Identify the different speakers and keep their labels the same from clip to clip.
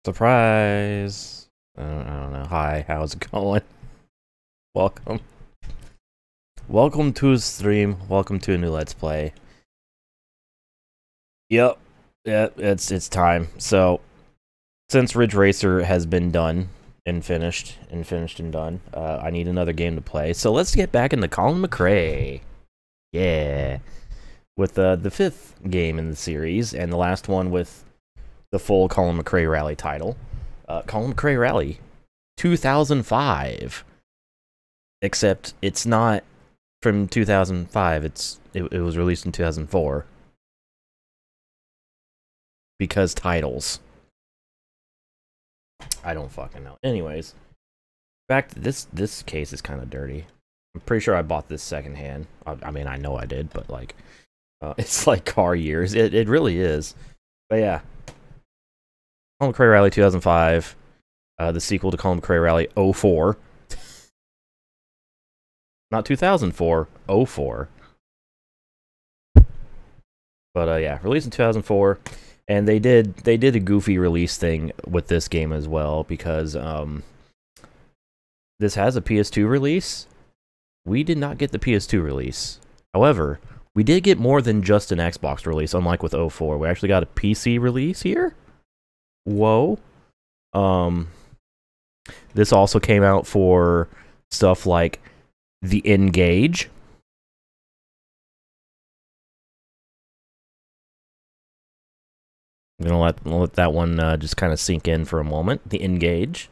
Speaker 1: Surprise! I don't know. Hi, how's it going? Welcome. Welcome to the stream. Welcome to a new Let's Play. Yep. Yeah, it's time. So, since Ridge Racer has been done and finished and done, I need another game to play. So let's get back into Colin McRae. Yeah. With the fifth game in the series, and the last one with the full Colin McRae Rally title. Colin McRae Rally 2005. Except it's not from 2005, it was released in 2004. Because titles. I don't fucking know. Anyways, back to this case is kind of dirty. I'm pretty sure I bought this secondhand. I mean, I know I did, but like, it's like car years. It really is. But yeah. Colin McRae Rally 2005. The sequel to Colin McRae Rally 04. Not 2004, 04. But yeah, released in 2004. And they did a goofy release thing with this game as well, because this has a PS2 release. We did not get the PS2 release. However, we did get more than just an Xbox release, unlike with 04. We actually got a PC release here. Whoa. This also came out for stuff like the N-Gage. I'm gonna let that one just kind of sink in for a moment. The N-Gage,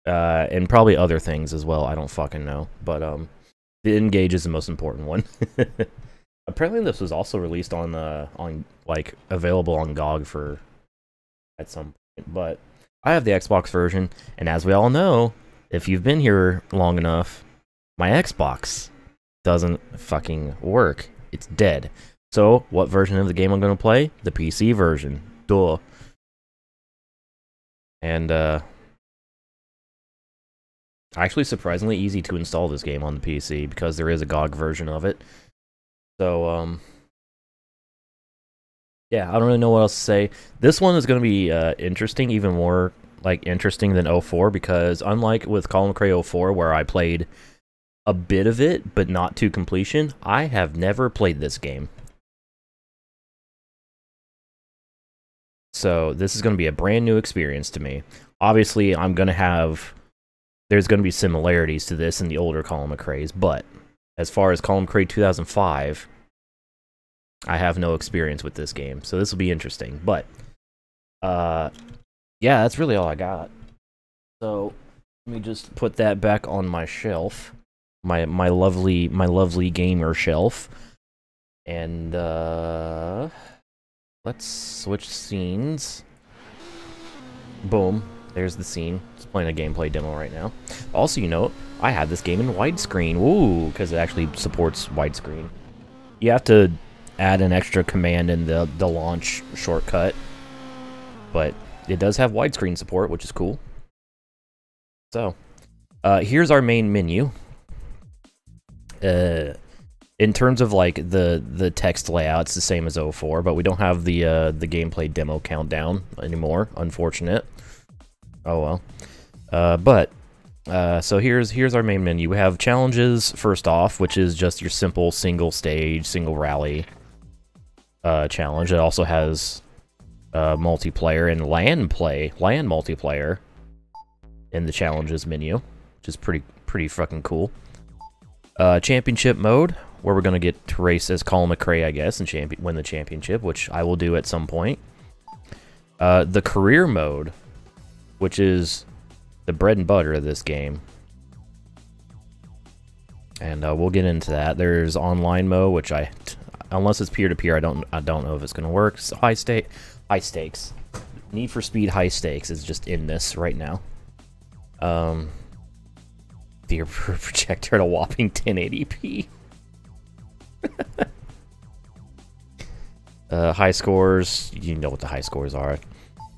Speaker 1: and probably other things as well. I don't fucking know, but the N-Gage is the most important one. Apparently, this was also released on like available on GOG for at some point. But I have the Xbox version, and as we all know, if you've been here long enough, my Xbox doesn't fucking work. It's dead. So, what version of the game I'm gonna play? The PC version. Duh. And, actually surprisingly easy to install this game on the PC, because there is a GOG version of it. So, yeah, I don't really know what else to say. This one is gonna be, interesting, even more, like, interesting than 04, because unlike with Colin McRae 04, where I played a bit of it, but not to completion, I have never played this game. So this is going to be a brand new experience to me. Obviously, there's going to be similarities to this and the older Colin McRae's, but as far as Colin McRae 2005, I have no experience with this game, so this will be interesting. But, yeah, that's really all I got. So let me just put that back on my shelf, my lovely gamer shelf, and let's switch scenes. Boom. There's the scene. Just playing a gameplay demo right now. Also, you know, I have this game in widescreen. Ooh, because it actually supports widescreen. You have to add an extra command in the launch shortcut. But it does have widescreen support, which is cool. So, here's our main menu. In terms of like the text layout, it's the same as 04, but we don't have the gameplay demo countdown anymore. Unfortunate. Oh well. So here's our main menu. We have challenges first off, which is just your simple single stage, single rally challenge. It also has multiplayer and LAN multiplayer in the challenges menu, which is pretty fucking cool. Championship mode, where we're going to get to race as Colin McRae, I guess, and win the championship, which I will do at some point. The career mode, which is the bread and butter of this game. And we'll get into that. There's online mode, which unless it's peer-to-peer, I don't know if it's going to work. So high stakes. Need for Speed high stakes is just in this right now. The projector at a whopping 1080p. High scores, you know what the high scores are.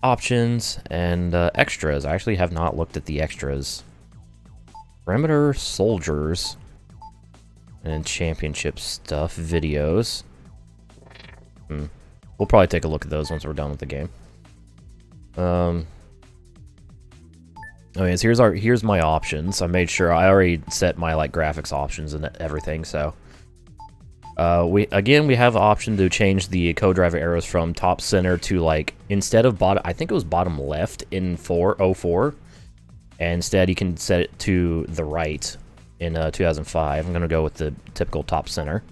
Speaker 1: Options and extras. I actually have not looked at the extras. Perimeter soldiers and championship stuff. Videos. We'll probably take a look at those once we're done with the game. Anyways, here's my options. I made sure I already set my like graphics options and everything. So we have the option to change the co-driver arrows from top center to like instead of bottom. I think it was bottom left in 404. And instead, you can set it to the right in 2005. I'm gonna go with the typical top center.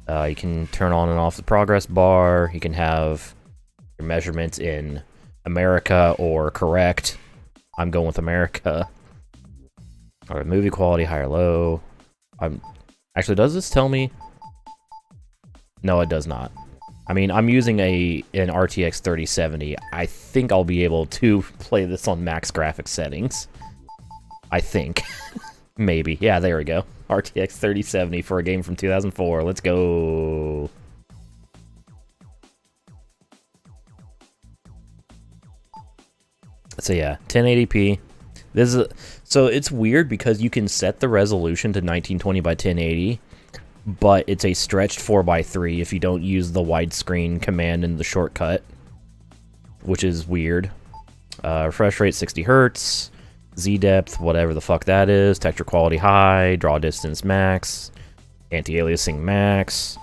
Speaker 1: You can turn on and off the progress bar. You can have your measurements in America or correct. I'm going with America. Alright, movie quality, high or low. Actually, does this tell me? No, it does not. I mean, I'm using an RTX 3070. I think I'll be able to play this on max graphics settings. I think. Maybe. Yeah, there we go. RTX 3070 for a game from 2004. Let's go. So yeah, 1080p. So it's weird because you can set the resolution to 1920 by 1080, but it's a stretched 4:3 if you don't use the widescreen command in the shortcut, which is weird. Refresh rate 60 Hz, Z depth, whatever the fuck that is, texture quality high, draw distance max, anti-aliasing max.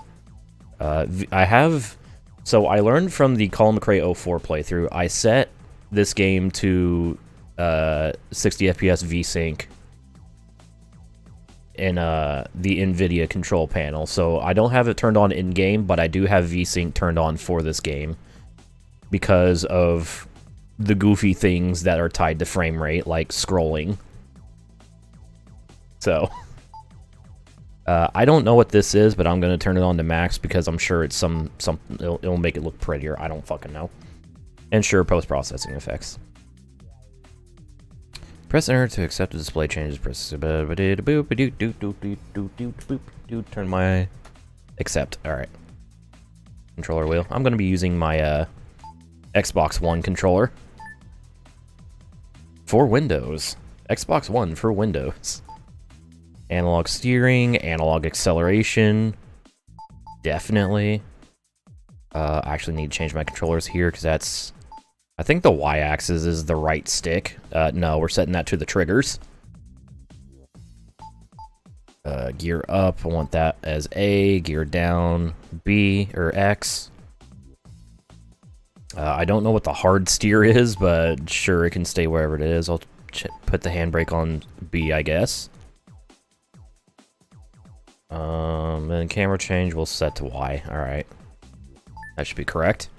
Speaker 1: So I learned from the Colin McRae 04 playthrough, I set this game to 60 FPS VSync in the NVIDIA control panel. So I don't have it turned on in-game, but I do have VSync turned on for this game because of the goofy things that are tied to frame rate, like scrolling. So I don't know what this is, but I'm going to turn it on to max because I'm sure it's it'll make it look prettier. I don't fucking know. And sure, post-processing effects. Press enter to accept the display changes. Press turn my accept. All right. Controller wheel. I'm going to be using my Xbox One controller for Windows. Xbox One for Windows. Analog steering, analog acceleration. Definitely. I actually need to change my controllers here because that's... I think the Y-axis is the right stick. No, we're setting that to the triggers. Gear up, I want that as A. Gear down, B or X. I don't know what the hard steer is, but sure, it can stay wherever it is. I'll put the handbrake on B, I guess. And camera change, we'll set to Y. Alright. That should be correct.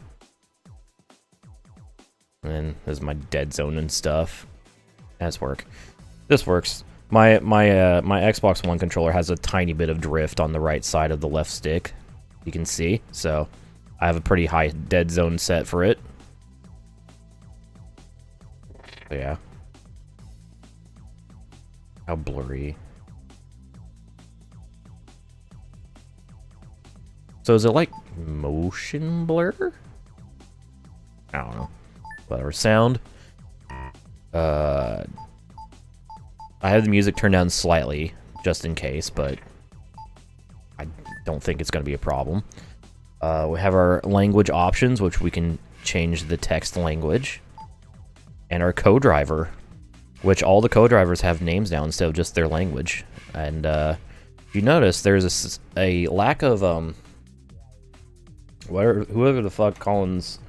Speaker 1: And then there's my dead zone and stuff. That's work. This works. My Xbox One controller has a tiny bit of drift on the right side of the left stick. You can see. So I have a pretty high dead zone set for it. So yeah. How blurry. So is it like motion blur? I don't know. Whatever. Sound. I have the music turned down slightly, just in case, but I don't think it's going to be a problem. We have our language options, which we can change the text language. And our co-driver, which all the co-drivers have names now instead of just their language. And if you notice, there's a lack of... whoever the fuck Colin's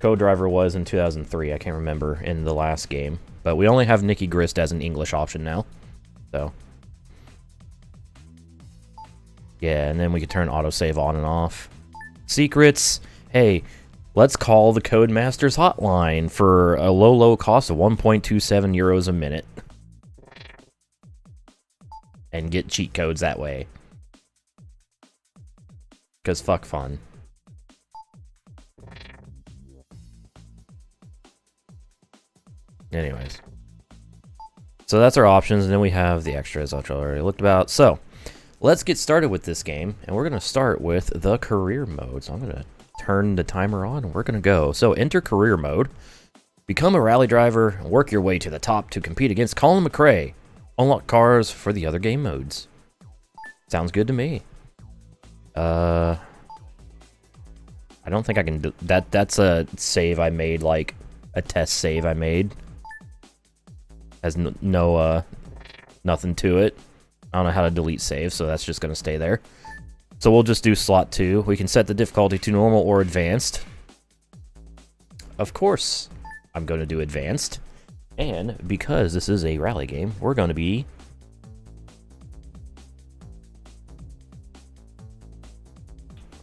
Speaker 1: co-driver was in 2003, I can't remember, in the last game. But we only have Nikki Grist as an English option now. So. Yeah, and then we can turn autosave on and off. Secrets. Hey, let's call the Codemasters hotline for a low cost of 1.27 euros a minute. And get cheat codes that way. Because fuck fun. Anyways. So that's our options, and then we have the extras, which I already looked about. So, let's get started with this game, and we're going to start with the career mode. So I'm going to turn the timer on, and we're going to go. So, enter career mode. Become a rally driver, and work your way to the top to compete against Colin McRae. Unlock cars for the other game modes. Sounds good to me. I don't think I can do that. That's a save I made, like a test save I made. Has no nothing to it. I don't know how to delete save, so that's just gonna stay there. So we'll just do slot 2. We can set the difficulty to normal or advanced. Of course, I'm going to do advanced. And because this is a rally game, we're going to be...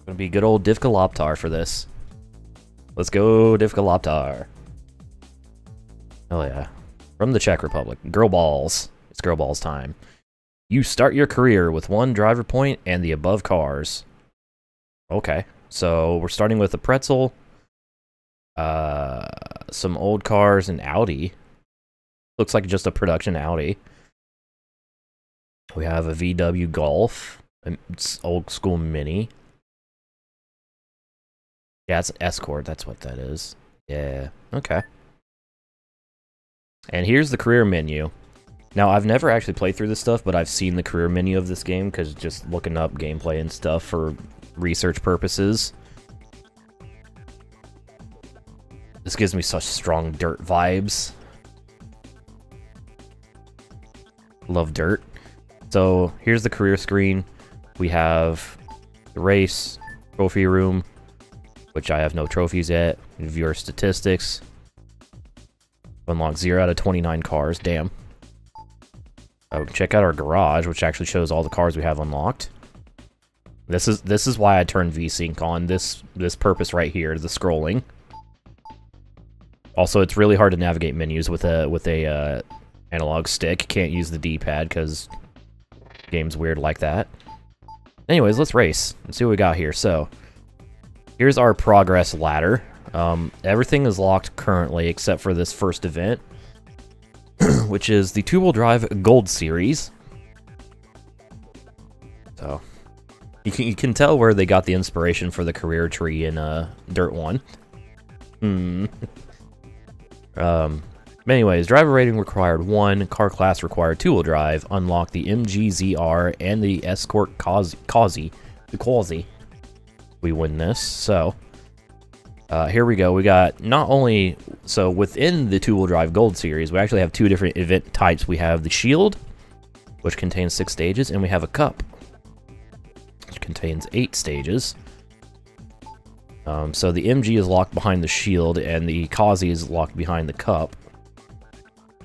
Speaker 1: good old Divkaloptar for this. Let's go, Divkaloptar. Oh yeah. From the Czech Republic. Girl balls. It's girl balls time. You start your career with 1 driver point and the above cars. Okay. So we're starting with a Pretzel. Some old cars, and Audi. Looks like just a production Audi. We have a VW Golf. It's old school Mini. Yeah, it's an Escort. That's what that is. Yeah. Okay. And here's the career menu. Now, I've never actually played through this stuff, but I've seen the career menu of this game, because just looking up gameplay and stuff for research purposes. This gives me such strong dirt vibes. Love dirt. So, here's the career screen. We have the race, trophy room, which I have no trophies yet. Viewer statistics. Unlock 0 out of 29 cars. Damn. Oh, check out our garage, which actually shows all the cars we have unlocked. This is why I turned VSync on. This purpose right here, the scrolling. Also, it's really hard to navigate menus with a analog stick. Can't use the D-pad because game's weird like that. Anyways, let's race. Let's see what we got here. So, here's our progress ladder. Everything is locked currently except for this first event, which is the two-wheel drive Gold Series. So, you can tell where they got the inspiration for the career tree in Dirt 1. Anyways, driver rating required 1, car class required 2-wheel drive, unlock the MG-ZR and the Escort Quasi. We win this, so... here we go. We got not only... So, within the two-wheel drive Gold Series, we actually have 2 different event types. We have the Shield, which contains 6 stages, and we have a Cup, which contains 8 stages. So the MG is locked behind the Shield, and the Quasi is locked behind the Cup.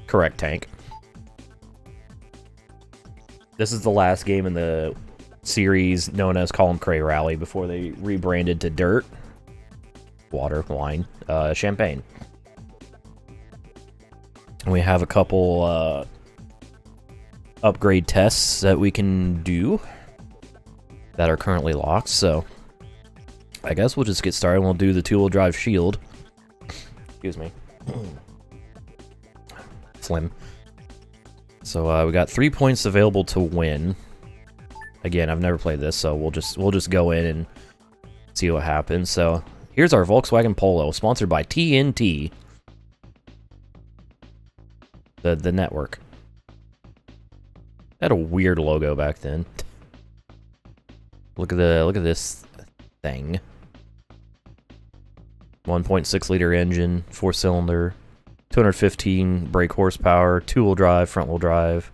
Speaker 1: Correct, Tank. This is the last game in the series known as Column Cray Rally before they rebranded to Dirt. Water, wine, champagne. And we have a couple upgrade tests that we can do that are currently locked, so I guess we'll just get started and we'll do the two-wheel drive Shield. Excuse me. Slim. So we got 3 points available to win. Again, I've never played this, so we'll just go in and see what happens. So here's our Volkswagen Polo, sponsored by TNT, the network. Had a weird logo back then. Look at this thing. 1.6 liter engine, 4-cylinder, 215 brake horsepower, 2-wheel drive, front-wheel drive.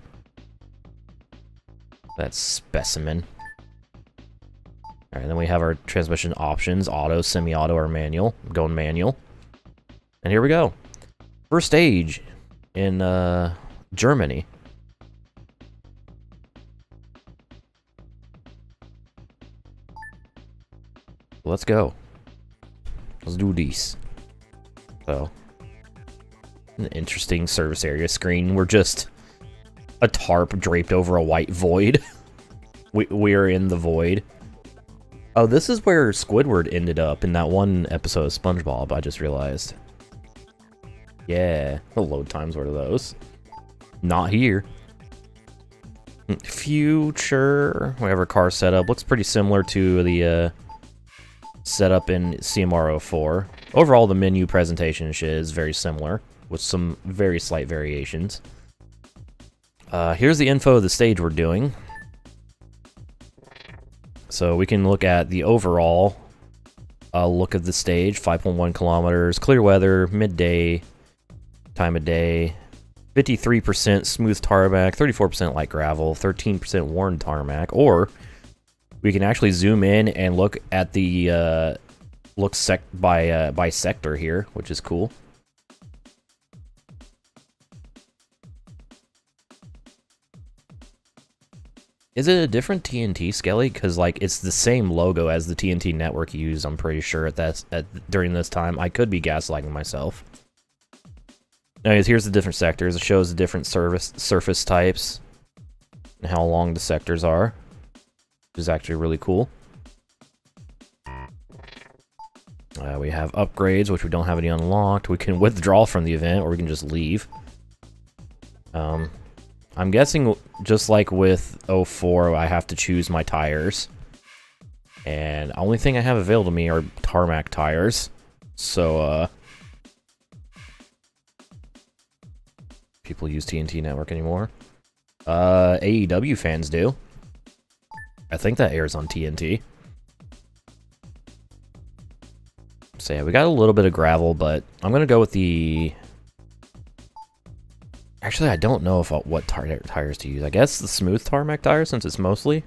Speaker 1: That's specimen. Alright, then we have our transmission options, auto, semi-auto, or manual. I'm going manual. And here we go. First stage in Germany. Let's go. Let's do this. So, an interesting service area screen. We're just a tarp draped over a white void. We're in the void. Oh, this is where Squidward ended up in that one episode of SpongeBob, I just realized. Yeah, the load times were those. Not here. Future, whatever car setup. Looks pretty similar to the setup in CMR04. Overall, the menu presentation and shit is very similar, with some very slight variations. Here's the info of the stage we're doing. So we can look at the overall look of the stage. 5.1 kilometers, clear weather, midday, time of day, 53% smooth tarmac, 34% light gravel, 13% worn tarmac, or we can actually zoom in and look at the by sector here, which is cool. Is it a different TNT, Skelly? Because like it's the same logo as the TNT network used. I'm pretty sure during this time. I could be gaslighting myself. Anyways, here's the different sectors. It shows the different surface types and how long the sectors are, which is actually really cool. We have upgrades, which we don't have any unlocked. We can withdraw from the event, or we can just leave. I'm guessing, just like with 04, I have to choose my tires. And the only thing I have available to me are tarmac tires. So, people use TNT Network anymore. AEW fans do. I think that airs on TNT. So yeah, we got a little bit of gravel, but I'm gonna go with the... Actually, I don't know what tires to use. I guess the smooth tarmac tire, since it's mostly.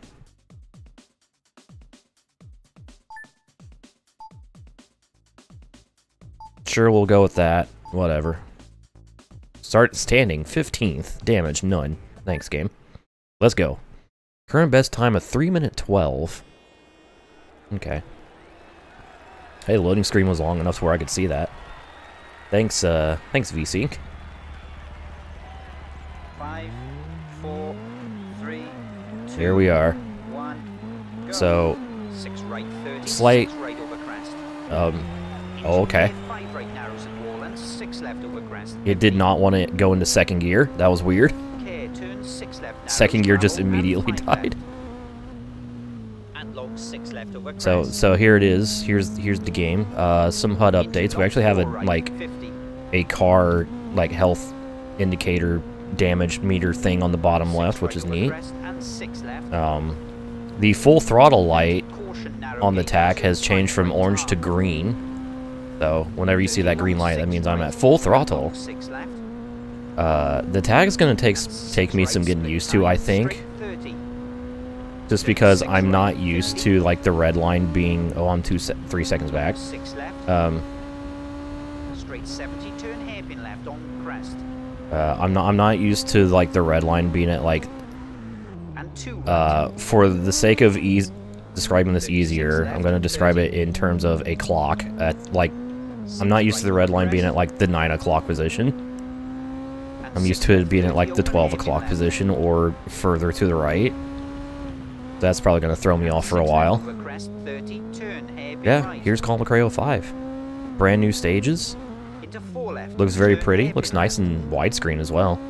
Speaker 1: Sure, we'll go with that. Whatever. Start standing, 15th. Damage, none. Thanks, game. Let's go. Current best time of 3:12. Okay. Hey, the loading screen was long enough to where I could see that. Thanks, thanks, VSync.
Speaker 2: 5, 4, 3, 2,
Speaker 1: Here we are.
Speaker 2: 1, go.
Speaker 1: So,
Speaker 2: 6 right, 30,
Speaker 1: slight,
Speaker 2: 6 right over crest.
Speaker 1: oh, okay.
Speaker 2: 5 right narrows at wall and 6 left over crest.
Speaker 1: It did not want to go into second gear. That was weird.
Speaker 2: Okay, turn 6 left narrows
Speaker 1: Second gear just
Speaker 2: travel,
Speaker 1: immediately
Speaker 2: and 5
Speaker 1: died.
Speaker 2: left. And long 6 left over crest.
Speaker 1: So here it is. Here's the game. Some HUD updates. We actually have a car health indicator damage meter thing on the bottom left, which is neat. The full throttle light on the TAC has changed from orange to green. So whenever you see that green light, that means I'm at full throttle. The tag is going to take me some getting used to, I think. Just because I'm not used to the red line being, oh, I'm 3 seconds back.
Speaker 2: Straight 70, turn hairpin left on crest.
Speaker 1: I'm not used to the red line being at for the sake of describing this easier, I'm going to describe it in terms of a clock at I'm not used to the red line being at the 9 o'clock position. I'm used to it being at the 12 o'clock position or further to the right. That's probably going to throw me off for a while. Yeah, here's Colin McRae 05. Brand new stages. Looks very pretty. Looks nice and widescreen as well.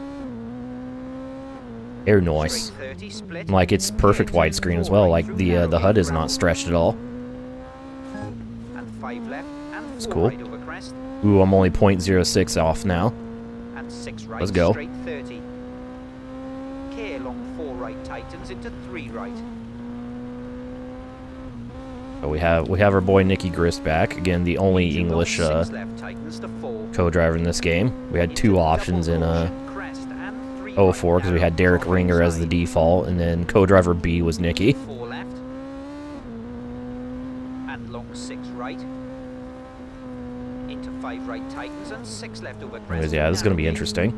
Speaker 1: Air noise. It's perfect widescreen as well. The HUD is not stretched at all. It's cool. Ooh, I'm only 0.06 off now. Let's go. So we have our boy Nicky Grist back again, the only English co-driver in this game. We had 2 options in 04 because we had Derek Ringer as the default, and then co-driver B was Nicky.
Speaker 2: And long 6 right. Into 5 right tightens and 6 left over crest.
Speaker 1: Anyways, yeah, this is gonna be interesting.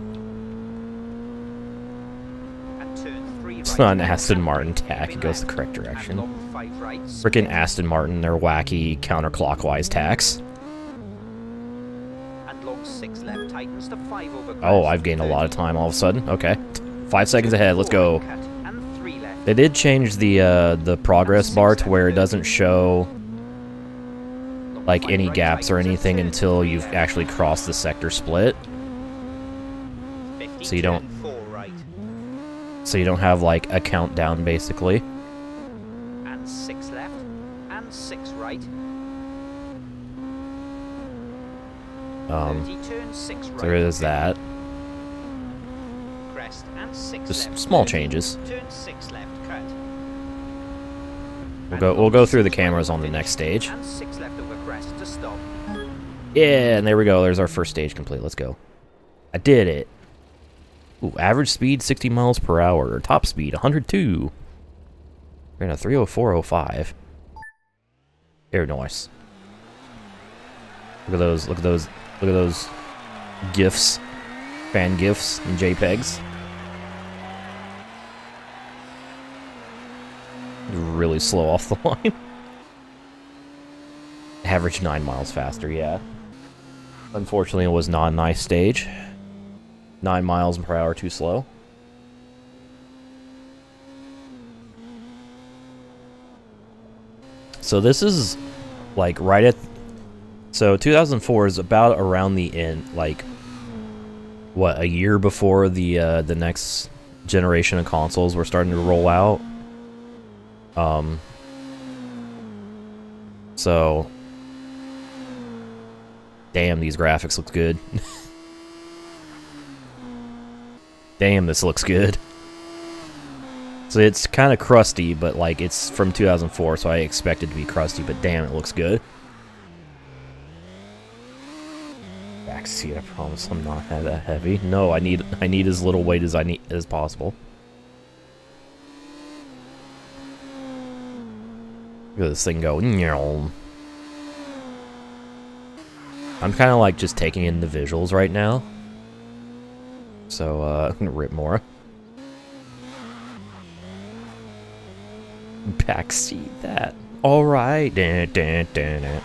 Speaker 2: And turn 3
Speaker 1: It's not an Aston Martin tack, it goes the correct direction. Frickin' Aston Martin, their wacky counterclockwise tacks.
Speaker 2: And long 6 left tightens to 5 over crest.
Speaker 1: Oh, I've gained a lot of time all of a sudden. Okay. 5 seconds ahead, let's go. They did change the progress bar to where it doesn't show any gaps or anything until you've actually crossed the sector split. So you don't have a countdown basically.
Speaker 2: And 6 left and 6 right. 30 turn 6 right.
Speaker 1: So there is that.
Speaker 2: Crest and 6
Speaker 1: Just
Speaker 2: left.
Speaker 1: small changes.
Speaker 2: Turn 6 left cut.
Speaker 1: We'll go through the cameras on the next stage.
Speaker 2: And 6 left over crest to stop.
Speaker 1: Yeah, and there we go. There's our first stage complete. Let's go. I did it. Ooh, average speed 60 miles per hour. Top speed 102. We're in a 304.05. Air noise. Look at those. Look at those. Look at those GIFs, fan GIFs, and JPEGs. Really slow off the line. Average 9 miles faster, yeah. Unfortunately, it was not a nice stage. 9 miles per hour too slow. So this is like right at... So 2004 is about around the end, like, what, a year before the next generation of consoles were starting to roll out. So, damn, these graphics look good. Damn, this looks good. So it's kind of crusty, but like it's from 2004, so I expect it to be crusty, but damn, it looks good. Backseat, I promise I'm not that heavy. No, I need as little weight as possible. Look at this thing go. I'm kind of like just taking in the visuals right now. So, I'm gonna rip more. Backseat that. Alright. Okay,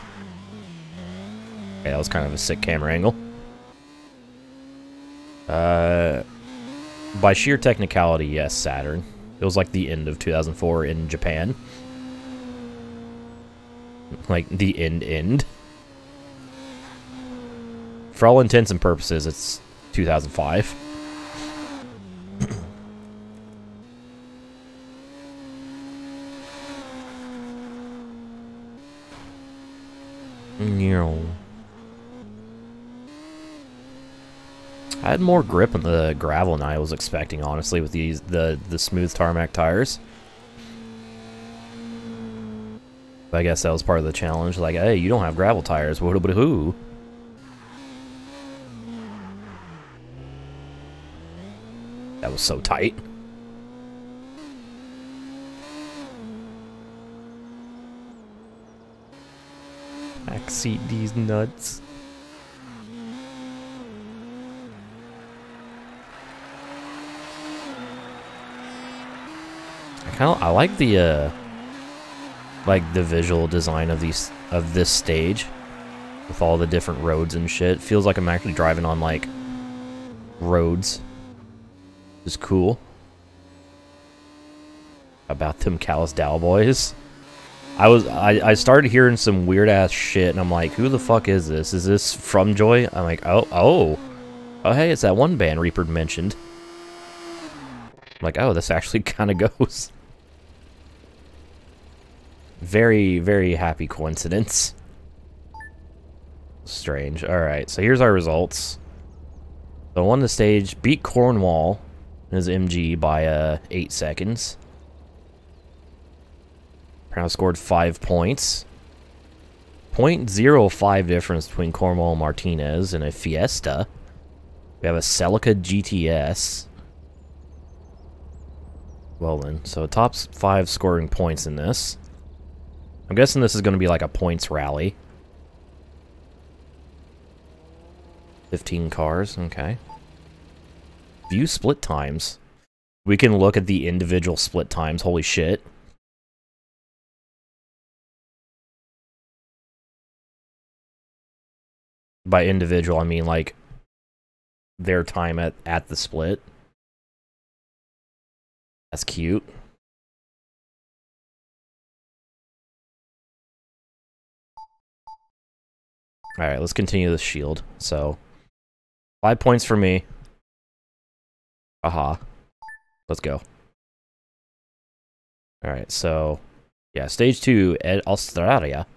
Speaker 1: that was kind of a sick camera angle. By sheer technicality, yes, Saturn. It was like the end of 2004 in Japan. Like, the end. For all intents and purposes, it's 2005. I had more grip on the gravel than I was expecting, honestly, with the smooth tarmac tires. But I guess that was part of the challenge. Like, hey, you don't have gravel tires. Who? That was so tight. Backseat these nuts. I like the visual design of this stage with all the different roads and shit. Feels like I'm actually driving on like roads. It's cool. About them Calisdale boys. I started hearing some weird ass shit and I'm like, who the fuck is this? Is this from Joy? I'm like, oh hey, it's that one band Reaper mentioned. I'm like, oh, this actually kind of goes. Very, very happy coincidence. Strange. Alright, so here's our results. So on the stage, beat Cornwall in his MG by 8 seconds. Proud scored 5 points. 0.05 difference between Cornwall and Martinez in a Fiesta. We have a Celica GTS. Well then, so top 5 scoring points in this. I'm guessing this is going to be like a points rally. 15 cars, okay. View split times. We can look at the individual split times, holy shit. By individual, I mean like their time at the split. That's cute. Alright, let's continue the shield. So, 5 points for me. Aha. Let's go. Alright, so, yeah, stage 2 at Australia.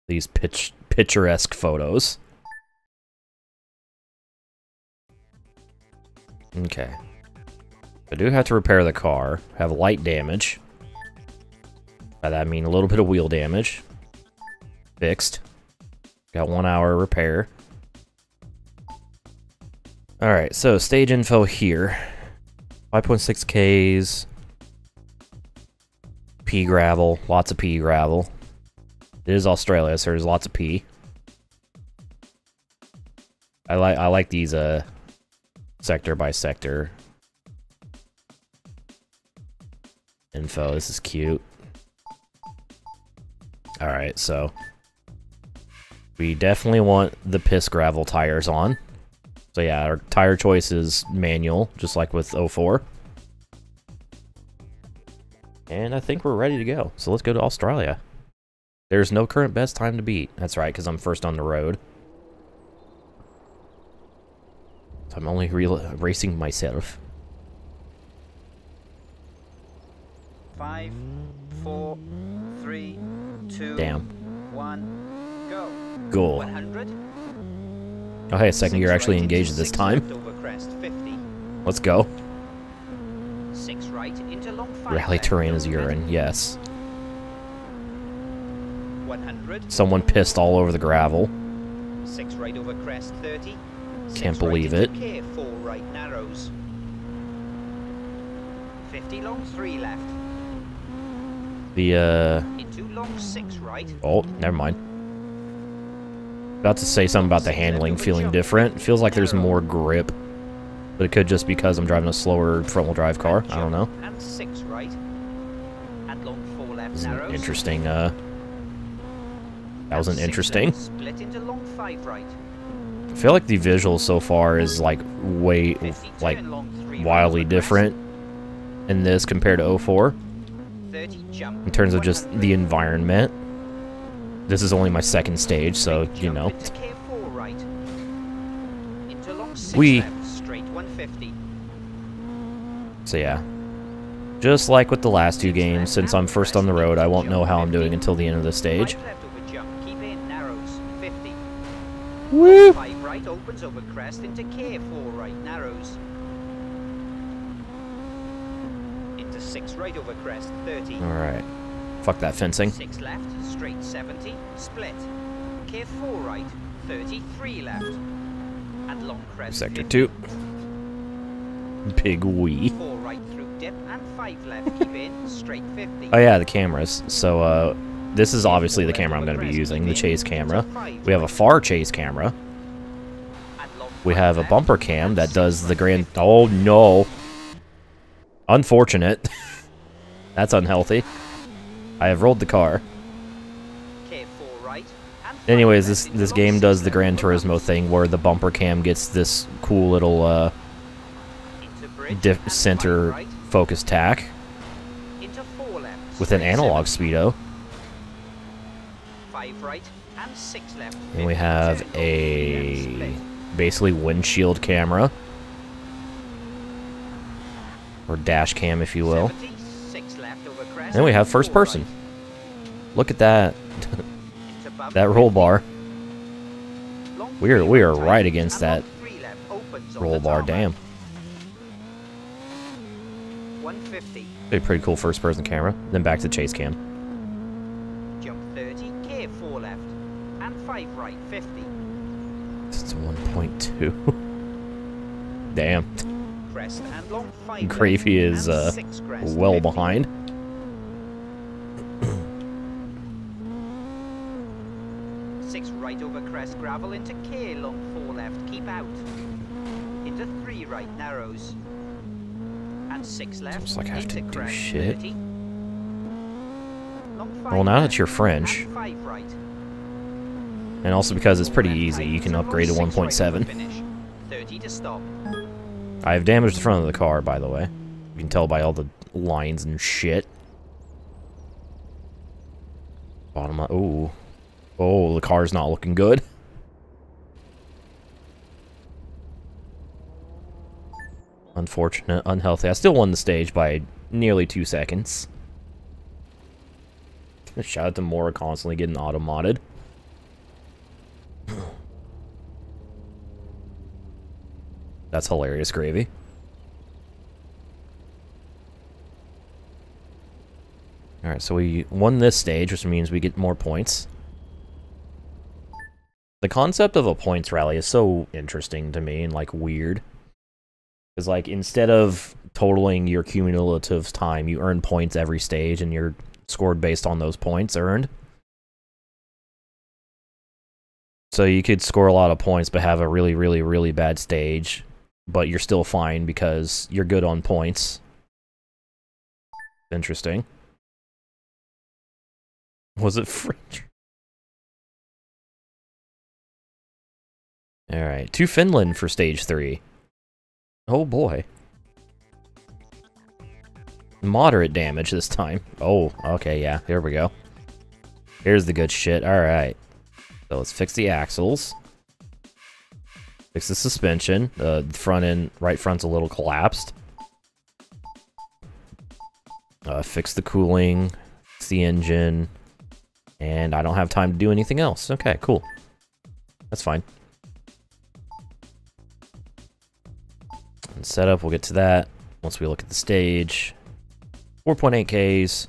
Speaker 1: These picturesque photos. Okay. I do have to repair the car. Have light damage. By that I mean a little bit of wheel damage. Fixed. Got 1 hour repair. Alright, so stage info here. 5.6 Ks. Pea gravel. Lots of pea gravel. It is Australia, so there's lots of pea. I like these sector by sector info. This is cute. Alright, so we definitely want the piss gravel tires on. So yeah, our tire choice is manual, just like with 04. And I think we're ready to go. So let's go to Australia. There's no current best time to beat. That's right, because I'm first on the road. So I'm only racing myself.
Speaker 2: 5, 4, 3, 2,
Speaker 1: Damn.
Speaker 2: 1, go.
Speaker 1: Goal.
Speaker 2: 100.
Speaker 1: Oh hey, second gear actually
Speaker 2: Six right
Speaker 1: engaged
Speaker 2: into
Speaker 1: this
Speaker 2: six
Speaker 1: time.
Speaker 2: left over crest, 50.
Speaker 1: Let's go.
Speaker 2: 6 right into long 5
Speaker 1: Rally
Speaker 2: left,
Speaker 1: terrain is
Speaker 2: over
Speaker 1: urine, yes.
Speaker 2: 100.
Speaker 1: Someone pissed all over the gravel.
Speaker 2: 6 right over crest, 30.
Speaker 1: Can't
Speaker 2: 6
Speaker 1: believe
Speaker 2: right
Speaker 1: it.
Speaker 2: into K, 4 right narrows. 50 long 3 left.
Speaker 1: The
Speaker 2: Into long 6 right.
Speaker 1: oh, never mind. About to say something about the handling feeling different. It feels like there's more grip. But it could just be because I'm driving a slower front-wheel drive car. I don't know.
Speaker 2: And 6 right. And long 4 left
Speaker 1: This is an
Speaker 2: narrows.
Speaker 1: interesting, that wasn't
Speaker 2: 6
Speaker 1: interesting.
Speaker 2: left, split into long 5 right.
Speaker 1: I feel like the visual so far is, like, way,
Speaker 2: 50
Speaker 1: like,
Speaker 2: turn long 3 right
Speaker 1: wildly
Speaker 2: over crest.
Speaker 1: different in this compared to 04.
Speaker 2: 30 jump.
Speaker 1: In terms of just
Speaker 2: 100.
Speaker 1: the environment. This is only my second stage, so,
Speaker 2: Big
Speaker 1: you
Speaker 2: jump
Speaker 1: know.
Speaker 2: into K4 right. Into long 6
Speaker 1: We-
Speaker 2: left, straight 150.
Speaker 1: So yeah. Just like with the last two games, since I'm first on the road, I won't know how I'm doing until the end of the stage.
Speaker 2: 5 left over jump, keep in, narrows, 50.
Speaker 1: Woo!
Speaker 2: 5 right opens over crest into K4 right, narrows. Into 6 right over crest, 30.
Speaker 1: Alright. Fuck that fencing.
Speaker 2: 6 left, straight 70, split. K4 right, 33 left. And long crest,
Speaker 1: Sector
Speaker 2: 50.
Speaker 1: 2. Big wee.
Speaker 2: 4 right through dip and 5 left, keep in, straight 50.
Speaker 1: Oh yeah, the cameras. So, this is obviously the camera I'm going to be using, the chase camera. We have a far chase camera. We have a bumper cam that does the grand... Oh no! Unfortunate. That's unhealthy. I have rolled the car. Anyways, this game does the Gran Turismo thing where the bumper cam gets this cool little center focus tack with an analog speedo.
Speaker 2: 5 right and 6 left.
Speaker 1: And we have a basically windshield camera. Or dash cam, if you will. Then we have first person. Look at that. That roll bar. We are right against that roll bar, damn.
Speaker 2: 150.
Speaker 1: A pretty cool first person camera. Then back to chase cam.
Speaker 2: Jump 30, K 4 left. And 5 right, 50.
Speaker 1: It's 1.2. Damn.
Speaker 2: Crest and long 5
Speaker 1: Gravy
Speaker 2: left,
Speaker 1: is
Speaker 2: and 6 crest,
Speaker 1: well
Speaker 2: 50.
Speaker 1: behind.
Speaker 2: 6 right over crest, gravel into K, long 4 left, keep out. Into 3 right, narrows. And 6 left,
Speaker 1: Looks like I have to
Speaker 2: into
Speaker 1: do
Speaker 2: crest,
Speaker 1: shit.
Speaker 2: 30. Long 5
Speaker 1: Well, now that
Speaker 2: left,
Speaker 1: you're French,
Speaker 2: and 5 right.
Speaker 1: and also because it's pretty
Speaker 2: Left
Speaker 1: easy, you
Speaker 2: tightens
Speaker 1: can
Speaker 2: and
Speaker 1: upgrade to
Speaker 2: long 6 right over
Speaker 1: 1.7.
Speaker 2: finish. 30 to stop.
Speaker 1: I have damaged the front of the car, by the way. You can tell by all the lines and shit. Bottom line. Ooh. Oh, the car's not looking good. Unfortunate, unhealthy. I still won the stage by nearly 2 seconds. Shout out to Mora constantly getting auto-modded. That's hilarious, Gravy. Alright, so we won this stage, which means we get more points. The concept of a points rally is so interesting to me and, like, weird. Because, like, instead of totaling your cumulative time, you earn points every stage, and you're scored based on those points earned. So you could score a lot of points, but have a really, really, really bad stage, but you're still fine because you're good on points. Interesting. Was it French? Alright, to Finland for stage 3. Oh boy. Moderate damage this time. Oh, okay, yeah, here we go. Here's the good shit, alright. So let's fix the axles. Fix the suspension. The front end, right front's a little collapsed. Fix the cooling, fix the engine, and I don't have time to do anything else. Okay, cool. That's fine. And setup, we'll get to that once we look at the stage. 4.8 Ks,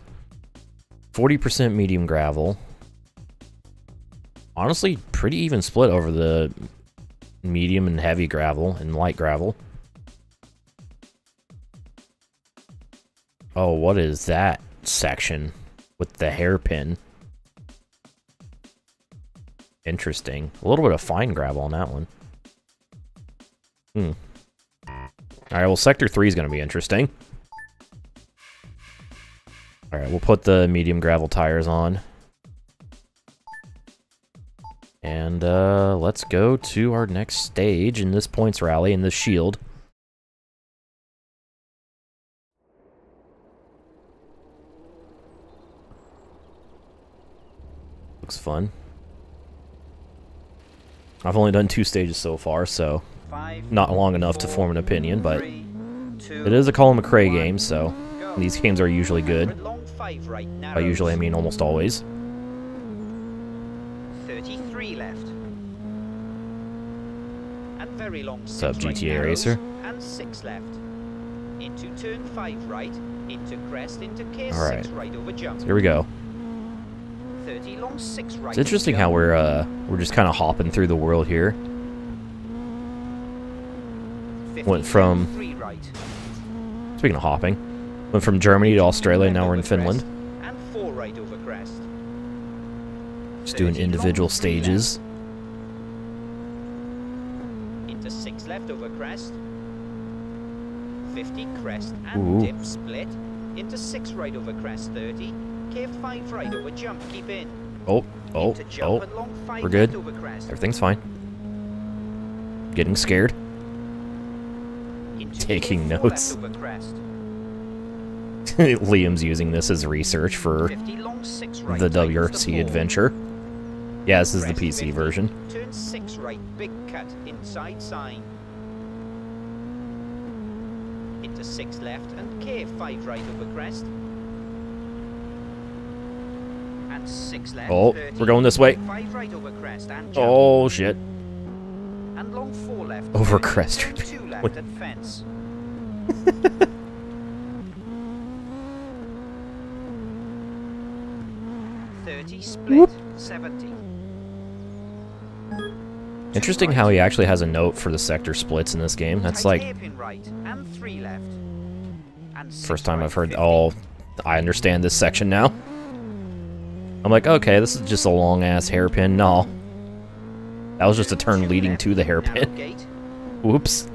Speaker 1: 40% medium gravel. Honestly, pretty even split over the medium and heavy gravel and light gravel. Oh, what is that section with the hairpin? Interesting. A little bit of fine gravel on that one. Alright, well, Sector 3 is going to be interesting. Alright, we'll put the medium gravel tires on. And let's go to our next stage in this points rally in this shield. Looks fun. I've only done 2 stages so far, so not long enough to form an opinion, but it is a Colin McRae game, so these games are usually good. By usually, I mean almost always.
Speaker 2: 33 left. And very long.
Speaker 1: What's up, GTA Racer?
Speaker 2: And 6 left. Into turn 5 right, into crest, into K6
Speaker 1: Alright.
Speaker 2: right over jump.
Speaker 1: Here we go.
Speaker 2: 30 long 6 right.
Speaker 1: It's interesting how we're just kind of hopping through the world here. Went from, speaking of hopping, went from Germany to Australia, now we're in Finland.
Speaker 2: And 4 right over crest.
Speaker 1: Just doing individual stages.
Speaker 2: Into 6 left over crest. 50 crest and
Speaker 1: Ooh.
Speaker 2: dip split. Into 6 right over crest 30. K5 right over jump, keep in.
Speaker 1: Oh,
Speaker 2: Into jump and long 5
Speaker 1: we're good.
Speaker 2: left over crest.
Speaker 1: Everything's fine. Getting scared.
Speaker 2: Into
Speaker 1: Taking
Speaker 2: K4
Speaker 1: notes.
Speaker 2: left over crest.
Speaker 1: Liam's using this as research for
Speaker 2: 50 long 6 right,
Speaker 1: the
Speaker 2: tightens
Speaker 1: WRC
Speaker 2: the
Speaker 1: adventure. Yeah, this is the
Speaker 2: Crest
Speaker 1: PC
Speaker 2: 50,
Speaker 1: version.
Speaker 2: Turn 6 right, big cut, inside sign. Into 6 left and K5 right over crest. And 6 left.
Speaker 1: Oh,
Speaker 2: 30,
Speaker 1: we're going this way.
Speaker 2: 5 right over crest and jump.
Speaker 1: Oh, shit.
Speaker 2: And long 4 left.
Speaker 1: Over
Speaker 2: turn,
Speaker 1: crest.
Speaker 2: turn 2 left at fence. Split 70.
Speaker 1: Interesting how he actually has a note for the sector splits in this game. That's like
Speaker 2: Right and 3 left. And
Speaker 1: first time I've heard. Oh, I understand this section now. I'm like, okay, this is just a long ass hairpin. No, that was just a turn leading to the hairpin. Whoops.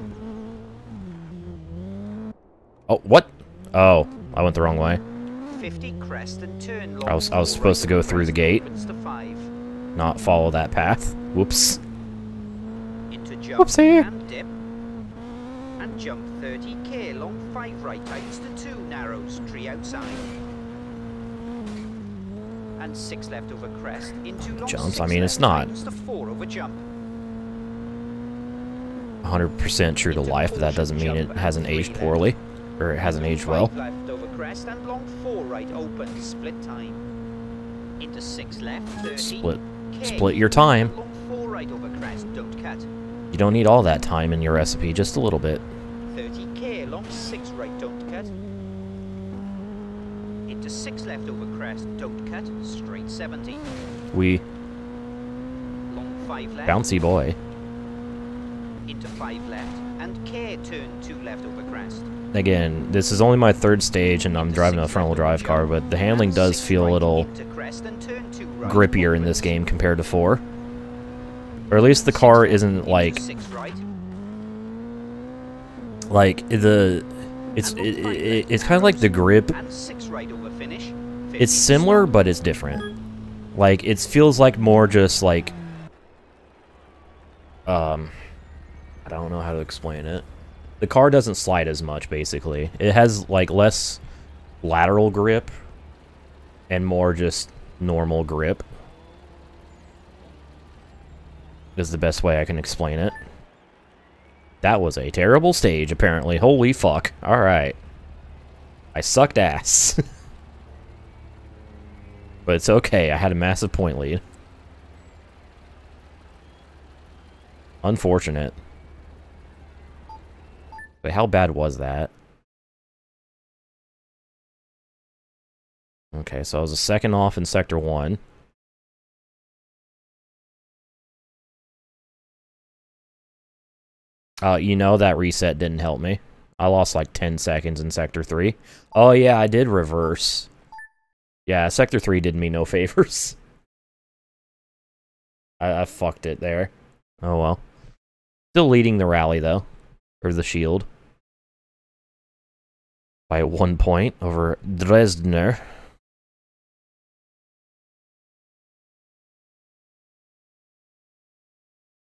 Speaker 1: Oh, what? Oh, I went the wrong way.
Speaker 2: 50 crest and turn
Speaker 1: I was supposed to go through the gate, not follow that path. Whoops.
Speaker 2: Into jump
Speaker 1: Whoopsie.
Speaker 2: and dip. And jump 30k long 5 right tightens to 2 narrows, tree outside. And 6 left over crest into long
Speaker 1: Jumps,
Speaker 2: 6
Speaker 1: I mean,
Speaker 2: left,
Speaker 1: it's not
Speaker 2: tightens to 4 over jump.
Speaker 1: 100% true to life, but that doesn't mean it hasn't aged poorly, or it hasn't aged well.
Speaker 2: 5 left over crest and long 4 right open, split time. Into 6 left, 30.
Speaker 1: Split your time.
Speaker 2: Long 4 right over crest, don't cut.
Speaker 1: You don't need all that time in your recipe, just a little bit.
Speaker 2: 30k, long 6 right, don't cut. Into 6 left over crest, don't cut, straight 70.
Speaker 1: We
Speaker 2: Long 5 left.
Speaker 1: bouncy boy.
Speaker 2: Into 5 left, and K turn 2 left over crest.
Speaker 1: Again, this is only my 3rd stage, and I'm driving a front-wheel drive car, but the handling does feel a little grippier in this game compared to 4. Or at least the car isn't like it's kind of like the grip. It's similar, but it's different. Like, it feels like more just like I don't know how to explain it. The car doesn't slide as much, basically. It has, like, less lateral grip and more just normal grip. Is the best way I can explain it. That was a terrible stage, apparently. Holy fuck. Alright. I sucked ass. But it's okay. I had a massive point lead. Unfortunate. But how bad was that? Okay, so I was a second off in Sector 1. You know, that reset didn't help me. I lost like 10 seconds in Sector 3. Oh yeah, I did reverse. Yeah, Sector 3 did me no favors. I fucked it there. Oh well. Still leading the rally, though. Or the shield. By 1 point over Dresdner.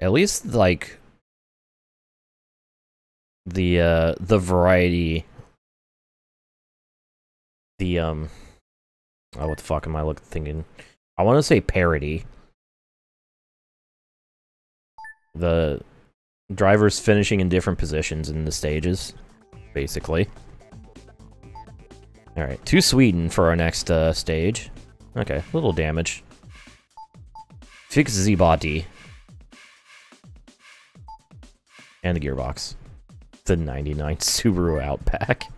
Speaker 1: At least, like, the variety... oh, what the fuck am I thinking? I want to say parity. The drivers finishing in different positions in the stages, basically. Alright, to Sweden for our next stage. Okay, little damage. Fix the body. And the gearbox. The 99 Subaru Outback.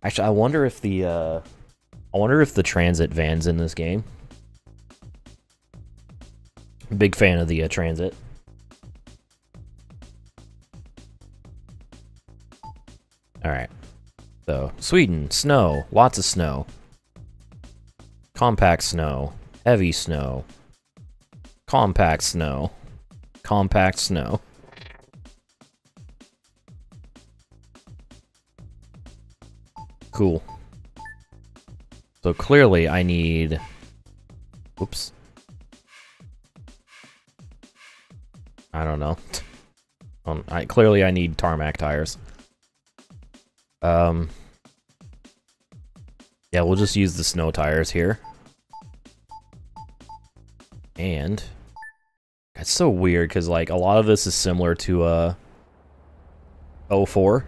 Speaker 1: Actually, I wonder if the Transit van's in this game. Big fan of the Transit. Alright. So, Sweden, snow, lots of snow. Compact snow, heavy snow. Compact snow. Compact snow. Cool. So clearly I need... Oops. I don't know. Clearly I need tarmac tires. Yeah, we'll just use the snow tires here. And... It's so weird, because, like, a lot of this is similar to, 04.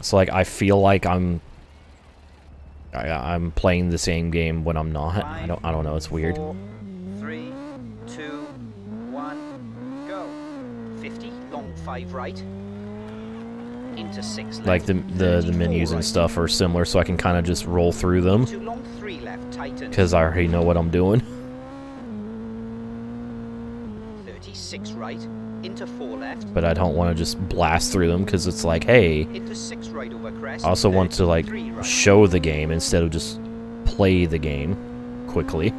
Speaker 1: So, like, I feel like I'm playing the same game when I'm not. I don't know, it's weird.
Speaker 2: 4, 3, 2, 1, go. 50, long 5 right. Into 6 left.
Speaker 1: Like, the menus and stuff are similar, so I can kind of just roll through them.
Speaker 2: Into long 3 left, tighten.
Speaker 1: Because I already know what I'm doing.
Speaker 2: 36 right. Into 4 left.
Speaker 1: But I don't want to just blast through them, because it's like, hey,
Speaker 2: Into 6 right over crest.
Speaker 1: I also want to, like,
Speaker 2: right.
Speaker 1: show the game instead of just play the game quickly.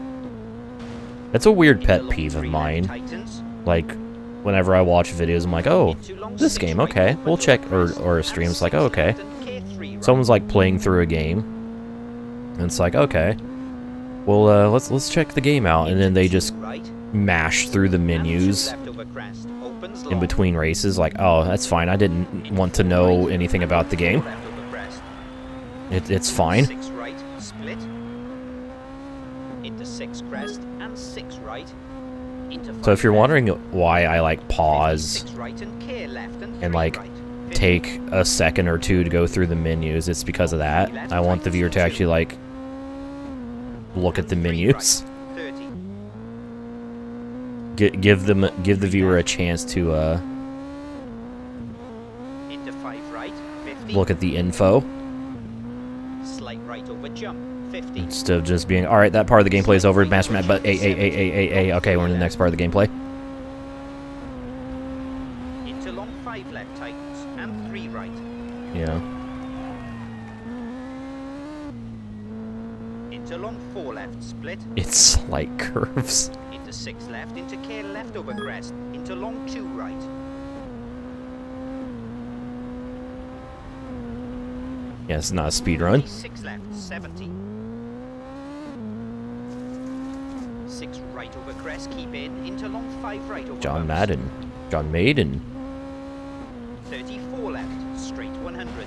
Speaker 1: That's a weird pet peeve of mine.
Speaker 2: Tightens.
Speaker 1: Like, whenever I watch videos, I'm like, oh, this game, okay, we'll check, or a stream's like, oh, okay. Someone's, like, playing through a game, and it's like, okay, well, let's check the game out, and then they just mash through the menus in between races, like, oh, that's fine, I didn't want to know anything about the game. It's fine.
Speaker 2: 6 right, split. Into 6 crest and 6 right.
Speaker 1: So if you're wondering why I, like, pause and, like, take a second or two to go through the menus, it's because of that. I want the viewer to actually, like, look at the menus. Give the viewer a chance to look at the info.
Speaker 2: Slight right over jump. 50.
Speaker 1: Instead of just being, alright, that part of the gameplay is over, mash but okay, we're in the next part of the gameplay. Yeah.
Speaker 2: Into long 4 left, split.
Speaker 1: It's slight curves.
Speaker 2: Into 6 left, into K left over crest. Into long 2 right.
Speaker 1: Yeah, it's not a speed run.
Speaker 2: 6 left, 70. 6 right over crest, keep in. Into long 5 right over
Speaker 1: John
Speaker 2: bumps.
Speaker 1: Madden. John Maiden.
Speaker 2: 34 left, straight 100.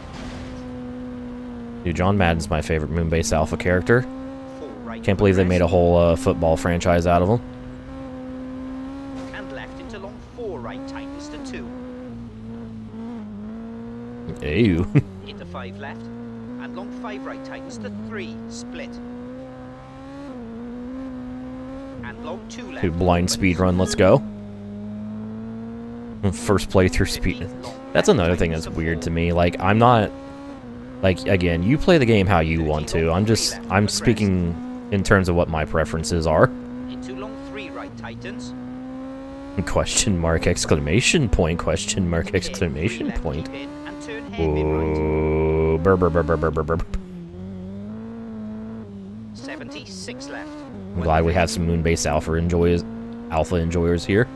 Speaker 1: Dude, John Madden's my favorite Moonbase Alpha character.
Speaker 2: 4 right
Speaker 1: Can't
Speaker 2: over
Speaker 1: believe they
Speaker 2: crest.
Speaker 1: made a whole football franchise out of him.
Speaker 2: And left into long 4 right, tightens to 2.
Speaker 1: Ew.
Speaker 2: Into 5 left. And long 5 right, tightens to 3, split. And long 2 left.
Speaker 1: Dude, blind speed run, let's go. First playthrough speed. That's another thing that's weird to me. Like, I'm not... Like, again, you play the game how you want to. I'm speaking in terms of what my preferences are.
Speaker 2: Into long 3 right, tightens.
Speaker 1: Question mark, exclamation point, question mark, exclamation point. Whoa. Burr, burr, burr, burr, burr, burr, burr.
Speaker 2: 76 left.
Speaker 1: I'm glad we have some Moonbase Alpha enjoyers here.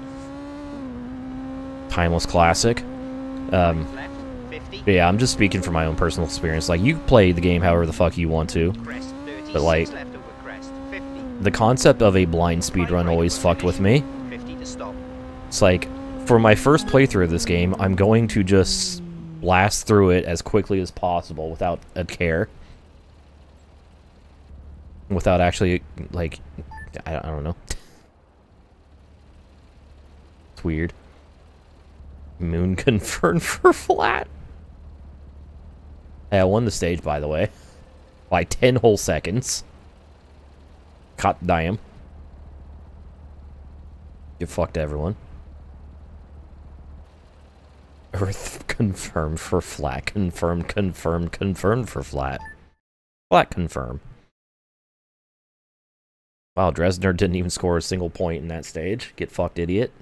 Speaker 1: Timeless classic.
Speaker 2: Left, 50.
Speaker 1: But yeah, I'm just speaking from my own personal experience. Like, you play the game however the fuck you want to.
Speaker 2: Crest, 36
Speaker 1: But, like,
Speaker 2: left over crest, 50.
Speaker 1: the concept of a blind speedrun always fucked with me.
Speaker 2: 50 to stop.
Speaker 1: It's like, for my first playthrough of this game, I'm going to just blast through it as quickly as possible without a care. Without actually, like, I don't know. It's weird. Moon confirmed for flat. Hey, I won the stage, by the way. By 10 whole seconds. God damn. You fucked everyone. Earth confirmed for flat. Confirmed for flat. Flat confirm. Wow, Dresdner didn't even score a single point in that stage. Get fucked, idiot.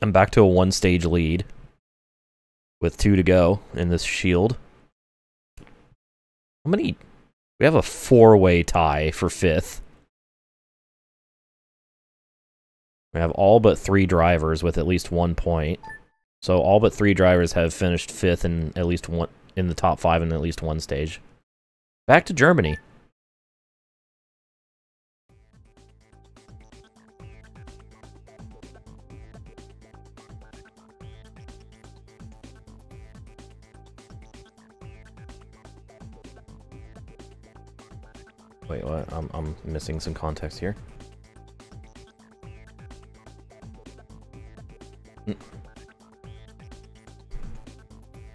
Speaker 1: I'm back to a 1-stage lead. With 2 to go in this shield. How many? We have a 4-way tie for 5th. We have all but 3 drivers with at least 1 point. So all but 3 drivers have finished 5th in at least one in the top 5 in at least 1 stage. Back to Germany. Wait, what? I'm missing some context here.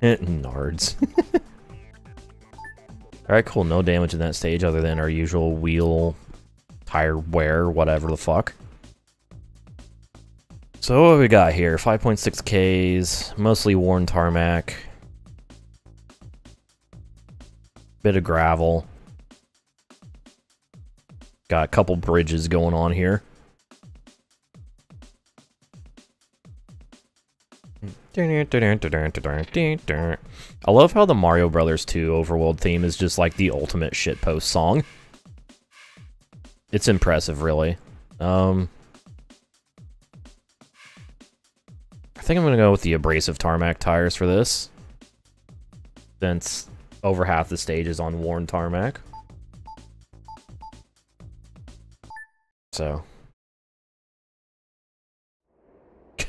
Speaker 1: Nards. Alright, cool. No damage in that stage other than our usual wheel, tire wear, whatever the fuck. So what we got here? 5.6 Ks, mostly worn tarmac. Bit of gravel. Got a couple bridges going on here. I love how the Mario Brothers 2 overworld theme is just like the ultimate shitpost song. It's impressive, really. I think I'm gonna go with the abrasive tarmac tires for this, since over half the stage is on worn tarmac. So,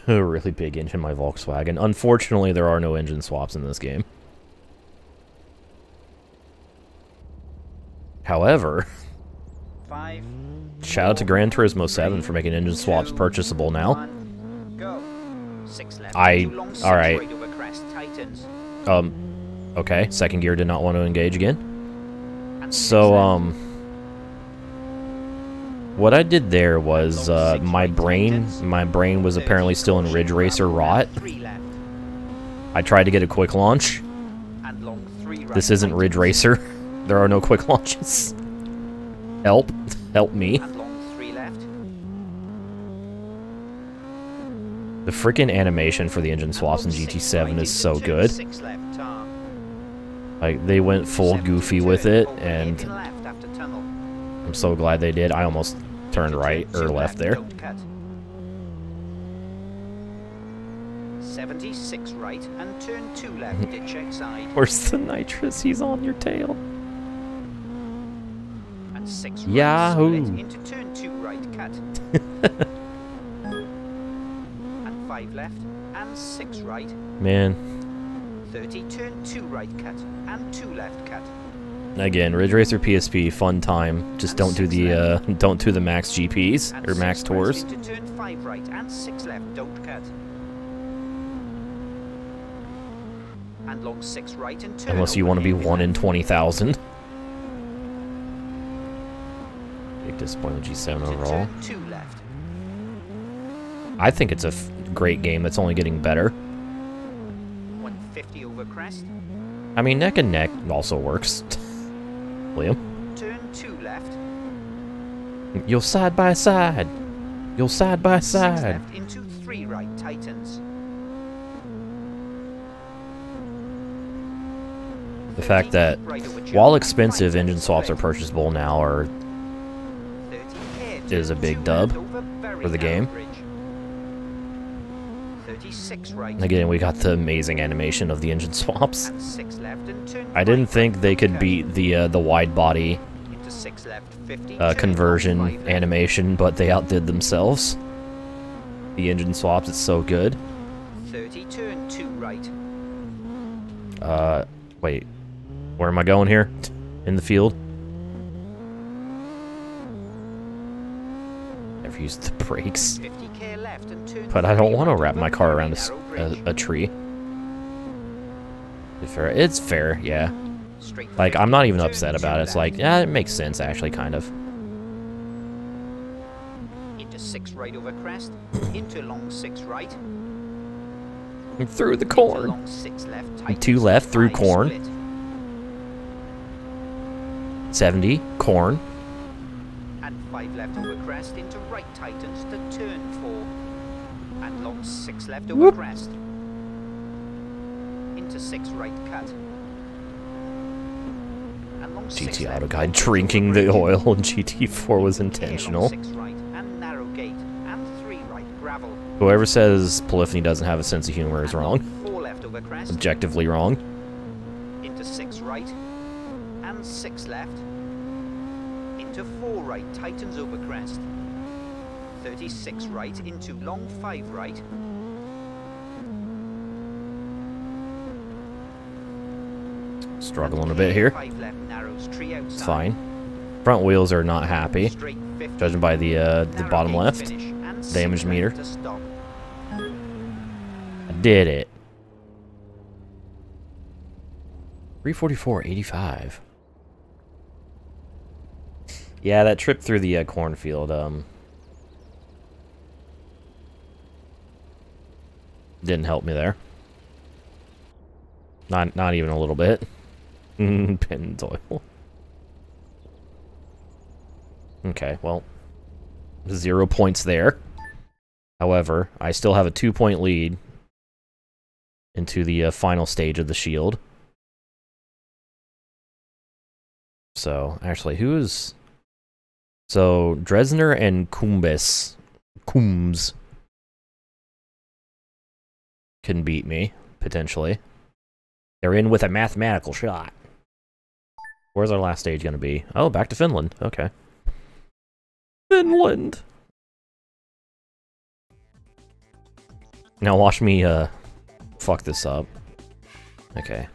Speaker 1: a really big engine, my Volkswagen. Unfortunately, there are no engine swaps in this game. However,
Speaker 2: 5.
Speaker 1: shout out to Gran Turismo 7 for making engine swaps purchasable now.
Speaker 2: 1, go. 6 left.
Speaker 1: Alright.
Speaker 2: Right over crest, tightens.
Speaker 1: Okay, second gear did not want to engage again.
Speaker 2: And
Speaker 1: So, what I did there was, my brain was apparently still in Ridge Racer rot.
Speaker 2: 3 left.
Speaker 1: I tried to get a quick launch.
Speaker 2: And long 3 right.
Speaker 1: This isn't Ridge Racer. There are no quick launches. Help. Help me.
Speaker 2: And long 3 left.
Speaker 1: The freaking animation for the engine swaps in GT7 is so good.
Speaker 2: 6 left, tar.
Speaker 1: Like, they went full goofy with it, and
Speaker 2: left after tunnel.
Speaker 1: I'm so glad they did. I almost turned right or left there.
Speaker 2: 76 right and turn 2 left, ditch outside.
Speaker 1: Where's the nitrous? He's on your tail.
Speaker 2: And 6 right,
Speaker 1: Yahoo!
Speaker 2: split into turn 2 right, cut. And 5 left and 6 right.
Speaker 1: Man.
Speaker 2: 30, turn 2 right, cut. And 2 left, cut.
Speaker 1: Again, Ridge Racer PSP, fun time. Just don't do the max GPs
Speaker 2: And
Speaker 1: or max
Speaker 2: 6
Speaker 1: tours.
Speaker 2: Into turn 5 right and 6 left, don't cut. And long 6 right and turn.
Speaker 1: Unless you want to be 1 in 20,000. Big disappointment with G7 overall.
Speaker 2: Turn 2 left.
Speaker 1: I think it's a great game that's only getting better.
Speaker 2: 150 over crest.
Speaker 1: I mean, neck and neck also works. Liam?
Speaker 2: Turn 2 left.
Speaker 1: You're side by side. You're side by
Speaker 2: 6
Speaker 1: side.
Speaker 2: left into 3 right, tightens.
Speaker 1: The fact that, while expensive, engine swaps are purchasable now is a big dub for the game.
Speaker 2: 36 right.
Speaker 1: Again, we got the amazing animation of the engine swaps.
Speaker 2: And 6 left and turn
Speaker 1: I didn't
Speaker 2: right,
Speaker 1: think they could
Speaker 2: cut.
Speaker 1: beat the wide body
Speaker 2: Into 6 left, 50, turn
Speaker 1: conversion
Speaker 2: 5 left.
Speaker 1: animation, but they outdid themselves. The engine swaps, it's so good.
Speaker 2: 30, turn 2 right.
Speaker 1: Wait. Where am I going here? In the field? I've used the brakes.
Speaker 2: 50k left and turn
Speaker 1: But I don't
Speaker 2: 3
Speaker 1: want to
Speaker 2: right
Speaker 1: wrap
Speaker 2: over
Speaker 1: my car
Speaker 2: very
Speaker 1: around
Speaker 2: narrow bridge.
Speaker 1: a tree. It's fair, yeah.
Speaker 2: Straight
Speaker 1: Like,
Speaker 2: 50,
Speaker 1: I'm not even
Speaker 2: turn
Speaker 1: upset
Speaker 2: 2
Speaker 1: about it. It's
Speaker 2: left.
Speaker 1: like, yeah, it makes sense, actually, kind of.
Speaker 2: Into 6 right over crest. Into long 6 right.
Speaker 1: And through the
Speaker 2: Into
Speaker 1: corn.
Speaker 2: long 6 left,
Speaker 1: And
Speaker 2: tightens
Speaker 1: 2 left, through
Speaker 2: 5
Speaker 1: corn.
Speaker 2: split.
Speaker 1: 70, corn.
Speaker 2: And 5 left over crest into right tightens to turn 4. And long 6 left over
Speaker 1: Whoop.
Speaker 2: crest. Into 6 right cut. And long 6
Speaker 1: GT
Speaker 2: left
Speaker 1: Auto Guide
Speaker 2: over
Speaker 1: drinking the
Speaker 2: bridge.
Speaker 1: oil in GT4 was
Speaker 2: Here, long
Speaker 1: intentional.
Speaker 2: 6 right and narrow gate and 3 right gravel.
Speaker 1: Whoever says Polyphony doesn't have a sense of humor is
Speaker 2: And
Speaker 1: wrong.
Speaker 2: long 4 left over crest.
Speaker 1: Objectively wrong.
Speaker 2: Into 6 right and 6 left. Into 4 right, tightens over crest. 36 right into long 5 right.
Speaker 1: Struggling a bit here.
Speaker 2: 5 left narrows, tree outside.
Speaker 1: It's fine. Front wheels are not happy,
Speaker 2: Straight 50,
Speaker 1: judging by the
Speaker 2: narrow
Speaker 1: bottom
Speaker 2: gate
Speaker 1: left.
Speaker 2: finish, and 6
Speaker 1: damage
Speaker 2: left
Speaker 1: meter.
Speaker 2: to stop.
Speaker 1: I did it. 344.85. Yeah, that trip through the cornfield, didn't help me there. Not even a little bit. Pennzoil. Okay, well, 0 points there. However, I still have a 2-point lead into the final stage of the shield. So, actually, who is... So, Dresner and Coombs can beat me, potentially. They're in with a mathematical shot. Where's our last stage going to be? Oh, back to Finland. Okay. Finland! Now watch me, fuck this up. Okay.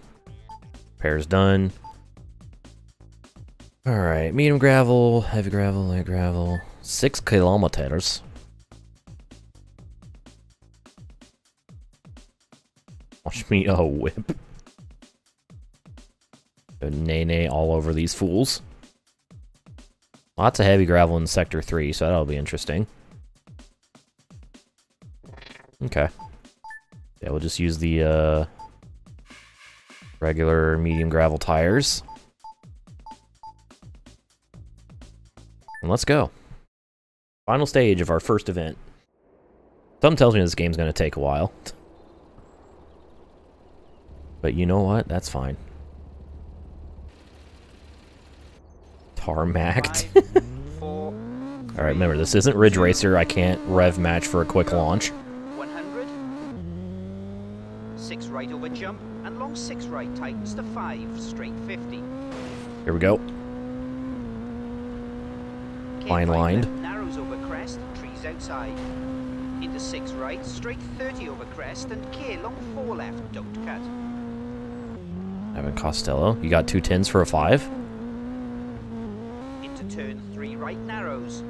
Speaker 1: Pair's done. Alright, medium gravel, heavy gravel, light gravel. 6 kilometers. Watch me, whip. Nay all over these fools. Lots of heavy gravel in Sector 3, so that'll be interesting. Okay. Yeah, we'll just use the, regular medium gravel tires. And let's go. Final stage of our first event. Something tells me this game's going to take a while. But you know what? That's fine. Tarmacked.
Speaker 2: 5, 4,
Speaker 1: Alright, remember, this isn't Ridge Racer. I can't rev match for a quick launch.
Speaker 2: 100. 6 right over jump, and long 6 right tightens to 5, straight 50.
Speaker 1: Here we go. Line lined.
Speaker 2: Narrows over crest, trees outside. Into 6 right, straight 30 over crest, and K long 4 left, don't cut.
Speaker 1: Evan Costello. You got 2 tens for a 5?
Speaker 2: Into turn 3 right, narrows.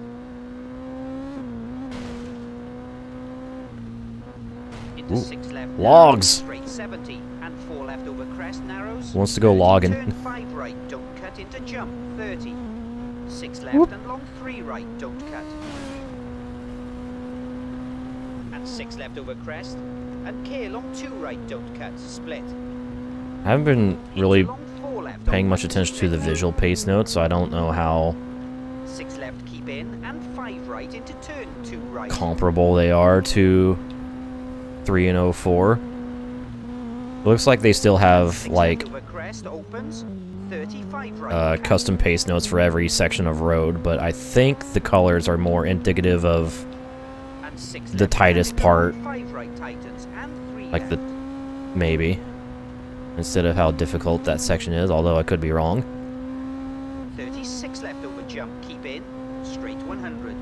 Speaker 2: Into 6 left,
Speaker 1: logs.
Speaker 2: straight 70, and 4 left over crest, narrows.
Speaker 1: Wants to go logging.
Speaker 2: Turn 5 right, don't cut, into jump 30. 6 left and long 3 right, don't cut. And 6 left over crest, and K long 2 right, don't cut, split.
Speaker 1: I haven't been really
Speaker 2: Long 4 left
Speaker 1: paying
Speaker 2: over,
Speaker 1: much attention to
Speaker 2: split
Speaker 1: the visual pace notes, so I don't know how
Speaker 2: 6 left, keep in, and 5 right into turn 2 right.
Speaker 1: comparable they are to 3 and 04. Looks like they still have,
Speaker 2: 6
Speaker 1: like,
Speaker 2: left over crest, opens, 35 right.
Speaker 1: custom pace notes for every section of road, but I think the colors are more indicative of
Speaker 2: And 6
Speaker 1: the
Speaker 2: left,
Speaker 1: tightest
Speaker 2: into
Speaker 1: part,
Speaker 2: 5 right tightens, and 3
Speaker 1: like the,
Speaker 2: left.
Speaker 1: maybe, instead of how difficult that section is, although I could be wrong.
Speaker 2: 36 left over jump, keep in, straight 100.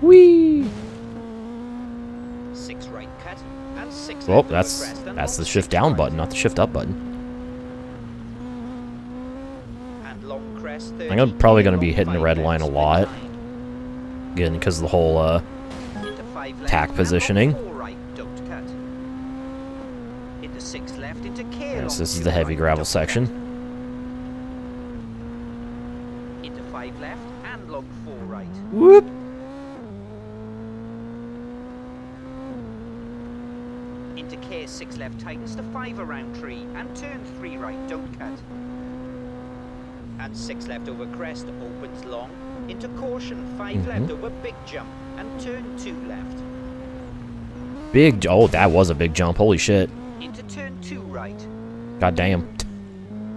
Speaker 1: Whee!
Speaker 2: 6 right cut, and 6
Speaker 1: Well,
Speaker 2: left over
Speaker 1: that's
Speaker 2: crest, and
Speaker 1: the
Speaker 2: long
Speaker 1: shift
Speaker 2: 6
Speaker 1: down
Speaker 2: right.
Speaker 1: button, not the shift up button.
Speaker 2: And long crest 30,
Speaker 1: I'm probably going to be
Speaker 2: long
Speaker 1: hitting the
Speaker 2: 5
Speaker 1: red
Speaker 2: left,
Speaker 1: line a
Speaker 2: split
Speaker 1: lot,
Speaker 2: 9.
Speaker 1: again, because of the whole,
Speaker 2: Into 5 left,
Speaker 1: tack
Speaker 2: and
Speaker 1: positioning.
Speaker 2: long 4 right, don't cut. Into 6 left, into K
Speaker 1: yes,
Speaker 2: long
Speaker 1: this is
Speaker 2: 2
Speaker 1: the heavy
Speaker 2: right,
Speaker 1: gravel
Speaker 2: don't
Speaker 1: section.
Speaker 2: cut. Into 5 left, and long 4 right.
Speaker 1: Whoop!
Speaker 2: Into K 6 left, tightens to 5 around tree, and turn 3 right, don't cut. And 6 left over crest, opens long. Into caution, 5 left over big jump, and turn 2 left.
Speaker 1: Big, oh, that was a big jump, holy shit.
Speaker 2: Into turn 2 right.
Speaker 1: God damn.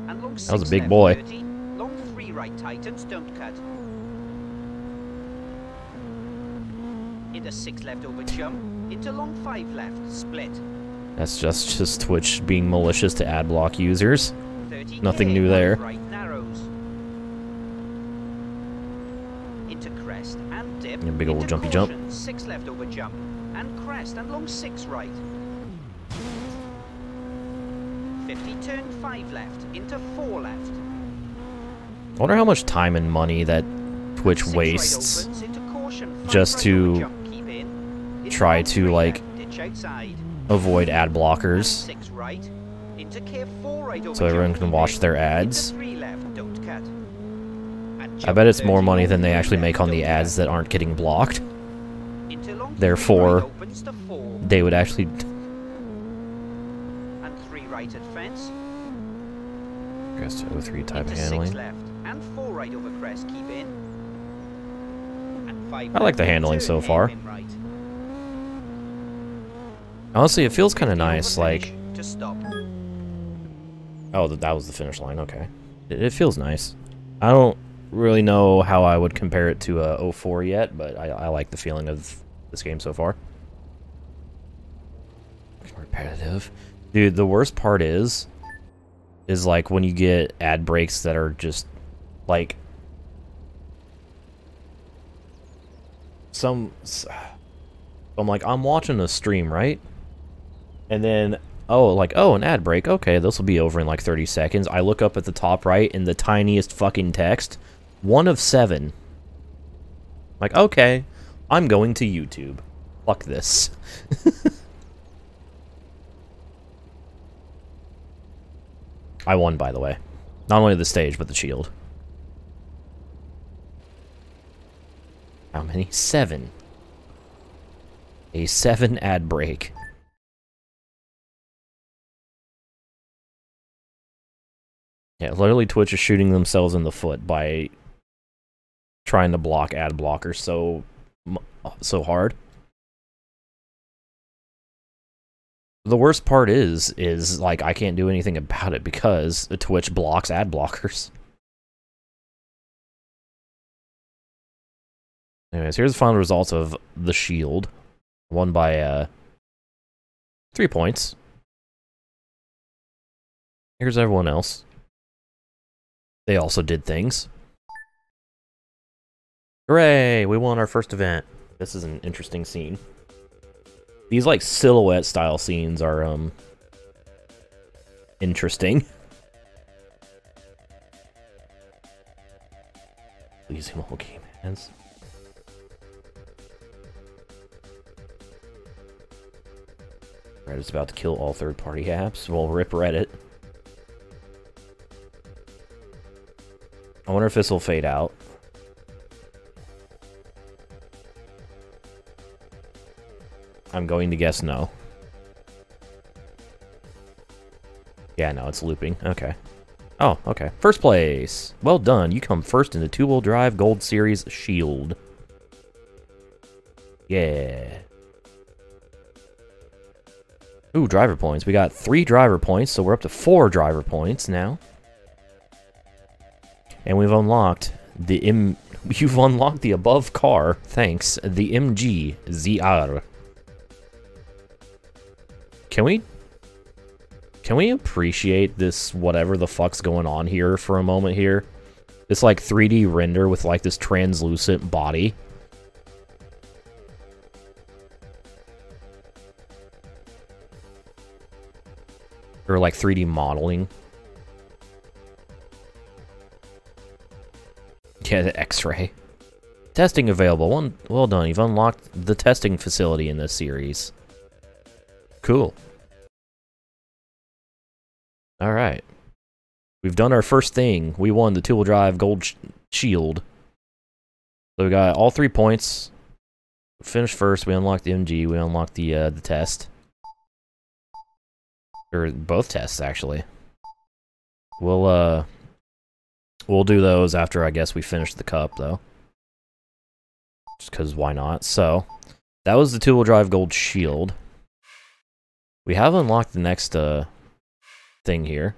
Speaker 2: And long 6
Speaker 1: That was a big
Speaker 2: left,
Speaker 1: boy.
Speaker 2: 30, long 3 right tightens, don't cut. Into 6 left over jump, into long 5 left, split.
Speaker 1: That's just Twitch being malicious to ad block users.
Speaker 2: 30
Speaker 1: Nothing new there.
Speaker 2: Right narrows. Into crest and dip.
Speaker 1: Yeah, big ol'
Speaker 2: into
Speaker 1: jumpy jump.
Speaker 2: caution, 6 left over jump, and crest and long 6 right. 50 turn 5 left, into 4 left.
Speaker 1: I wonder how much time and money that Twitch
Speaker 2: 6
Speaker 1: wastes
Speaker 2: right opens, into caution, 5
Speaker 1: just
Speaker 2: right
Speaker 1: to
Speaker 2: over jump, keep in. Into
Speaker 1: try
Speaker 2: long
Speaker 1: to,
Speaker 2: 3
Speaker 1: like,
Speaker 2: left, ditch outside.
Speaker 1: avoid ad
Speaker 2: And
Speaker 1: blockers
Speaker 2: 6 right, into K 4 right over
Speaker 1: so everyone
Speaker 2: jump,
Speaker 1: can
Speaker 2: keep
Speaker 1: watch
Speaker 2: in.
Speaker 1: their
Speaker 2: Into
Speaker 1: ads.
Speaker 2: 3 left, don't cut. And
Speaker 1: I
Speaker 2: jump
Speaker 1: bet it's more
Speaker 2: 30
Speaker 1: money than they
Speaker 2: long
Speaker 1: actually
Speaker 2: 3
Speaker 1: make on
Speaker 2: left,
Speaker 1: the
Speaker 2: don't
Speaker 1: ads
Speaker 2: cut.
Speaker 1: that aren't getting blocked.
Speaker 2: Into long 3
Speaker 1: Therefore,
Speaker 2: right opens to 4,
Speaker 1: they would actually...
Speaker 2: and 3 right at fence.
Speaker 1: Guess 03 type
Speaker 2: Into 6
Speaker 1: handling.
Speaker 2: left, and 4 right over crest, keep in. And 5
Speaker 1: I like
Speaker 2: left,
Speaker 1: the handling
Speaker 2: turn
Speaker 1: so far.
Speaker 2: in right.
Speaker 1: Honestly, it feels kind of
Speaker 2: 50 over
Speaker 1: nice, like...
Speaker 2: finish, to stop.
Speaker 1: Oh, that was the finish line, okay. It feels nice. I don't really know how I would compare it to 04 yet, but I like the feeling of this game so far. Repetitive. Dude, the worst part is like when you get ad breaks that are just like I'm like, I'm watching a stream, right? And then oh, an ad break. Okay, this will be over in like 30 seconds. I look up at the top right in the tiniest fucking text, 1 of 7. Like, okay, I'm going to YouTube. Fuck this. I won, by the way. Not only the stage, but the shield. How many? 7. A 7 ad break. Yeah, literally Twitch is shooting themselves in the foot by trying to block ad blockers so hard. The worst part is like I can't do anything about it because the Twitch blocks ad blockers. Anyways, here's the final results of the Shield. Won by 3 points. Here's everyone else. They also did things. Hooray! We won our first event. This is an interesting scene. These, like, silhouette-style scenes are, interesting. Please, all game hands. Reddit's about to kill all third-party apps. Well, rip Reddit. I wonder if this will fade out. I'm going to guess no. Yeah, no, it's looping. Okay. Oh, okay. First place. Well done. You come first in the two-wheel drive Gold Series Shield. Yeah. Ooh, driver points. We got 3 driver points, so we're up to 4 driver points now. And we've unlocked the You've unlocked the above car. Thanks. The MG ZR. Can we appreciate this whatever the fuck's going on here for a moment here? This like 3D render with like this translucent body. Or like 3D modeling. Yeah, the X-ray. Testing available. Well done. You've unlocked the testing facility in this series. Cool. Alright. We've done our first thing. We won the two-wheel drive Gold Shield. So we got all 3 points. We finished first. We unlocked the MG. We unlocked the test. Or both tests, actually. We'll do those after, I guess, we finish the cup, though. Just because why not? So, that was the two-wheel drive Gold Shield. We have unlocked the next, thing here.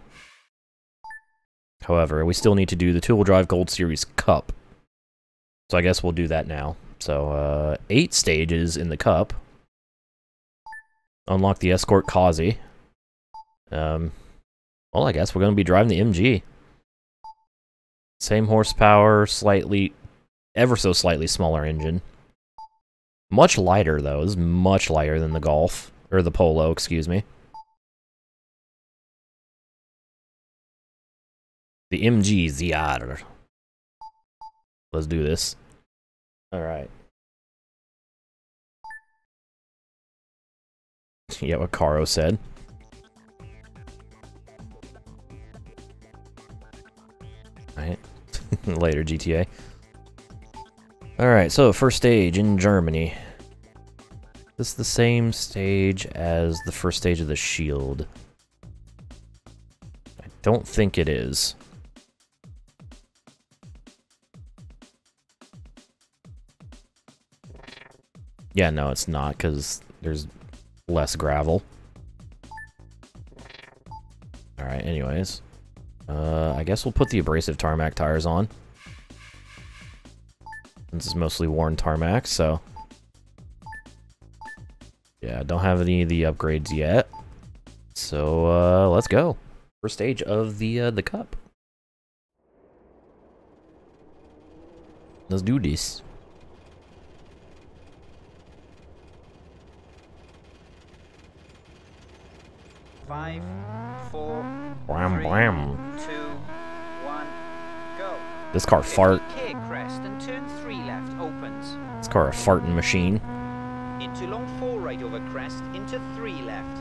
Speaker 1: However, we still need to do the two-wheel drive Gold Series Cup. So I guess we'll do that now. So, 8 stages in the Cup. Unlock the Escort Kazi. Well, I guess we're going to be driving the MG. Same horsepower, slightly, ever so slightly smaller engine. Much lighter, though. This is much lighter than the Golf. Or the Polo, excuse me. The MG ZR. Let's do this. Alright. Yeah, what Caro said. Alright. Later, GTA. Alright, so first stage in Germany. This is the same stage as the first stage of the Shield. I don't think it is. Yeah, no, it's not, because there's less gravel. Alright, anyways. I guess we'll put the abrasive tarmac tires on. This is mostly worn tarmac, so... Yeah, don't have any of the upgrades yet. So, let's go. First stage of the Cup. Let's do this.
Speaker 2: Five, four,
Speaker 1: Blam,
Speaker 2: three,
Speaker 1: blam.
Speaker 2: 2, 1, go.
Speaker 1: This car fart.
Speaker 2: K crest and turn 3 left opens.
Speaker 1: This car a farting machine.
Speaker 2: Into long 4 right over crest, into 3 left.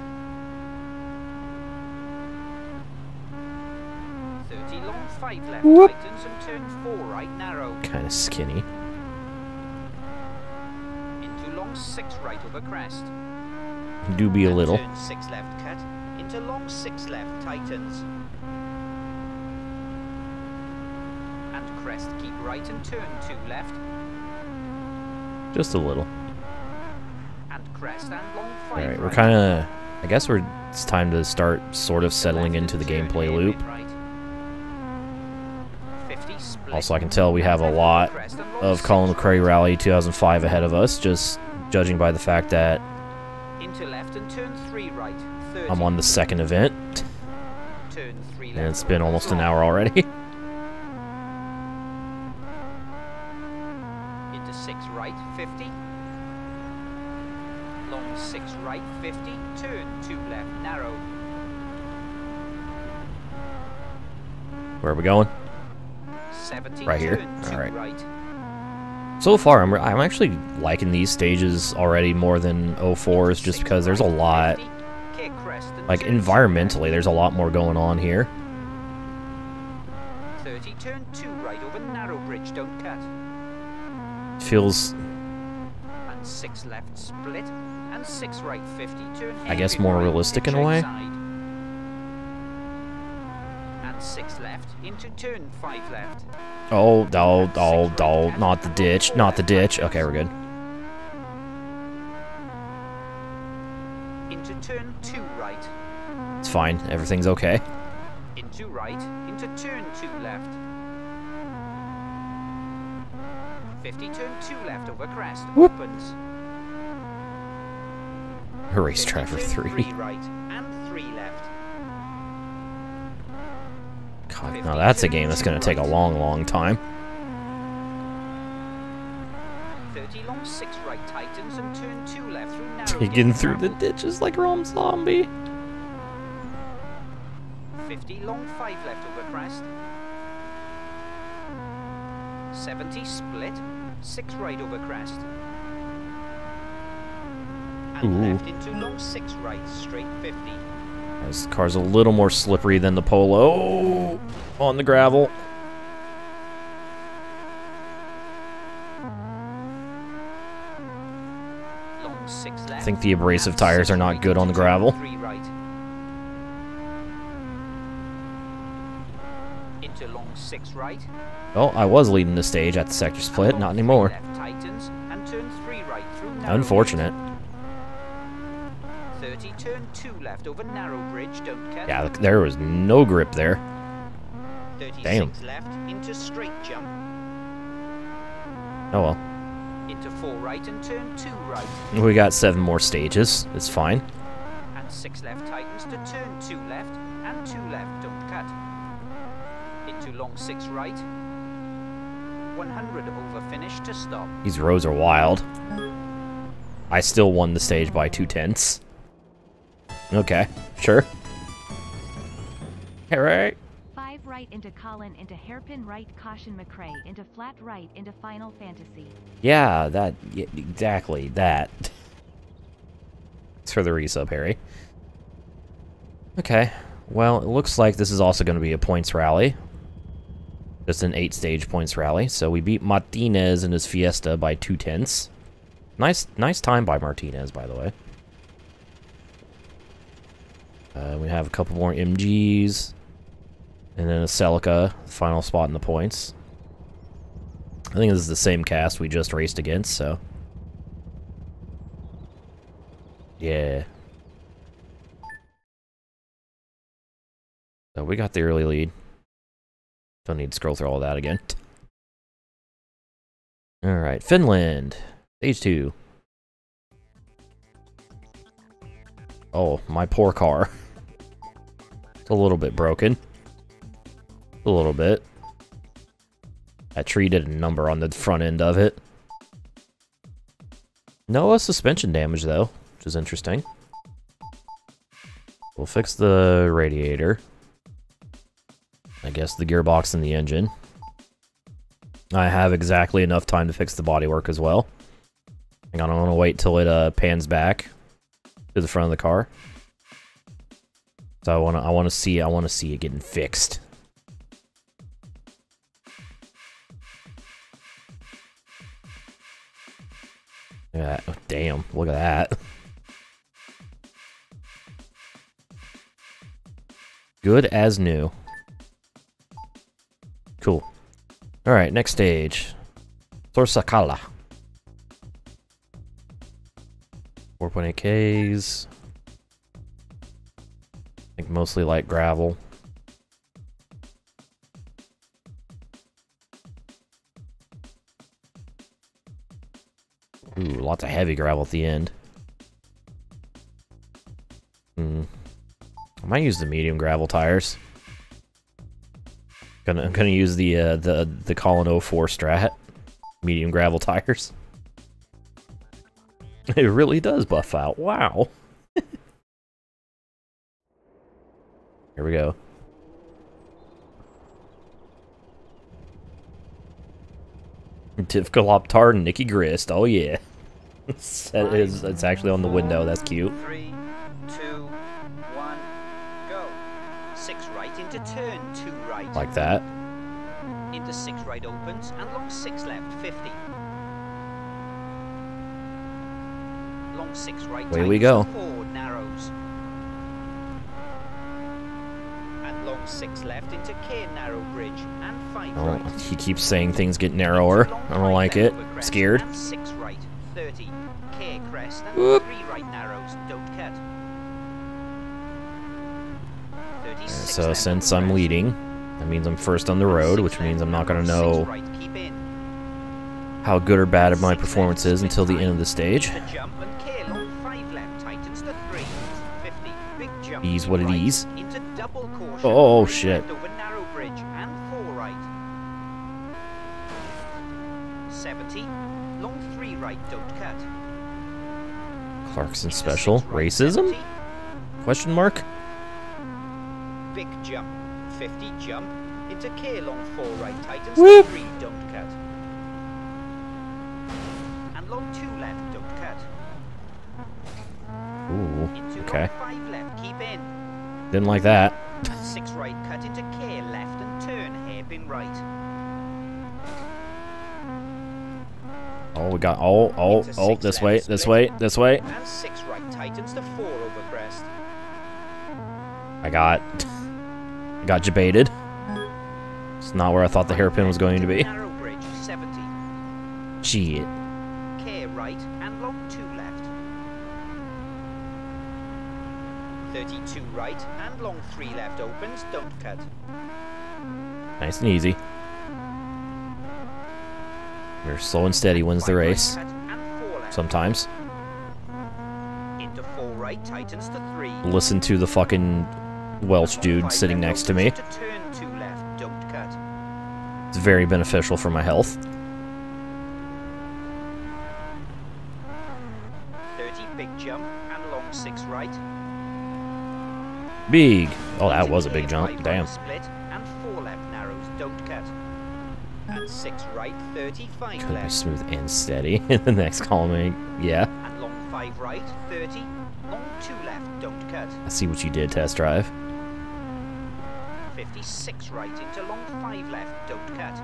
Speaker 2: 30 long 5 left
Speaker 1: Whoop.
Speaker 2: tightens and turn 4 right narrow.
Speaker 1: Kind of skinny.
Speaker 2: Into long 6 right over crest.
Speaker 1: Do be a
Speaker 2: And
Speaker 1: little.
Speaker 2: turn 6 left cut, into long 6 left tightens. And crest keep right and turn 2 left.
Speaker 1: Just a little.
Speaker 2: And crest and long 5
Speaker 1: Alright,
Speaker 2: right.
Speaker 1: we're kind of... I guess it's time to start sort of settling
Speaker 2: Left
Speaker 1: into the
Speaker 2: and turn
Speaker 1: gameplay
Speaker 2: hairpin
Speaker 1: loop.
Speaker 2: right. 50 split.
Speaker 1: Also, I can tell we have a lot of Colin McRae Rally 2005 ahead of us, just judging by the fact that
Speaker 2: Into left and turn 3 right. 30.
Speaker 1: I'm on the second event,
Speaker 2: Turn 3 left.
Speaker 1: and it's been almost an hour already.
Speaker 2: Into 6 right, 50. Long 6 right, 50. Turn 2 left, narrow.
Speaker 1: Where are we going?
Speaker 2: 70.
Speaker 1: Right here?
Speaker 2: Turn 2
Speaker 1: Alright.
Speaker 2: right.
Speaker 1: So far, I'm actually liking these stages already more than 04s, just because there's a lot, like, environmentally, there's a lot more going on here.
Speaker 2: 30, turn 2 right over narrow bridge, don't cut.
Speaker 1: Feels,
Speaker 2: And 6 left, split. And 6 right, 50, turn
Speaker 1: I guess,
Speaker 2: heavy
Speaker 1: more
Speaker 2: right,
Speaker 1: realistic in a
Speaker 2: hitch
Speaker 1: way.
Speaker 2: outside. And 6 left, into turn 5 left.
Speaker 1: oh, not the ditch, not the ditch. Okay, we're good.
Speaker 2: Into turn 2 right.
Speaker 1: It's fine, everything's okay.
Speaker 2: Into right, into turn 2 left. 50, turn 2 left over crest,
Speaker 1: Whoop.
Speaker 2: opens.
Speaker 1: Racetrack for 3.
Speaker 2: 3 right, and 3 left.
Speaker 1: God, now that's a game that's gonna take a long, long time.
Speaker 2: 30 long 6 right tightens and turn 2 left through narrow.
Speaker 1: You're getting through the ditches like Rom Zombie.
Speaker 2: 50 long 5 left over crest. 70 split, 6 right over crest. And
Speaker 1: Ooh.
Speaker 2: left into long 6 right, straight 50.
Speaker 1: This car's a little more slippery than the Polo on the gravel.
Speaker 2: Long 6 left.
Speaker 1: I think the abrasive
Speaker 2: and
Speaker 1: tires
Speaker 2: 6
Speaker 1: are not
Speaker 2: right
Speaker 1: good on the
Speaker 2: into turn
Speaker 1: gravel.
Speaker 2: 3 right. Into long 6 right.
Speaker 1: Oh, I was leading the stage at the sector split,
Speaker 2: And
Speaker 1: not
Speaker 2: long
Speaker 1: anymore.
Speaker 2: 3 left tightens and turn 3 right through narrow.
Speaker 1: Unfortunate.
Speaker 2: 30 turn 2 left over narrow bridge, don't cut.
Speaker 1: Yeah, there was no grip there.
Speaker 2: 36
Speaker 1: Damn.
Speaker 2: left into straight jump.
Speaker 1: Oh well.
Speaker 2: Into 4 right and turn 2 right.
Speaker 1: We got 7 more stages. It's fine.
Speaker 2: And 6 left tightens to turn 2 left and 2 left, don't cut. Into long 6 right. 100 over finish to stop.
Speaker 1: These roads are wild. I still won the stage by 2/10. Okay, sure. Alright.
Speaker 3: 5 right into Colin, into hairpin right, caution McRae, into flat right, into Final Fantasy.
Speaker 1: Yeah, exactly, that. Thanks for the resub, Harry. Okay, well, it looks like this is also going to be a points rally. Just an 8-stage points rally. So we beat Martinez in his Fiesta by 2/10. Nice time by Martinez, by the way. We have a couple more MGs. And then a Celica, final spot in the points. I think this is the same cast we just raced against, so. Yeah. So we got the early lead. Don't need to scroll through all that again. Alright, Finland. Stage 2. Oh, my poor car. It's a little bit broken. A little bit. That tree did a number on the front end of it. No suspension damage, though, which is interesting. We'll fix the radiator. I guess the gearbox and the engine. I have exactly enough time to fix the bodywork as well. Hang on, I want to wait till it pans back to the front of the car. So I want to see it getting fixed. Yeah, oh, damn, look at that. Good as new. Cool. Alright, next stage. Torsakala. 4.8 Ks. I think mostly light gravel. Ooh, lots of heavy gravel at the end. I might use the medium gravel tires. I'm gonna use the Colin 04 strat. Medium gravel tires. It really does buff out. Wow. Here we go. Tiff Galoptar and Nikki Grist. Oh yeah. It's actually on the window. That's cute.
Speaker 2: 3, 2, 1, go. 6 right into turn 2 right.
Speaker 1: Like that.
Speaker 2: Into 6 right opens and long 6 left 50. Long 6 right.
Speaker 1: Away we go.
Speaker 2: 4 narrows. And long 6 left into K narrow bridge and 5
Speaker 1: Oh,
Speaker 2: right.
Speaker 1: he keeps saying things get narrower. I don't like it. Scared.
Speaker 2: And 6 right 30. K crest and
Speaker 1: Whoop.
Speaker 2: 3 right narrows. Don't cut. 36
Speaker 1: So
Speaker 2: left
Speaker 1: since
Speaker 2: over
Speaker 1: I'm
Speaker 2: crest.
Speaker 1: leading, that means I'm first on the road, which means I'm not gonna know how good or bad my performance is until the end of the stage. Ease what it is. Oh shit.
Speaker 2: 70, long 3 right, don't cut.
Speaker 1: Clarkson
Speaker 2: Into
Speaker 1: special.
Speaker 2: 6 right,
Speaker 1: Racism?
Speaker 2: 70.
Speaker 1: Question mark?
Speaker 2: Big jump, 50 jump, into K long 4 right, tightens
Speaker 1: Whoop.
Speaker 2: 3, don't cut. And long 2 left, don't cut.
Speaker 1: Ooh,
Speaker 2: Into
Speaker 1: okay.
Speaker 2: long 5 left, keep in.
Speaker 1: Didn't like that.
Speaker 2: 6 right, cut into K left and turn hairpin right.
Speaker 1: Oh, we got,
Speaker 2: Into
Speaker 1: this
Speaker 2: 6
Speaker 1: way,
Speaker 2: left,
Speaker 1: this
Speaker 2: split.
Speaker 1: way, this way.
Speaker 2: And 6 right, tightens to 4 over crest.
Speaker 1: I got debated. It's not where I thought the hairpin was going to be.
Speaker 2: Narrow bridge, 70.
Speaker 1: Shit.
Speaker 2: K right and long 2 left. 32 right and long 3 left opens, don't cut.
Speaker 1: Nice and easy. You're slow and steady wins the
Speaker 2: 5 right
Speaker 1: race.
Speaker 2: cut and 4 left.
Speaker 1: Sometimes.
Speaker 2: Into 4 right, tightens to 3.
Speaker 1: Listen to the fucking Welsh dude
Speaker 2: 5
Speaker 1: sitting
Speaker 2: left
Speaker 1: next to me.
Speaker 2: opens to turn 2 left, don't cut.
Speaker 1: It's very beneficial for my health.
Speaker 2: 30 big jump and long 6 right.
Speaker 1: Big. Oh, that
Speaker 2: Into
Speaker 1: was a
Speaker 2: K
Speaker 1: big
Speaker 2: 5
Speaker 1: jump.
Speaker 2: right
Speaker 1: Damn.
Speaker 2: split and 4 left narrows, don't cut. And 6 right, 35
Speaker 1: Could be
Speaker 2: left.
Speaker 1: smooth and steady in the next column. Yeah.
Speaker 2: And long 5 right, 30. Long 2 left, don't cut.
Speaker 1: I see what you did, test drive.
Speaker 2: 56 right into long 5 left, don't cut.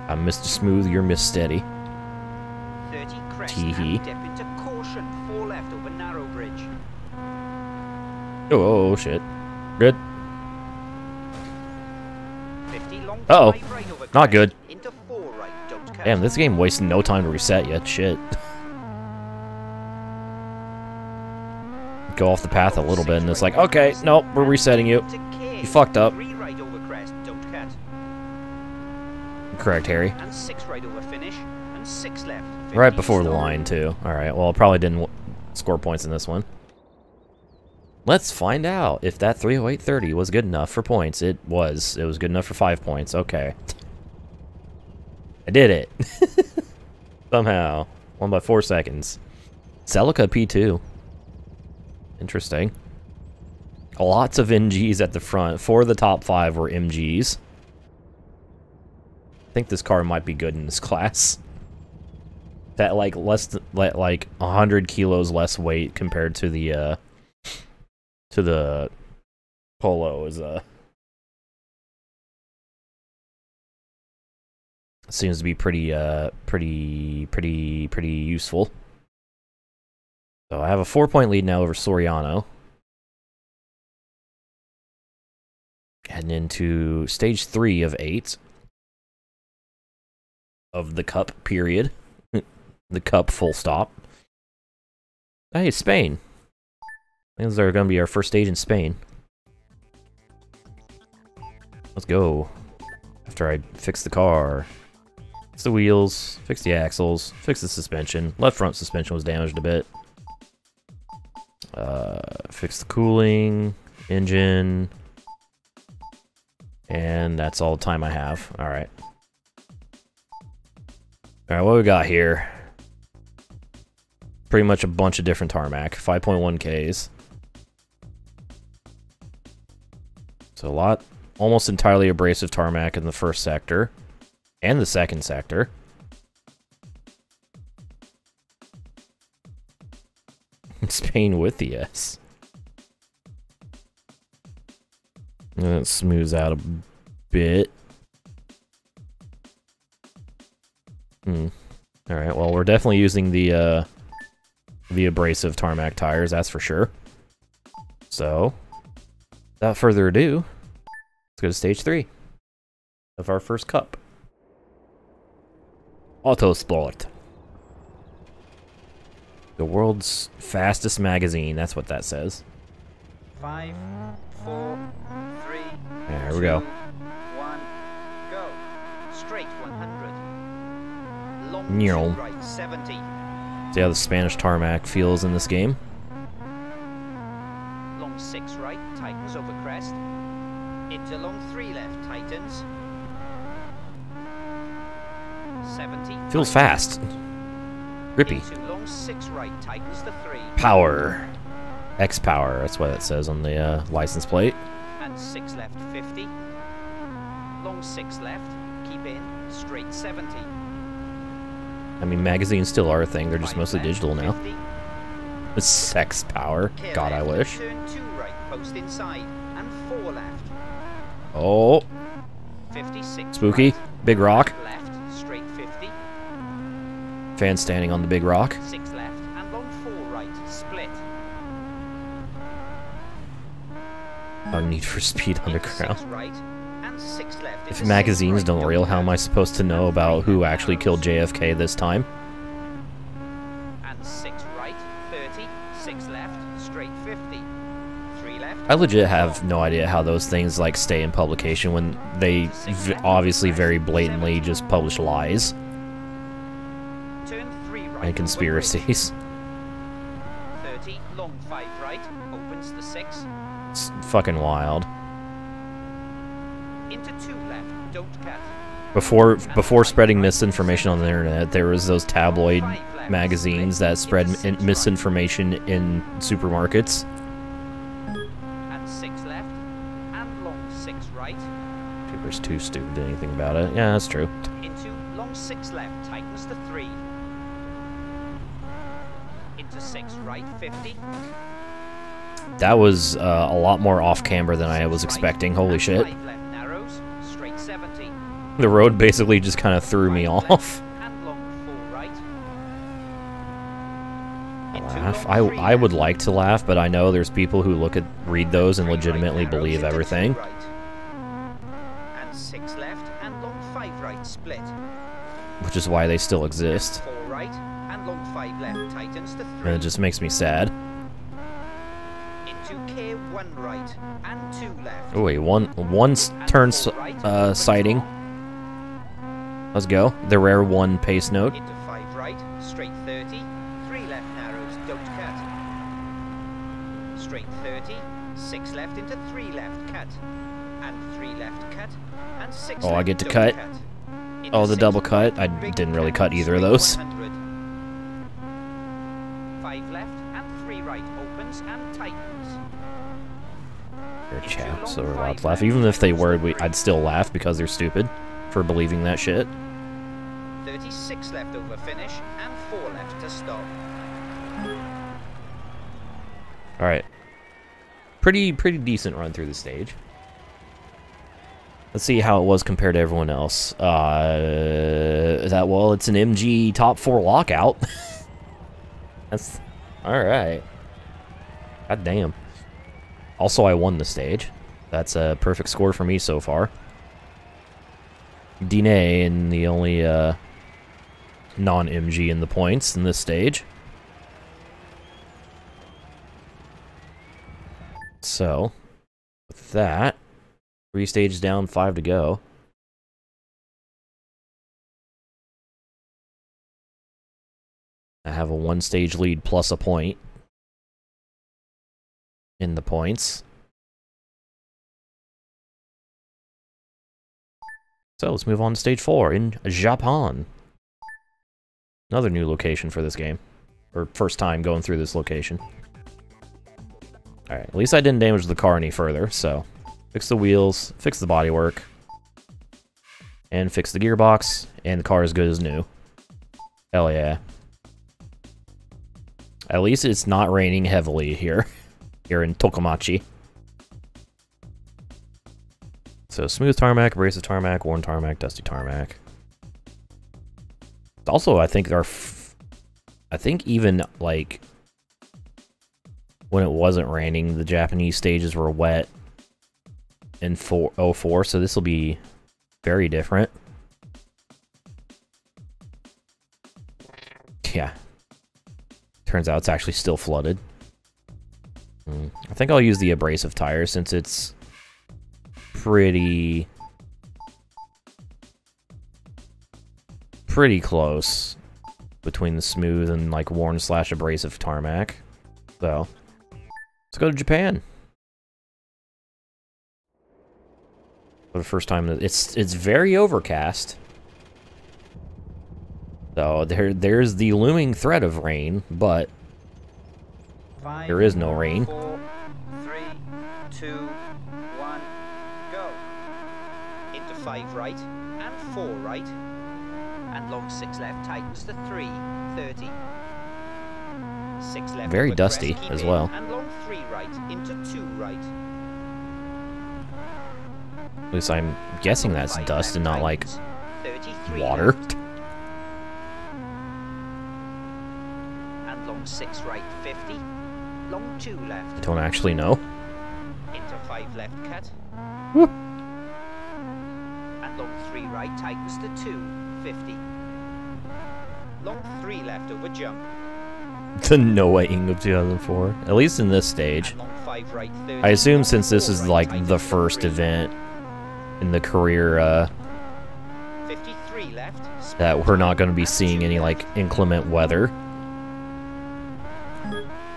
Speaker 1: I'm Mr. Smooth, you're Miss Steady.
Speaker 2: 30 crest
Speaker 1: Tee-hee.
Speaker 2: and dip into caution, 4 left over narrow bridge.
Speaker 1: Oh, shit. Good.
Speaker 2: 50 long
Speaker 1: Uh-oh.
Speaker 2: 5 right over
Speaker 1: Not
Speaker 2: crest,
Speaker 1: good.
Speaker 2: into 4 right, don't cut.
Speaker 1: Damn, this game wasted no time to reset yet. Shit. Go off the path a little bit, and it's like, okay, nope, we're resetting you.
Speaker 2: Into K,
Speaker 1: You fucked up.
Speaker 2: 3 right over crest, don't cut.
Speaker 1: Correct, Harry.
Speaker 2: And 6 right over finish, and 6 left. 50
Speaker 1: Right before the
Speaker 2: stop.
Speaker 1: line, too. Alright, well, I probably didn't score points in this one. Let's find out if that 308.30 was good enough for points. It was. It was good enough for 5 points. Okay. I did it. Somehow. 1 by 4 seconds. Celica P2. Interesting. Lots of MGs at the front. 4 of the top 5 were MGs. I think this car might be good in this class. That like like 100 kilos less weight compared to the Polo is seems to be pretty useful. So I have a 4-point lead now over Soriano. Heading into stage 3 of 8 of the Cup period. The Cup full stop. Hey, Spain. These are going to be our first stage in Spain. Let's go. After I fix the car. Fix the wheels, fix the axles, fix the suspension. Left front suspension was damaged a bit. Fix the cooling, engine, and that's all the time I have. Alright. Alright, what we got here? Pretty much a bunch of different tarmac. 5.1 Ks. So a lot, almost entirely abrasive tarmac in the first sector. And the second sector. Spain with the S. And it smooths out a bit. Alright, well, we're definitely using the abrasive tarmac tires, that's for sure. So, without further ado, let's go to stage 3 of our first cup. Autosport. The world's fastest magazine, that's what that says.
Speaker 2: 5, 4, 3.
Speaker 1: There we go.
Speaker 2: 1, go. Straight 100. Long
Speaker 1: Near.
Speaker 2: to right 70.
Speaker 1: See how the Spanish tarmac feels in this game?
Speaker 2: Long 6 right, tightens over crest. Into long 3 left, tightens. 70.
Speaker 1: Feels fast. Grippy.
Speaker 2: Into long 6 right, tightens the 3.
Speaker 1: Power. X power, that's what it says on the license plate.
Speaker 2: And 6 left, 50. Long 6 left, keep in, straight 70.
Speaker 1: I mean, magazines still are a thing, they're just
Speaker 2: 5
Speaker 1: mostly
Speaker 2: left,
Speaker 1: digital now.
Speaker 2: 50.
Speaker 1: With sex power.
Speaker 2: Care
Speaker 1: God, I
Speaker 2: left,
Speaker 1: wish.
Speaker 2: Turn 2 right, post inside, and 4 left.
Speaker 1: Oh,
Speaker 2: 56.
Speaker 1: spooky.
Speaker 2: Right,
Speaker 1: Big rock.
Speaker 2: left, straight 50.
Speaker 1: Fan standing on the big rock.
Speaker 2: 6 left, and long 4 right, split.
Speaker 1: Oh, Need for Speed
Speaker 2: Into
Speaker 1: Underground.
Speaker 2: 6 right, and 6 left.
Speaker 1: If
Speaker 2: into
Speaker 1: magazines
Speaker 2: 6 right,
Speaker 1: don't reel, how am I supposed to know about who actually killed JFK this time?
Speaker 2: And 6 right, 30. 6 left, straight 50. 3 left.
Speaker 1: I legit have no idea how those things like stay in publication when they obviously very blatantly just publish lies
Speaker 2: Turn 3 right.
Speaker 1: and conspiracies.
Speaker 2: 30, long 5 right, opens the 6.
Speaker 1: It's fucking wild.
Speaker 2: Into 2 left, don't cut.
Speaker 1: Before spreading misinformation on the internet, there was those tabloid magazines that spread misinformation in supermarkets.
Speaker 2: And 6 left, and long 6 right.
Speaker 1: People's too stupid to do anything about it. Yeah, that's true.
Speaker 2: Into long 6 left, tightens the 3. Into 6 right, 50.
Speaker 1: That was a lot more off-camber than I was expecting. Holy shit.
Speaker 2: 5 left narrows, straight 70.
Speaker 1: The road basically just kind of threw me
Speaker 2: 5 left,
Speaker 1: off.
Speaker 2: and long 4 right.
Speaker 1: Laugh. I would like to laugh, but I know there's people who read those and legitimately believe everything.
Speaker 2: And 6 left, and long 5 right, split.
Speaker 1: Which is why they still exist.
Speaker 2: 4 right, and long 5 left, tightens to 3.
Speaker 1: And it just makes me sad.
Speaker 2: Into K1 right, and 2 left.
Speaker 1: Oh wait, one turn sighting. Let's go. The rare 1 pace note.
Speaker 2: Into 5 right, straight 30. 3 left narrows, don't cut. Straight 30. 6 left into 3 left, cut. And 3 left, cut. And 6
Speaker 1: Oh,
Speaker 2: left,
Speaker 1: I get to
Speaker 2: don't
Speaker 1: cut?
Speaker 2: Into
Speaker 1: Oh, the
Speaker 2: 6
Speaker 1: double cut. I
Speaker 2: big
Speaker 1: didn't really
Speaker 2: cut,
Speaker 1: cut either of
Speaker 2: straight
Speaker 1: those.
Speaker 2: 100. 5 left and 3 right, opens and tightens.
Speaker 1: They're chaps, so we're allowed to laugh. Even if they were, I'd still laugh because they're stupid for believing that shit.
Speaker 2: 36 left over finish and 4 left to stop.
Speaker 1: Alright. Pretty decent run through the stage. Let's see how it was compared to everyone else. Well, it's an MG top 4 lockout. That's alright. God damn. Also, I won the stage. That's a perfect score for me so far. Dine in the only non-MG in the points in this stage. So, with that, 3 stages down, 5 to go. I have a 1-stage lead plus a point in the points. So let's move on to stage 4 in Japan. Another new location for this game. Or first time going through this location. Alright, at least I didn't damage the car any further, so... Fix the wheels, fix the bodywork. And fix the gearbox, and the car is good as new. Hell yeah. At least it's not raining heavily here. Here in Tokomachi. So, smooth tarmac, abrasive tarmac, worn tarmac, dusty tarmac. Also, I think I think even, like, when it wasn't raining, the Japanese stages were wet in 04, so this will be very different. Yeah. Turns out it's actually still flooded. I think I'll use the abrasive tires since it's pretty close between the smooth and like worn / abrasive tarmac. So let's go to Japan. For the first time, it's very overcast. So there's the looming threat of rain, but
Speaker 2: 5,
Speaker 1: there is no rain.
Speaker 2: 4, 3, 2, 1, go. Into 5 right and 4 right. And long 6 left tightens to 3, 30. 6 left
Speaker 1: Very
Speaker 2: over
Speaker 1: dusty
Speaker 2: crest, keep
Speaker 1: as
Speaker 2: in,
Speaker 1: well.
Speaker 2: And long 3 right into 2 right.
Speaker 1: At least I'm guessing that's
Speaker 2: 5
Speaker 1: dust
Speaker 2: left
Speaker 1: and not like
Speaker 2: tightens, 33
Speaker 1: water.
Speaker 2: left. And long 6 right 50. Long 2 left.
Speaker 1: I don't actually know.
Speaker 2: Into 5 left cut.
Speaker 1: Whoop.
Speaker 2: And long 3 right tightens to 2, 50. Long 3 left over jump.
Speaker 1: The Noah Ing of 2004. At least in this stage.
Speaker 2: And long 5 right 30.
Speaker 1: I assume since this
Speaker 2: 4
Speaker 1: is
Speaker 2: right
Speaker 1: like
Speaker 2: tightens
Speaker 1: the
Speaker 2: to
Speaker 1: first
Speaker 2: 3.
Speaker 1: event in the career
Speaker 2: 53 left.
Speaker 1: that we're not going to be
Speaker 2: And
Speaker 1: seeing
Speaker 2: 2
Speaker 1: any
Speaker 2: left.
Speaker 1: like inclement weather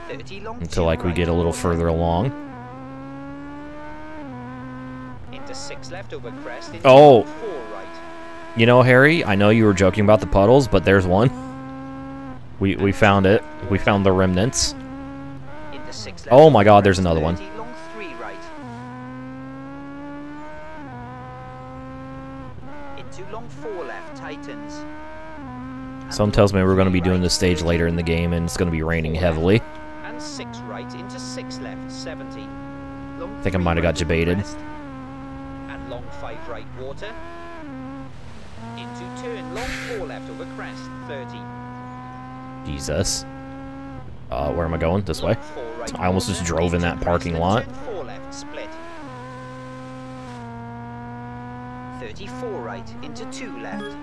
Speaker 2: 30 long
Speaker 1: until
Speaker 2: 2
Speaker 1: like we
Speaker 2: right
Speaker 1: get a little
Speaker 2: over
Speaker 1: further along.
Speaker 2: Into 6 left over crest. Into
Speaker 1: Oh.
Speaker 2: 4 right.
Speaker 1: You know, Harry, I know you were joking about the puddles, but there's one. We found it. We found the remnants.
Speaker 2: Into 6 left
Speaker 1: Oh my
Speaker 2: over
Speaker 1: God, there's
Speaker 2: crest,
Speaker 1: another one.
Speaker 2: 30, long 3 right. Into long 4 left tightens. And
Speaker 1: Some tells me
Speaker 2: long
Speaker 1: we're going to be
Speaker 2: 3
Speaker 1: doing
Speaker 2: right,
Speaker 1: this stage
Speaker 2: 30.
Speaker 1: later in the game, and it's going to be raining
Speaker 2: 4
Speaker 1: heavily.
Speaker 2: left, and 6 right into 6 left 70. Long
Speaker 1: I think I
Speaker 2: 3
Speaker 1: might have got
Speaker 2: right over
Speaker 1: debated.
Speaker 2: crest, and long 5 right water. Into turn long 4 left over crest 30.
Speaker 1: Jesus. Where am I going? This way?
Speaker 2: Long 4 right
Speaker 1: I almost just
Speaker 2: water,
Speaker 1: drove in
Speaker 2: into
Speaker 1: that
Speaker 2: crest
Speaker 1: parking
Speaker 2: and
Speaker 1: lot.
Speaker 2: turn 4 left split. 34 right into 2 left.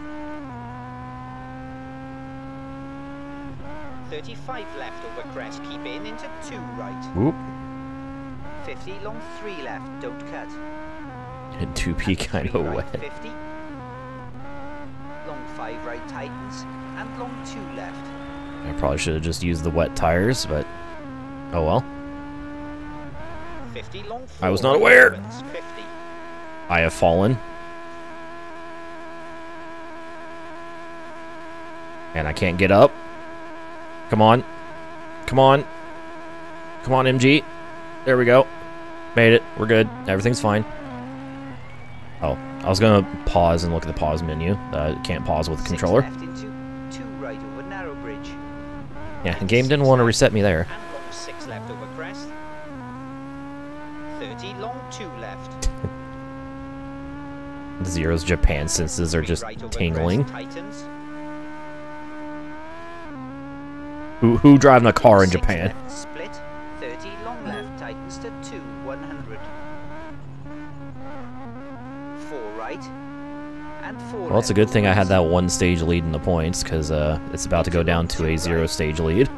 Speaker 2: 35 left over crest, keep in into 2 right.
Speaker 1: Whoop.
Speaker 2: 50 long 3 left, don't cut.
Speaker 1: And 2P kind of
Speaker 2: 3 right,
Speaker 1: wet.
Speaker 2: 50. Long 5 right tightens, and long 2 left.
Speaker 1: I probably should have just used the wet tires, but oh well.
Speaker 2: 50 long 4
Speaker 1: I was not
Speaker 2: right
Speaker 1: aware.
Speaker 2: opens, 50.
Speaker 1: I have fallen. And I can't get up. Come on. Come on. Come on, MG. There we go. Made it. We're good. Everything's fine. Oh, I was gonna pause and look at the pause menu. Can't pause with the
Speaker 2: 6
Speaker 1: controller.
Speaker 2: left into 2 right over narrow bridge.
Speaker 1: Yeah, the game didn't want to reset me there.
Speaker 2: And long 6 left over crest. 30 long 2 left.
Speaker 1: Zero's Japan senses are
Speaker 2: 3
Speaker 1: just
Speaker 2: right over
Speaker 1: tingling.
Speaker 2: crest, tightens.
Speaker 1: Who driving a car in
Speaker 2: 6
Speaker 1: Japan?
Speaker 2: left, split. 30 long left tightens to 2 100. 4 right. And 4
Speaker 1: Well, it's a
Speaker 2: left
Speaker 1: good thing I had
Speaker 2: opens.
Speaker 1: that 1 stage lead in the points, because it's about to go down to a 0 stage lead.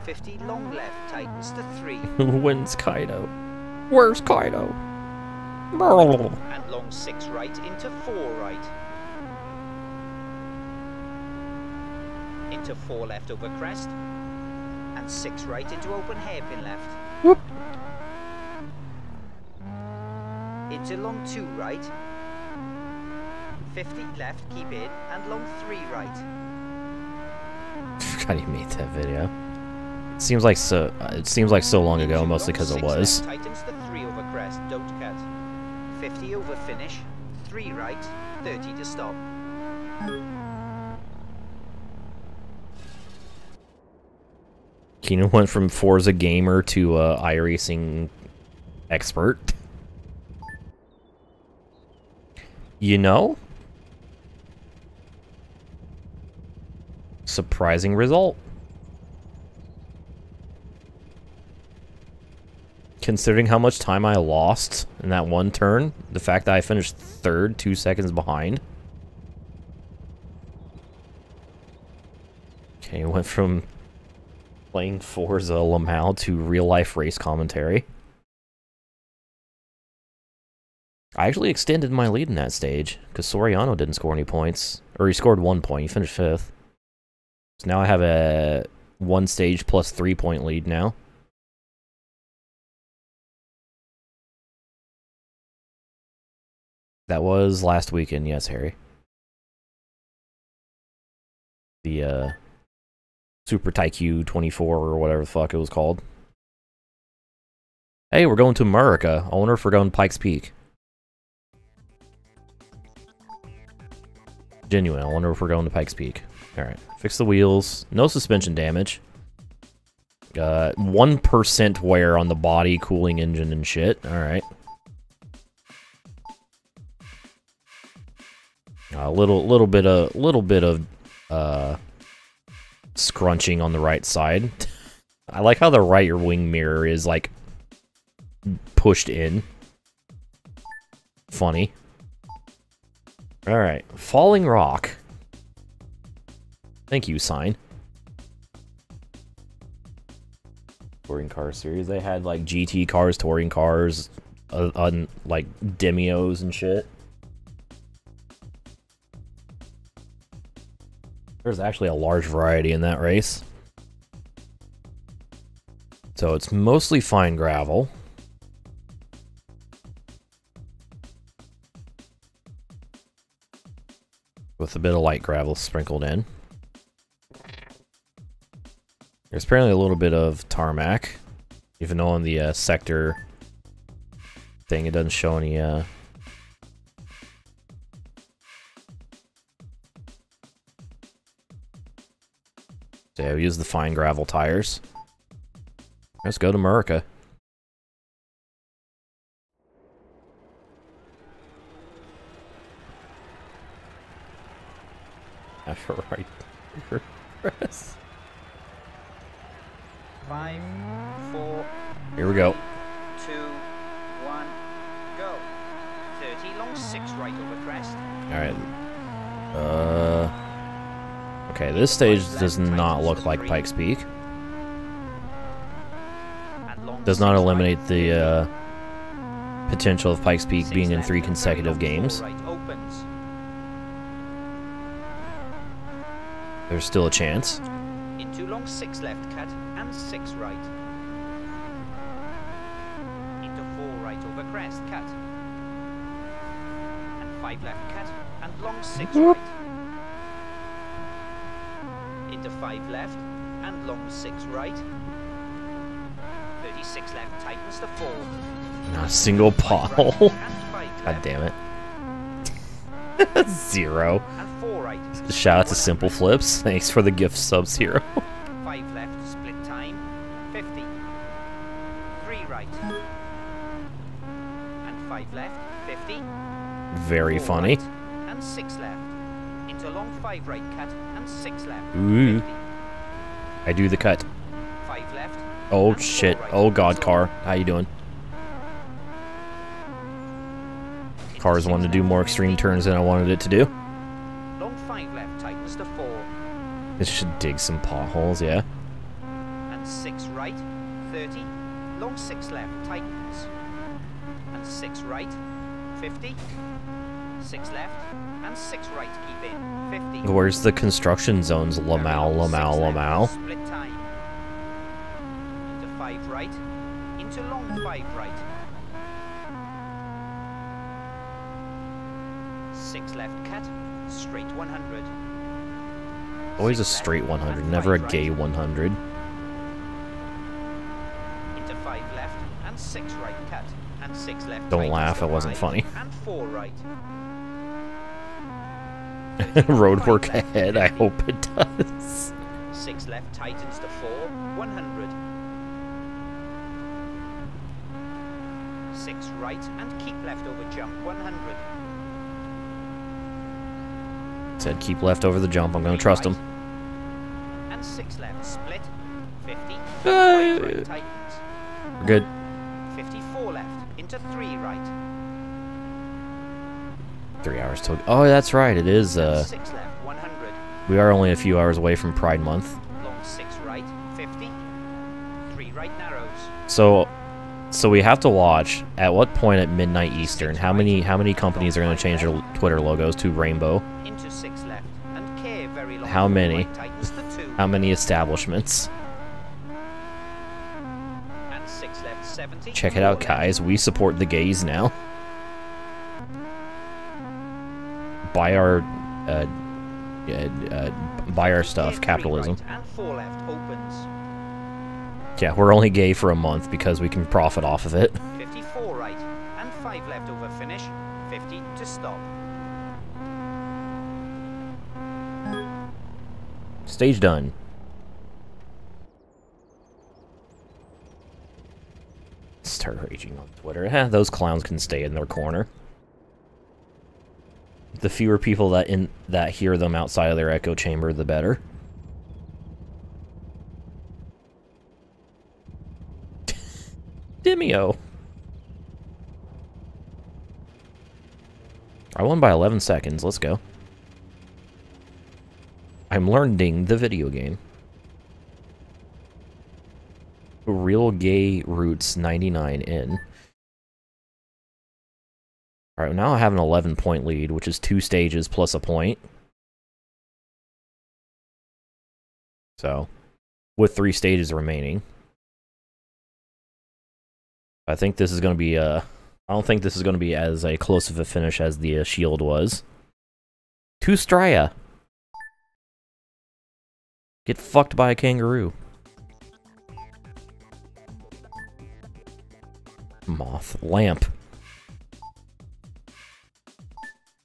Speaker 2: 50 long left tightens to 3.
Speaker 1: Who wins Kaido? Where's Kaido?
Speaker 2: And long 6 right into 4 right. into 4 left over crest, and 6 right into open hairpin left.
Speaker 1: Whoop.
Speaker 2: Into long 2 right, 50 left, keep in, and long 3 right.
Speaker 1: I forgot he made that video. It seems like so long ago, mostly because it was.
Speaker 2: Left, tightens the 3 over crest, don't cut. 50 over finish, 3 right, 30 to stop.
Speaker 1: Keenan went from Forza gamer to iRacing expert. You know? Surprising result. Considering how much time I lost in that one turn, the fact that I finished 3rd, 2 seconds behind. Okay, went from playing Forza Lamau to real-life race commentary. I actually extended my lead in that stage, because Soriano didn't score any points. Or he scored 1 point, he finished 5th. So now I have a 1 stage plus 3 point lead now. That was last weekend, yes, Harry. The, Super Tycoon 24 or whatever the fuck it was called. Hey, we're going to America. I wonder if we're going to Pikes Peak. Genuine, I wonder if we're going to Pikes Peak. Alright, fix the wheels. No suspension damage. 1% wear on the body, cooling engine and shit. Alright. A little bit of scrunching on the right side. I like how the right wing mirror is like pushed in. Funny. Alright, Falling Rock. Thank you, sign. Touring car series. They had like GT cars, touring cars, like Demios and shit. There's actually a large variety in that race. So it's mostly fine gravel. With a bit of light gravel sprinkled in. There's apparently a little bit of tarmac. Even though on the sector thing it doesn't show any So yeah, we use the fine gravel tires. Let's go to America. After right press.
Speaker 2: 5, 4.
Speaker 1: Here we go.
Speaker 2: 2, 1, go. 30 long 6 right over crest.
Speaker 1: Alright. Okay, this stage does not look like Pikes Peak. Does not eliminate the potential of Pikes Peak being in 3 consecutive games. There's still a chance.
Speaker 2: Into long 6 left cut and 6 right. Into 4 right over crest cut. And 5 left cut and long 6 right. Into 5 left and long 6 right. 36 left tightens the 4.
Speaker 1: Not a single pothole.
Speaker 2: Right
Speaker 1: God damn it. 0.
Speaker 2: And 4 right.
Speaker 1: Shout out to Simple Flips. Thanks for the gift sub, 0.
Speaker 2: 5 left, split time, 50. 3 right. And 5 left, 50.
Speaker 1: Very funny.
Speaker 2: Right, and 6 left. Into long 5 right cut and 6 left.
Speaker 1: Ooh.
Speaker 2: 50.
Speaker 1: I do the cut.
Speaker 2: 5 left.
Speaker 1: Oh shit.
Speaker 2: Right.
Speaker 1: Oh god, car. How you doing? Cars wanted to do more extreme turns than I wanted it to do.
Speaker 2: Long 5 left tightens to 4.
Speaker 1: It should dig some potholes, yeah.
Speaker 2: And 6 right, 30. Long 6 left tightens. And 6 right, 50. 6 left, and 6 right, keep in. 50.
Speaker 1: Where's the construction zones? Lamau, Lamau, Lamau.
Speaker 2: Split time. Into 5 right, into long 5 right. 6 left cut, straight 100.
Speaker 1: Always a straight 100, never a gay 100.
Speaker 2: Into 5 left, and 6 right cut, and 6 left.
Speaker 1: Don't laugh, it wasn't funny.
Speaker 2: And 4 right.
Speaker 1: Roadwork ahead, I hope it does.
Speaker 2: 6 left tightens to 4, 100. 6 right and keep left over jump, 100.
Speaker 1: Said keep left over the jump, I'm gonna trust him.
Speaker 2: And 6 left split, 50. 5 right tightens.
Speaker 1: We're good.
Speaker 2: 54 left into 3 right.
Speaker 1: 3 hours till. Oh, that's right. It is.
Speaker 2: 6 left, 100.
Speaker 1: We are only a few hours away from Pride Month.
Speaker 2: Long 6 right, 50. 3 right narrows.
Speaker 1: So we have to watch at what point at midnight Eastern. How many companies are going to change their Twitter logos to rainbow?
Speaker 2: Into 6 left and K very long.
Speaker 1: How many?
Speaker 2: Right tightens to 2.
Speaker 1: How many establishments?
Speaker 2: And 6 left, 70.
Speaker 1: Check it out, guys. We support the gays now. Buy our stuff. Capitalism.
Speaker 2: And 4 left opens.
Speaker 1: Yeah, we're only gay for a month because we can profit off of it.
Speaker 2: 54 right and 5 left over finish. 50 to stop.
Speaker 1: Stage done. Start raging on Twitter. Those clowns can stay in their corner. The fewer people that hear them outside of their echo chamber, the better. Demio. I won by 11 seconds. Let's go. I'm learning the video game. Real Gay Roots 99 in. Alright, now I have an 11-point lead, which is 2 stages plus a point. So, with 3 stages remaining. I think this is going to be, I don't think this is going to be as close of a finish as the Shield was. 2 Strya. Get fucked by a kangaroo. Moth. Lamp.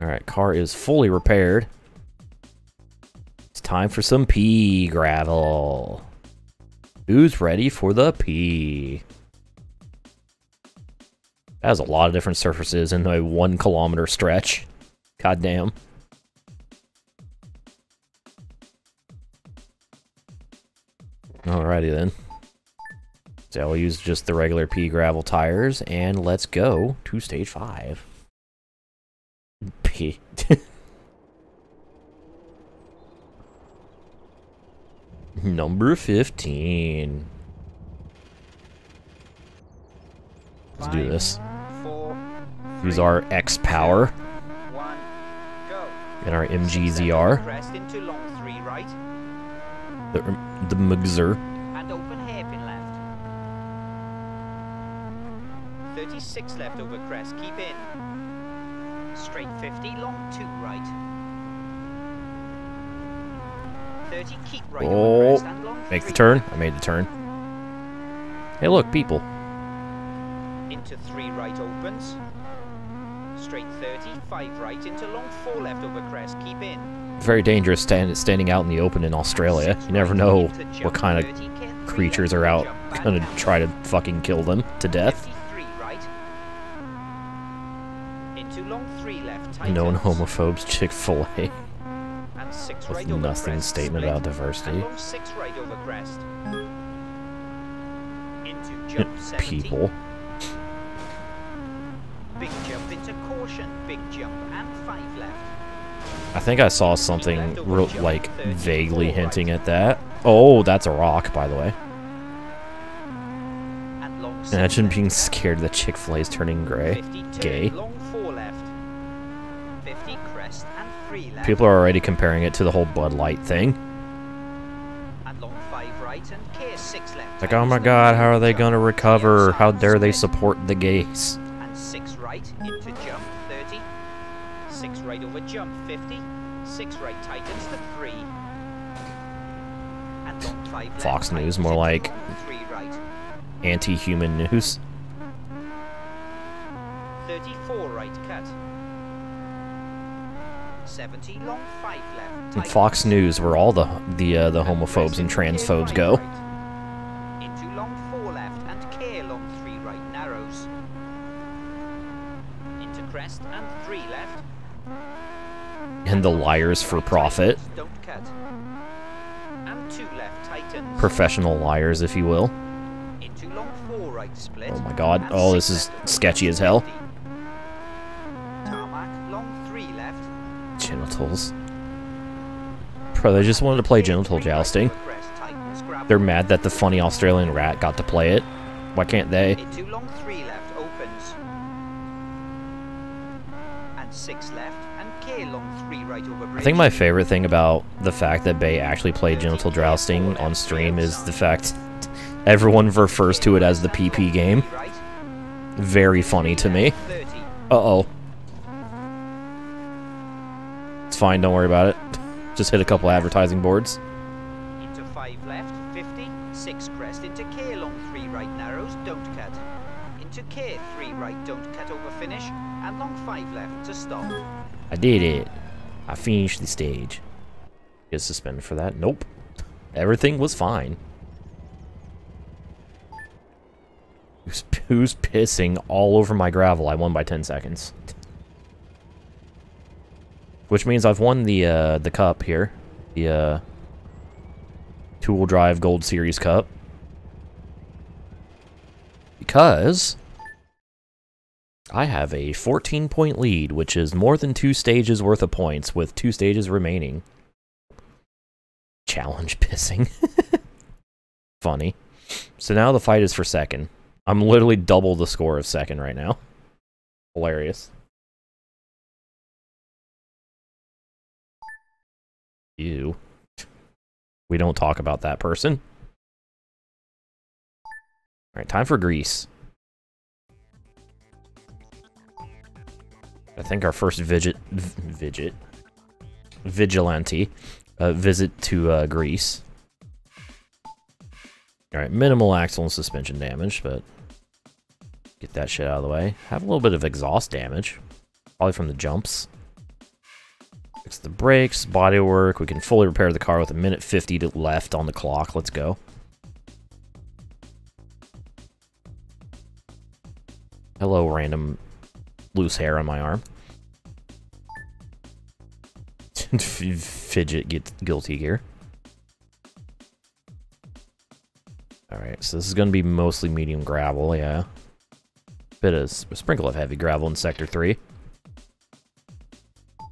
Speaker 1: Alright, car is fully repaired. It's time for some pea gravel. Who's ready for the pea? That has a lot of different surfaces in a 1 kilometer stretch. God damn. Alrighty then. So I'll use just the regular pea gravel tires, and let's go to stage 5. P. Number 15. Let's do this.
Speaker 2: 4,
Speaker 1: Use our X power
Speaker 2: 1, go.
Speaker 1: and our MGZR.
Speaker 2: Crest into long 3 right
Speaker 1: The Mugzer.
Speaker 2: and open hairpin left. 36 left over crest, keep in. Straight 50, long 2 right. 30, keep right over
Speaker 1: Oh,
Speaker 2: crest and long
Speaker 1: make the
Speaker 2: 3
Speaker 1: turn. I made the turn. Hey, look, people.
Speaker 2: into 3 right opens. Straight 30, 5 right into long 4 left over crest, keep in.
Speaker 1: Very dangerous standing out in the open in Australia. You never know what kind of creatures are out gonna try to fucking kill them to death.
Speaker 2: 53 right. Into long 3 left.
Speaker 1: Known
Speaker 2: tightens.
Speaker 1: homophobes, Chick-fil-A.
Speaker 2: And 6
Speaker 1: With
Speaker 2: right over
Speaker 1: nothing
Speaker 2: crest,
Speaker 1: statement
Speaker 2: split.
Speaker 1: about diversity.
Speaker 2: And long 6 right over crest. Into jump 70.
Speaker 1: People.
Speaker 2: Big jump into caution. Big jump and 5 left.
Speaker 1: I think I saw something like vaguely hinting at that. Oh, that's a rock, by the way.
Speaker 2: And long 6
Speaker 1: Imagine
Speaker 2: left.
Speaker 1: being scared that Chick-fil-A is turning gray.
Speaker 2: 50 turn,
Speaker 1: Gay.
Speaker 2: long 4 left. 50 3 left.
Speaker 1: People are already comparing it to the whole Bud Light thing.
Speaker 2: And long 5 right and K 6 left.
Speaker 1: Like, oh my god, how are they gonna recover? How dare they support the gays?
Speaker 2: And 6 right into jump 30. 6 right over jump 50. 6 right tightens to 3. And long 5 left.
Speaker 1: Fox News,
Speaker 2: tightens
Speaker 1: more
Speaker 2: into
Speaker 1: like
Speaker 2: long 3 right.
Speaker 1: anti-human news.
Speaker 2: 34 right cut. 70 long 5 left.
Speaker 1: And
Speaker 2: tightens.
Speaker 1: Fox News, where all the homophobes and transphobes go.
Speaker 2: Into long 4 left and K long 3 right narrows. Into crest and 3 left.
Speaker 1: And the liars for profit.
Speaker 2: Don't cut. And 2 left tightens.
Speaker 1: Professional liars, if you will.
Speaker 2: Into long 4 right split.
Speaker 1: Oh my god.
Speaker 2: and
Speaker 1: Oh, this
Speaker 2: 6
Speaker 1: is
Speaker 2: left
Speaker 1: sketchy as hell.
Speaker 2: 50. Tarmac long 3 left.
Speaker 1: Genitals. Bro, they just wanted to play genital jousting. They're mad that the funny Australian rat got to play it. Why can't they?
Speaker 2: Into long 3 left opens. And 6 left and K long 3 right over bridge.
Speaker 1: I think my favorite thing about the fact that Bay actually played genital jousting on stream is the fact everyone refers to it as the PP game. Very funny to me.
Speaker 2: 30.
Speaker 1: Uh-oh. It's fine, don't worry about it. Just hit a couple advertising boards.
Speaker 2: Into 5 left, 50, 6 crest, into K long 3 right narrows, don't cut. Into K 3 right, don't cut over finish, and long 5 left to stop.
Speaker 1: I did it. I finished the stage. Get suspended for that? Nope. Everything was fine. Who's pissing all over my gravel? I won by 10 seconds. Which means I've won the cup here. The two-wheel drive Gold Series Cup. Because I have a 14-point lead, which is more than 2 stages worth of points, with 2 stages remaining. Challenge pissing. Funny. So now the fight is for second. I'm literally double the score of second right now. Hilarious. Ew. We don't talk about that person. Alright, time for Greece. I think our first vigilante visit to Greece. Alright, minimal axle and suspension damage, but get that shit out of the way. Have a little bit of exhaust damage, probably from the jumps. Fix the brakes, bodywork. We can fully repair the car with 1:50 left on the clock. Let's go. Hello, random loose hair on my arm. Fidget gets guilty gear. Alright, so this is going to be mostly medium gravel, yeah. Bit of a sprinkle of heavy gravel in Sector 3.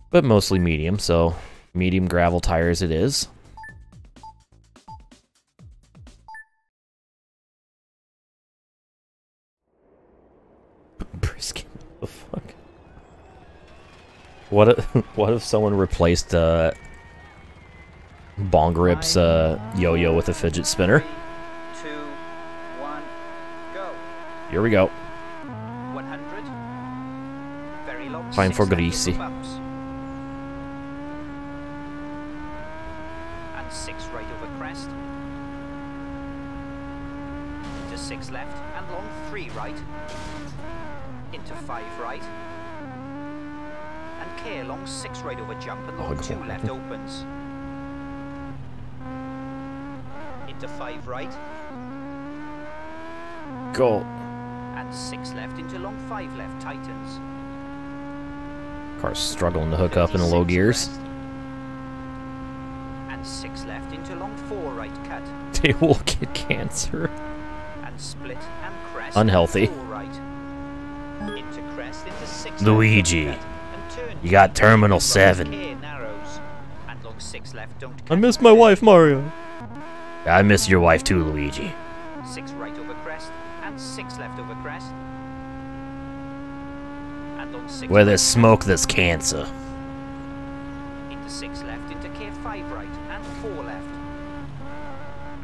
Speaker 1: But mostly medium, so medium gravel tires it is. Brisket, what the fuck? What if someone replaced Bong Rip's yo-yo with a fidget spinner?
Speaker 2: 3, 2, 1, go.
Speaker 1: Here we go.
Speaker 2: 100. Very long.
Speaker 1: Time
Speaker 2: 6
Speaker 1: for
Speaker 2: left
Speaker 1: Greasy.
Speaker 2: over bumps. And 6 right over crest. Into 6 left and long 3 right. Into 5 right. And K along 6 right over jump and long 2 left opens. Into 5 right.
Speaker 1: Go.
Speaker 2: And 6 left into long 5 left tightens.
Speaker 1: Car's struggling to hook up in the low
Speaker 2: 36
Speaker 1: gears.
Speaker 2: crest. And 6 left into long 4 right cut.
Speaker 1: They will get cancer.
Speaker 2: And split and crest.
Speaker 1: Unhealthy.
Speaker 2: 4 right. Into crest into 6
Speaker 1: Luigi,
Speaker 2: left, and turn
Speaker 1: you got Terminal
Speaker 2: long
Speaker 1: 7.
Speaker 2: K narrows. And long 6 left don't
Speaker 1: I
Speaker 2: cut.
Speaker 1: miss my wife, Mario. I miss your wife too, Luigi.
Speaker 2: 6 right over crest and 6 left over crest. And long 6
Speaker 1: Where
Speaker 2: right
Speaker 1: there's smoke, there's cancer.
Speaker 2: into 6 left into K5 right and 4 left.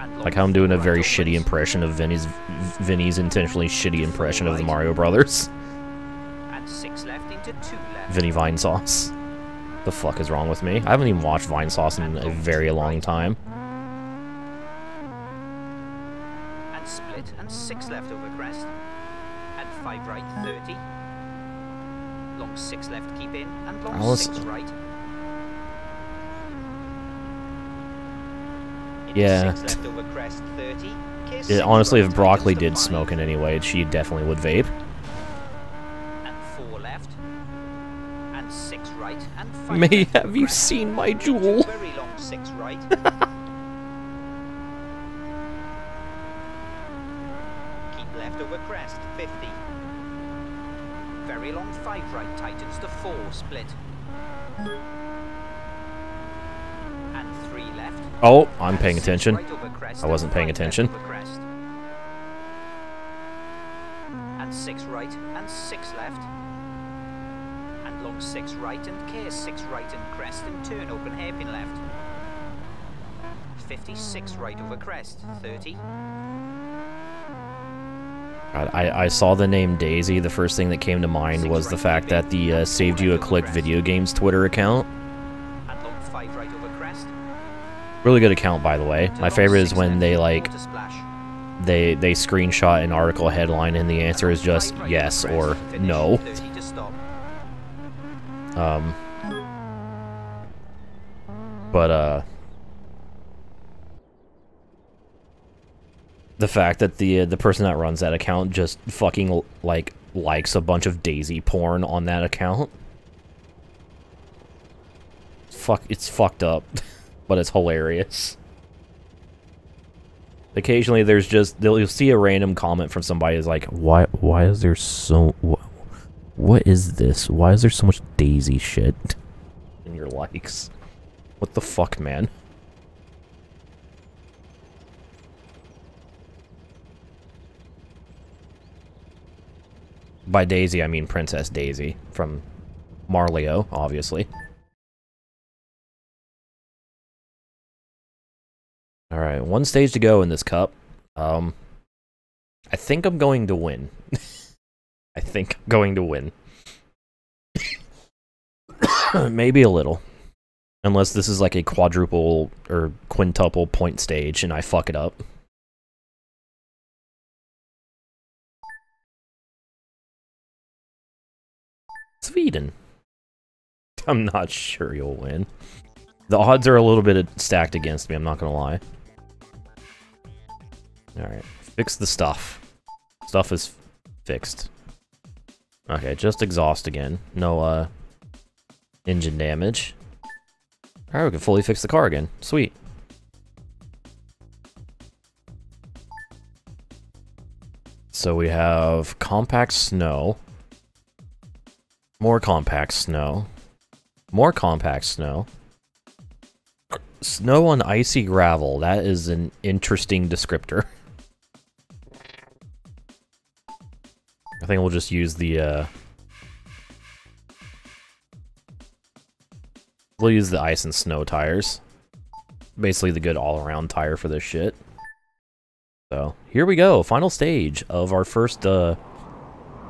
Speaker 2: And
Speaker 1: Like how I'm doing a very
Speaker 2: right
Speaker 1: shitty
Speaker 2: opens.
Speaker 1: impression of Vinny's intentionally shitty impression of the Mario Brothers.
Speaker 2: And 6 left into 2 left.
Speaker 1: Vinny Vinesauce. The fuck is wrong with me? I haven't even watched Vinesauce in a very long time.
Speaker 2: And split and 6 left over crest. And 5 right 30. Long 6 left keep in and long
Speaker 1: Alice-
Speaker 2: 6 right. Into
Speaker 1: Yeah.
Speaker 2: 6 left over crest 30. K6
Speaker 1: It, honestly,
Speaker 2: right
Speaker 1: if Broccoli
Speaker 2: tightens
Speaker 1: did
Speaker 2: to 5.
Speaker 1: smoke in any way, she definitely would vape.
Speaker 2: And 4 left. And 6 right and 5
Speaker 1: May,
Speaker 2: left over
Speaker 1: have you
Speaker 2: crest.
Speaker 1: seen my
Speaker 2: Into
Speaker 1: jewel?
Speaker 2: Very long 6 right. Keep left over crest 50. Very long 5 right tightens to 4 split. And 3 left.
Speaker 1: Oh, I'm
Speaker 2: And
Speaker 1: paying
Speaker 2: 6
Speaker 1: attention.
Speaker 2: right over crest
Speaker 1: I wasn't
Speaker 2: and
Speaker 1: paying
Speaker 2: 5 left
Speaker 1: attention.
Speaker 2: over crest. And 6 right and 6 left. And long 6 right and K6 right and crest and turn open hairpin left. 56 right over crest 30.
Speaker 1: God, I saw the name Daisy. The first thing that came to mind was the fact that the Saved You a Click video games Twitter account.
Speaker 2: And long 5 right over crest.
Speaker 1: Really good account, by the way.
Speaker 2: To
Speaker 1: My
Speaker 2: long
Speaker 1: favorite is
Speaker 2: 6
Speaker 1: when
Speaker 2: left
Speaker 1: they
Speaker 2: and
Speaker 1: like
Speaker 2: water splash.
Speaker 1: they screenshot an article headline and the answer is just yes or no. But the fact that the person that runs that account just fucking like likes a bunch of Daisy porn on that account. It's fucked up, but it's hilarious. Occasionally, there's just you'll see a random comment from somebody who's like, "Why is there so what is this? Why is there so much Daisy shit in your likes? What the fuck, man?" By Daisy, I mean Princess Daisy from Mario, obviously. Alright, one stage to go in this cup. I think I'm going to win. I think I'm going to win. Maybe a little. Unless this is like a quadruple or quintuple point stage and I fuck it up. Sweden. I'm not sure you'll win. The odds are a little bit stacked against me, I'm not gonna lie. Alright, fix the stuff. Stuff is fixed. Okay, just exhaust again. No, engine damage. Alright, we can fully fix the car again. Sweet. So we have compact snow. More compact snow. More compact snow. Snow on icy gravel. That is an interesting descriptor. I think we'll just use the, we'll use the ice and snow tires. Basically the good all-around tire for this shit. So, here we go. Final stage of our first,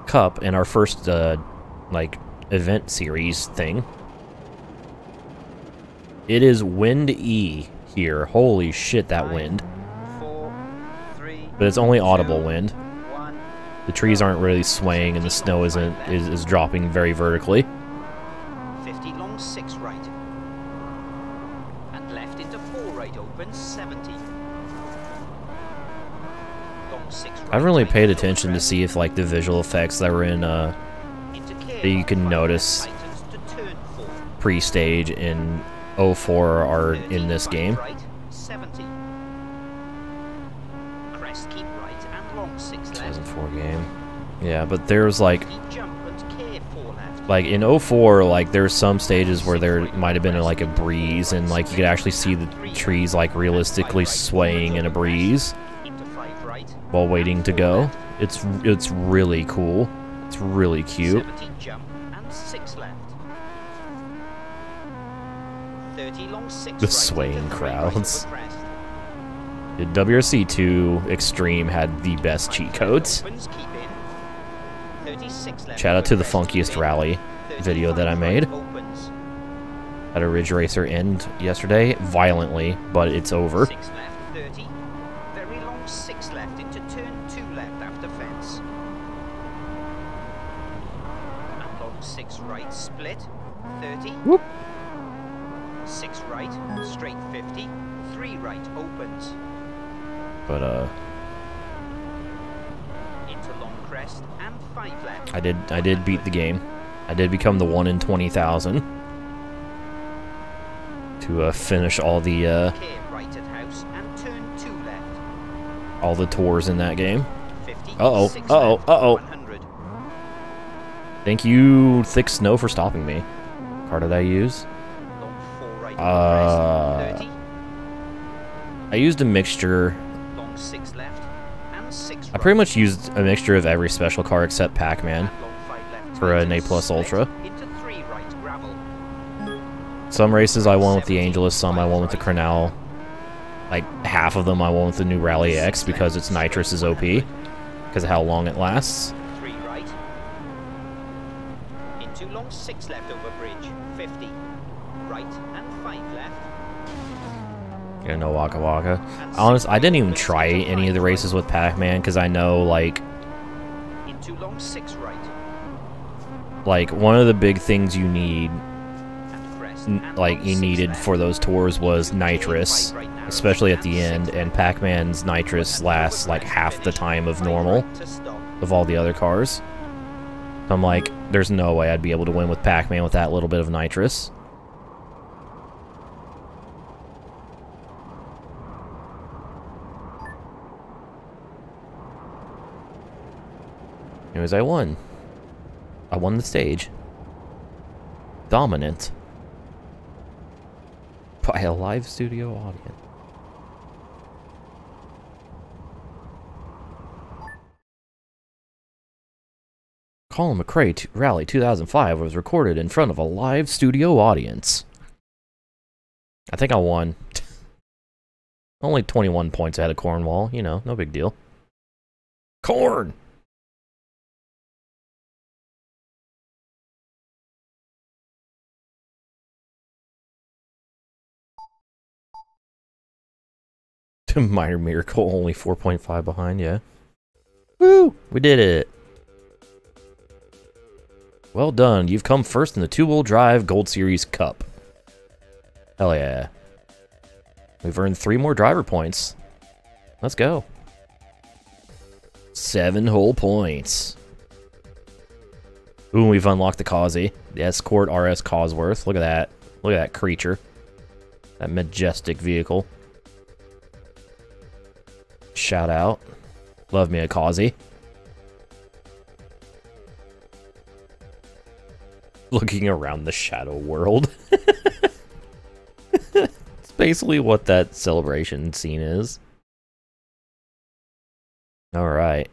Speaker 1: cup and our first, like, event series thing. It is wind E here. Holy shit, that wind.
Speaker 2: 4, 3,
Speaker 1: But it's only audible
Speaker 2: 2,
Speaker 1: wind.
Speaker 2: 1.
Speaker 1: The trees aren't really swaying and the snow is dropping very vertically.
Speaker 2: 50 long 6 right. And left into 4 right open 70. Long 6 right.
Speaker 1: I haven't really paid
Speaker 2: tightens
Speaker 1: attention to
Speaker 2: over
Speaker 1: see if like the visual effects that were in
Speaker 2: into K
Speaker 1: that you can
Speaker 2: long 5
Speaker 1: notice
Speaker 2: left tightens to turn 4.
Speaker 1: pre-stage in 04 are
Speaker 2: 30,
Speaker 1: in this
Speaker 2: 5
Speaker 1: game.
Speaker 2: Right, 70. Crest keep right and long 6 left.
Speaker 1: 2004 game. Yeah, but there's like
Speaker 2: Keep jump and K 4 left.
Speaker 1: in 04, like there's some stages where there might have been like a breeze and like you could actually see the trees like realistically swaying in a breeze
Speaker 2: Into 5 right.
Speaker 1: while waiting to go. It's really cool. It's really cute.
Speaker 2: 70 jump and 6 left. 30 long 6
Speaker 1: The
Speaker 2: right
Speaker 1: swaying
Speaker 2: into 3 right
Speaker 1: crowds.
Speaker 2: over crest.
Speaker 1: The WRC2 Extreme had the best cheat codes.
Speaker 2: Opens, keep in. 36 left
Speaker 1: Shout out
Speaker 2: over
Speaker 1: to the
Speaker 2: crest, keep
Speaker 1: funkiest
Speaker 2: in.
Speaker 1: rally
Speaker 2: 35
Speaker 1: video that I made.
Speaker 2: right opens.
Speaker 1: Had a Ridge Racer end yesterday, violently, but it's over.
Speaker 2: 6 left, 30. Very long 6 left into turn 2 left after fence. And long 6 right, split. 30.
Speaker 1: Whoop.
Speaker 2: 6 right, straight 50. 3 right opens.
Speaker 1: But
Speaker 2: Into long crest and 5 left.
Speaker 1: I did beat the game. I did become the 1 in 20,000 to finish all the
Speaker 2: Care right at house and turn 2 left.
Speaker 1: all the tours in that game.
Speaker 2: 50.
Speaker 1: Uh-oh,
Speaker 2: 6
Speaker 1: uh-oh,
Speaker 2: left,
Speaker 1: uh-oh.
Speaker 2: 100.
Speaker 1: Thank you, Thick Snow, for stopping me. Car did I use?
Speaker 2: Long 4 right over crest. 30.
Speaker 1: I used a mixture.
Speaker 2: Long 6 left and 6
Speaker 1: I
Speaker 2: right.
Speaker 1: pretty much used a mixture of every special car except Pac-Man
Speaker 2: And long 5 left
Speaker 1: for an
Speaker 2: into
Speaker 1: A+
Speaker 2: split,
Speaker 1: Ultra.
Speaker 2: Into 3 right gravel.
Speaker 1: Some races I won with the Angelus, some I won with the Crenal. Like, half of them I won with the new Rally X because its nitrous is OP. Because of how long it lasts.
Speaker 2: 3 right. Into long 6 left over bridge. 50. Right and 5 left.
Speaker 1: Yeah, no Waka Waka. I didn't even try any of the races with Pac-Man because I know, like,
Speaker 2: Into long 6 right.
Speaker 1: one of the big things you need,
Speaker 2: And crest.
Speaker 1: like,
Speaker 2: And
Speaker 1: you
Speaker 2: long 6
Speaker 1: needed
Speaker 2: left.
Speaker 1: for those tours was
Speaker 2: Into
Speaker 1: nitrous,
Speaker 2: 5 right narrows
Speaker 1: especially at the
Speaker 2: and
Speaker 1: end,
Speaker 2: 6
Speaker 1: and
Speaker 2: left.
Speaker 1: Pac-Man's nitrous
Speaker 2: And
Speaker 1: lasts
Speaker 2: over
Speaker 1: like
Speaker 2: crest
Speaker 1: half the
Speaker 2: finish.
Speaker 1: time of
Speaker 2: 5
Speaker 1: normal
Speaker 2: right to stop.
Speaker 1: of all the other cars. So I'm like, there's no way I'd be able to win with Pac-Man with that little bit of nitrous. Anyways, I won. I won the stage. Dominant. By a live studio audience. Colin McRae Rally 2005 was recorded in front of a live studio audience. I think I won. Only 21 points ahead of Cornwall, you know, no big deal. Corn! Minor miracle, only 4.5 behind, yeah. Woo! We did it! Well done, you've come first in the two-wheel drive Gold Series Cup. Hell yeah. We've earned 3 more driver points. Let's go. 7 whole points. Ooh, we've unlocked the Causey. The Escort RS Cosworth. Look at that. Look at that creature. That majestic vehicle. Shout out. Love me a Causey. Looking around the shadow world. It's basically what that celebration scene is. Alright.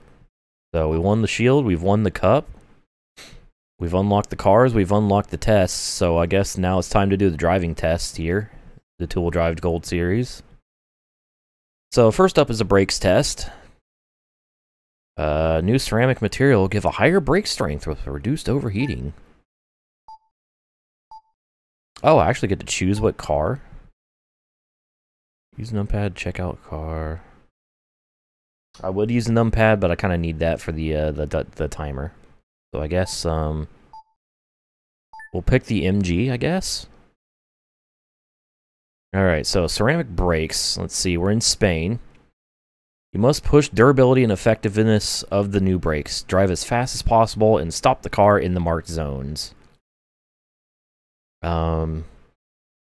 Speaker 1: So we won the shield, we've won the cup. We've unlocked the cars, we've unlocked the tests, so I guess now it's time to do the driving test here. The two-wheel drive Gold Series. So first up is a brakes test. New ceramic material will give a higher brake strength with reduced overheating. Oh, I actually get to choose what car. Use numpad, check out car. I would use a numpad, but I kind of need that for the timer. So I guess we'll pick the MG, I guess. Alright, so ceramic brakes. Let's see, we're in Spain. You must push durability and effectiveness of the new brakes. Drive as fast as possible and stop the car in the marked zones.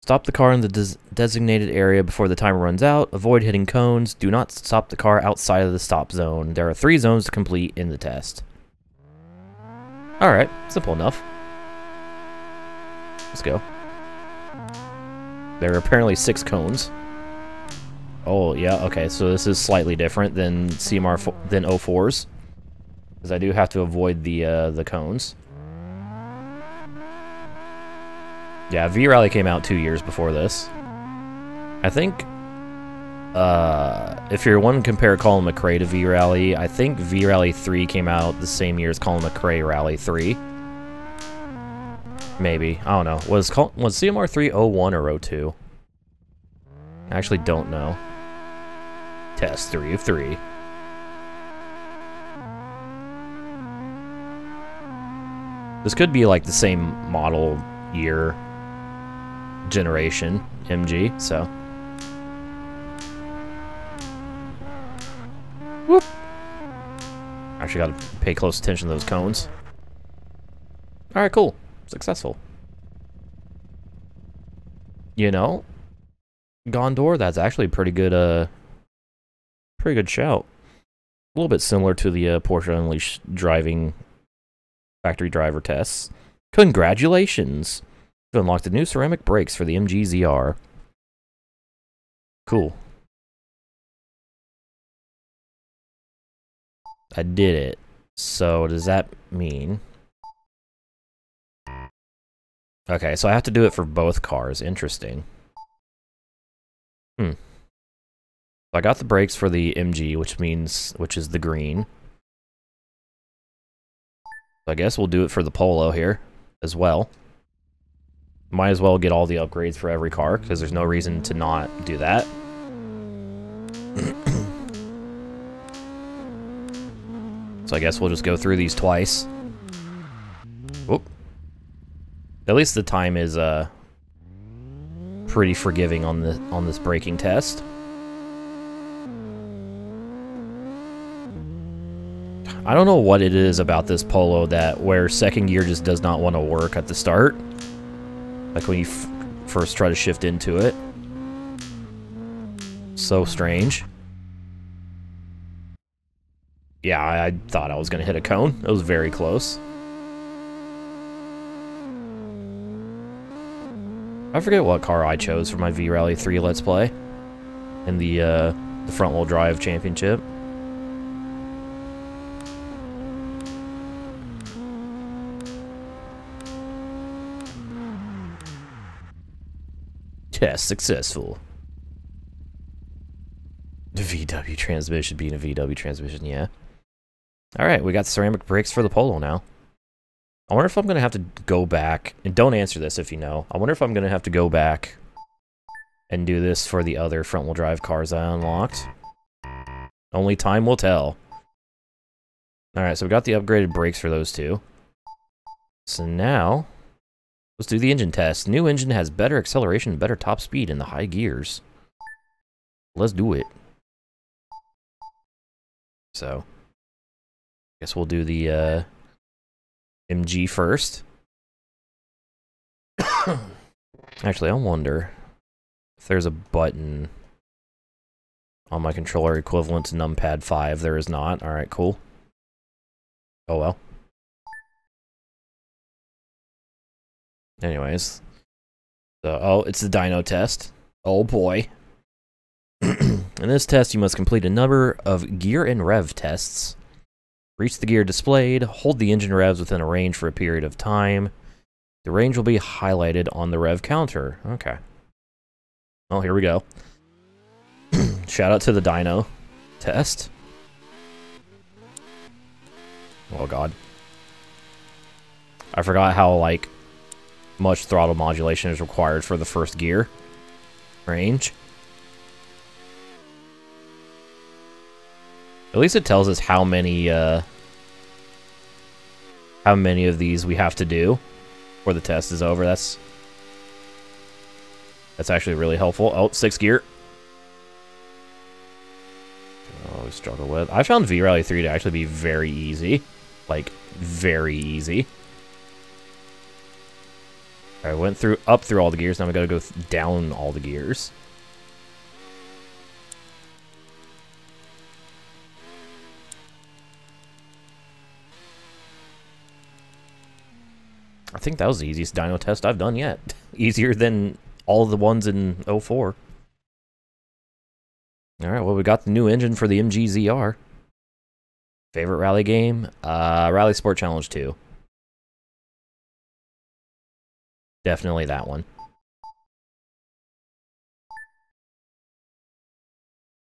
Speaker 1: Stop the car in the designated area before the timer runs out. Avoid hitting cones. Do not stop the car outside of the stop zone. There are 3 zones to complete in the test. Alright, simple enough. Let's go. There are apparently 6 cones. Oh, yeah, okay, so this is slightly different than than 04's. Because I do have to avoid the cones. Yeah, V-Rally came out 2 years before this. I think, if you're one to compare Colin McRae to V-Rally, I think V-Rally 3 came out the same year as Colin McRae Rally 3. Maybe. I don't know. Was CMR 3 01 or 02? I actually don't know. Test 3 of 3. This could be like the same model year generation MG, so. Whoop. Actually gotta pay close attention to those cones. Alright, cool. Successful. You know, Gondor, that's actually a pretty good shout. A little bit similar to the Porsche Unleashed driving factory driver tests. Congratulations! You've unlocked the new ceramic brakes for the MG ZR. Cool. I did it. So does that mean... Okay, so I have to do it for both cars. Interesting. So I got the brakes for the MG, which is the green. So I guess we'll do it for the Polo here as well. Might as well get all the upgrades for every car, because there's no reason to not do that. So I guess we'll just go through these twice. Whoop. At least the time is pretty forgiving on this braking test. I don't know what it is about this Polo where second gear just does not want to work at the start. Like when you first try to shift into it. So strange. Yeah, I thought I was going to hit a cone. It was very close. I forget what car I chose for my V-Rally 3 Let's Play. In the front-wheel drive championship. Test successful. The VW transmission being a VW transmission, yeah. Alright, we got ceramic brakes for the Polo now. I wonder if I'm going to have to go back, and don't answer this if you know. I wonder if I'm going to have to go back and do this for the other front-wheel drive cars I unlocked. Only time will tell. Alright, so we got the upgraded brakes for those two. So now, let's do the engine test. New engine has better acceleration and better top speed in the high gears. Let's do it. So, guess we'll do the MG first. Actually, I wonder if there's a button on my controller equivalent to numpad 5. There is not. Alright, cool. Oh well. Anyways. So, oh, it's the dyno test. Oh boy. In this test, you must complete a number of gear and rev tests. Reach the gear displayed, hold the engine revs within a range for a period of time. The range will be highlighted on the rev counter. Okay. Well, here we go. Shout out to the dyno test. Oh god. I forgot how, like, much throttle modulation is required for the first gear range. At least it tells us how many of these we have to do before the test is over. That's actually really helpful. Oh, 6th gear. I always struggle with. I found V-Rally 3 to actually be very easy. Like, very easy. I went up through all the gears, now we gotta go down all the gears. I think that was the easiest dyno test I've done yet. Easier than all of the ones in 04. Alright, well, we got the new engine for the MG ZR. Favorite rally game? Rally Sport Challenge 2. Definitely that one.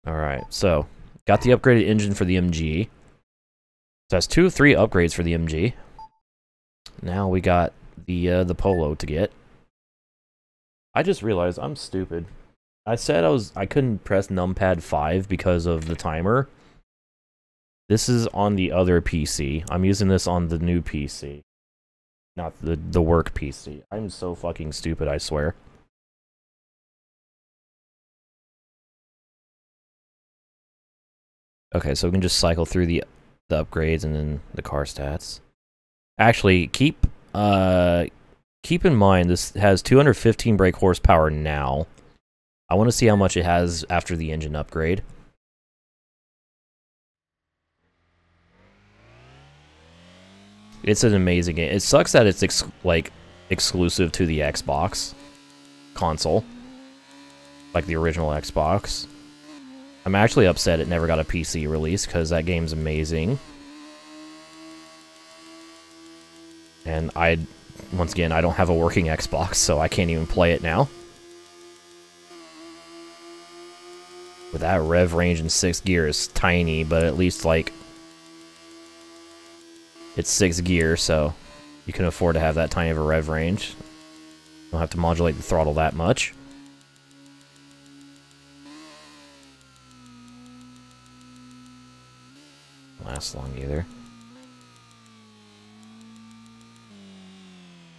Speaker 1: Alright, so got the upgraded engine for the MG. So that's 2 of 3 upgrades for the MG. Now we got the Polo to get. I just realized I'm stupid. I said I couldn't press numpad 5 because of the timer. This is on the other PC. I'm using this on the new PC. Not the work PC. I'm so fucking stupid, I swear. Okay, so we can just cycle through the upgrades and then the car stats. Actually, keep in mind this has 215 brake horsepower now. I want to see how much it has after the engine upgrade. It's an amazing game. It sucks that it's exclusive to the Xbox console, like the original Xbox. I'm actually upset it never got a PC release because that game's amazing. And once again, I don't have a working Xbox, so I can't even play it now. With that rev range in 6th gear is tiny, but at least, like, it's 6th gear, so you can afford to have that tiny of a rev range. You don't have to modulate the throttle that much. Last long either.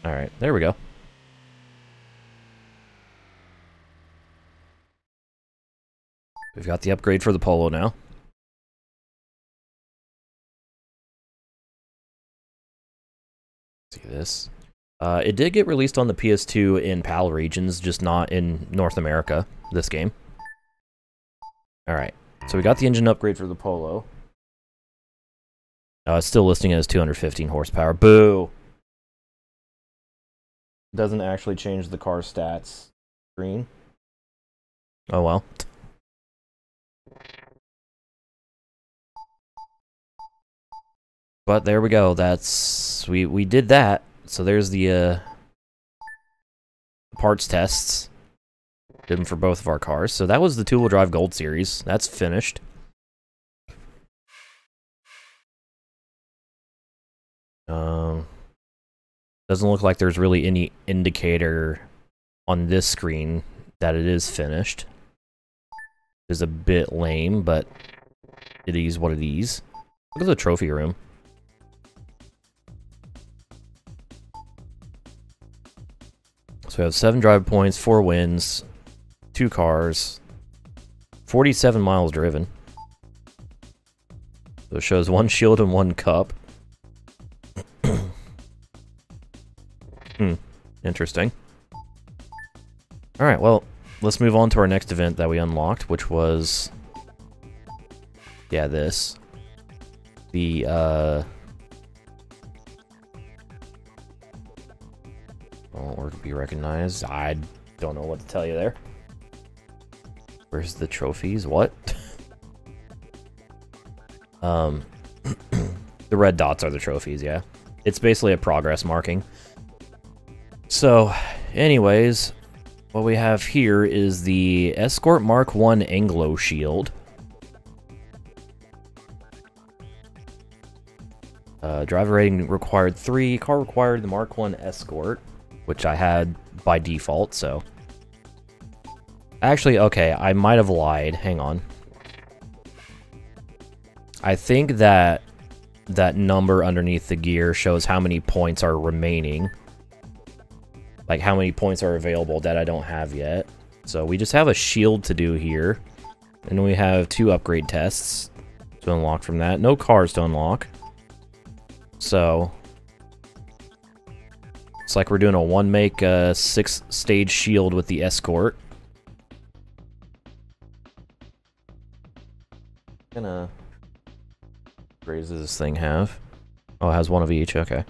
Speaker 1: Alright, there we go. We've got the upgrade for the Polo now. See this. It did get released on the PS2 in PAL regions, just not in North America, this game. Alright, so we got the engine upgrade for the Polo. It's still listing as 215 horsepower. Boo! Doesn't actually change the car stats screen. Oh well. But there we go. That's we did that. So there's the parts tests. Did them for both of our cars. So that was the two-wheel drive Gold Series. That's finished. Doesn't look like there's really any indicator on this screen that it is finished. It's a bit lame, but it is what it is. Look at the trophy room. So we have 7 drive points, 4 wins, 2 cars, 47 miles driven. So it shows 1 shield and 1 cup. Interesting. Alright, well, let's move on to our next event that we unlocked, which was... yeah, this. The, or to be recognized. I don't know what to tell you there. Where's the trophies? What? The red dots are the trophies, yeah. It's basically a progress marking. So, anyways, what we have here is the Escort Mark 1 Anglo Shield. Driver rating required 3. Car required the Mark 1 Escort, which I had by default, so... Actually, okay, I might have lied. Hang on. I think that number underneath the gear shows how many points are remaining. Like, how many points are available that I don't have yet. So, we just have a shield to do here. And we have 2 upgrade tests to unlock from that. No cars to unlock. So... it's like we're doing a 1-make 6-stage shield with the Escort. Gonna... grades does this thing have? Oh, it has 1 of each, okay.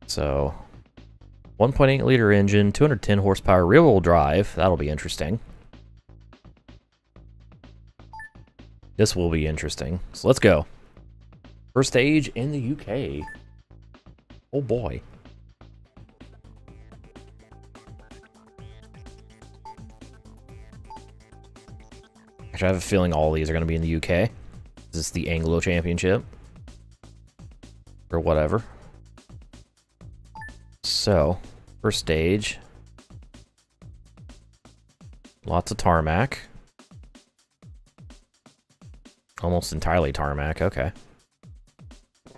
Speaker 1: So... 1.8 liter engine, 210 horsepower, rear-wheel drive. That'll be interesting. This will be interesting. So let's go. First stage in the UK. Oh boy. Actually, I have a feeling all of these are going to be in the UK. Is this the Anglo Championship? Or whatever. So, first stage. Lots of tarmac. Almost entirely tarmac, okay. A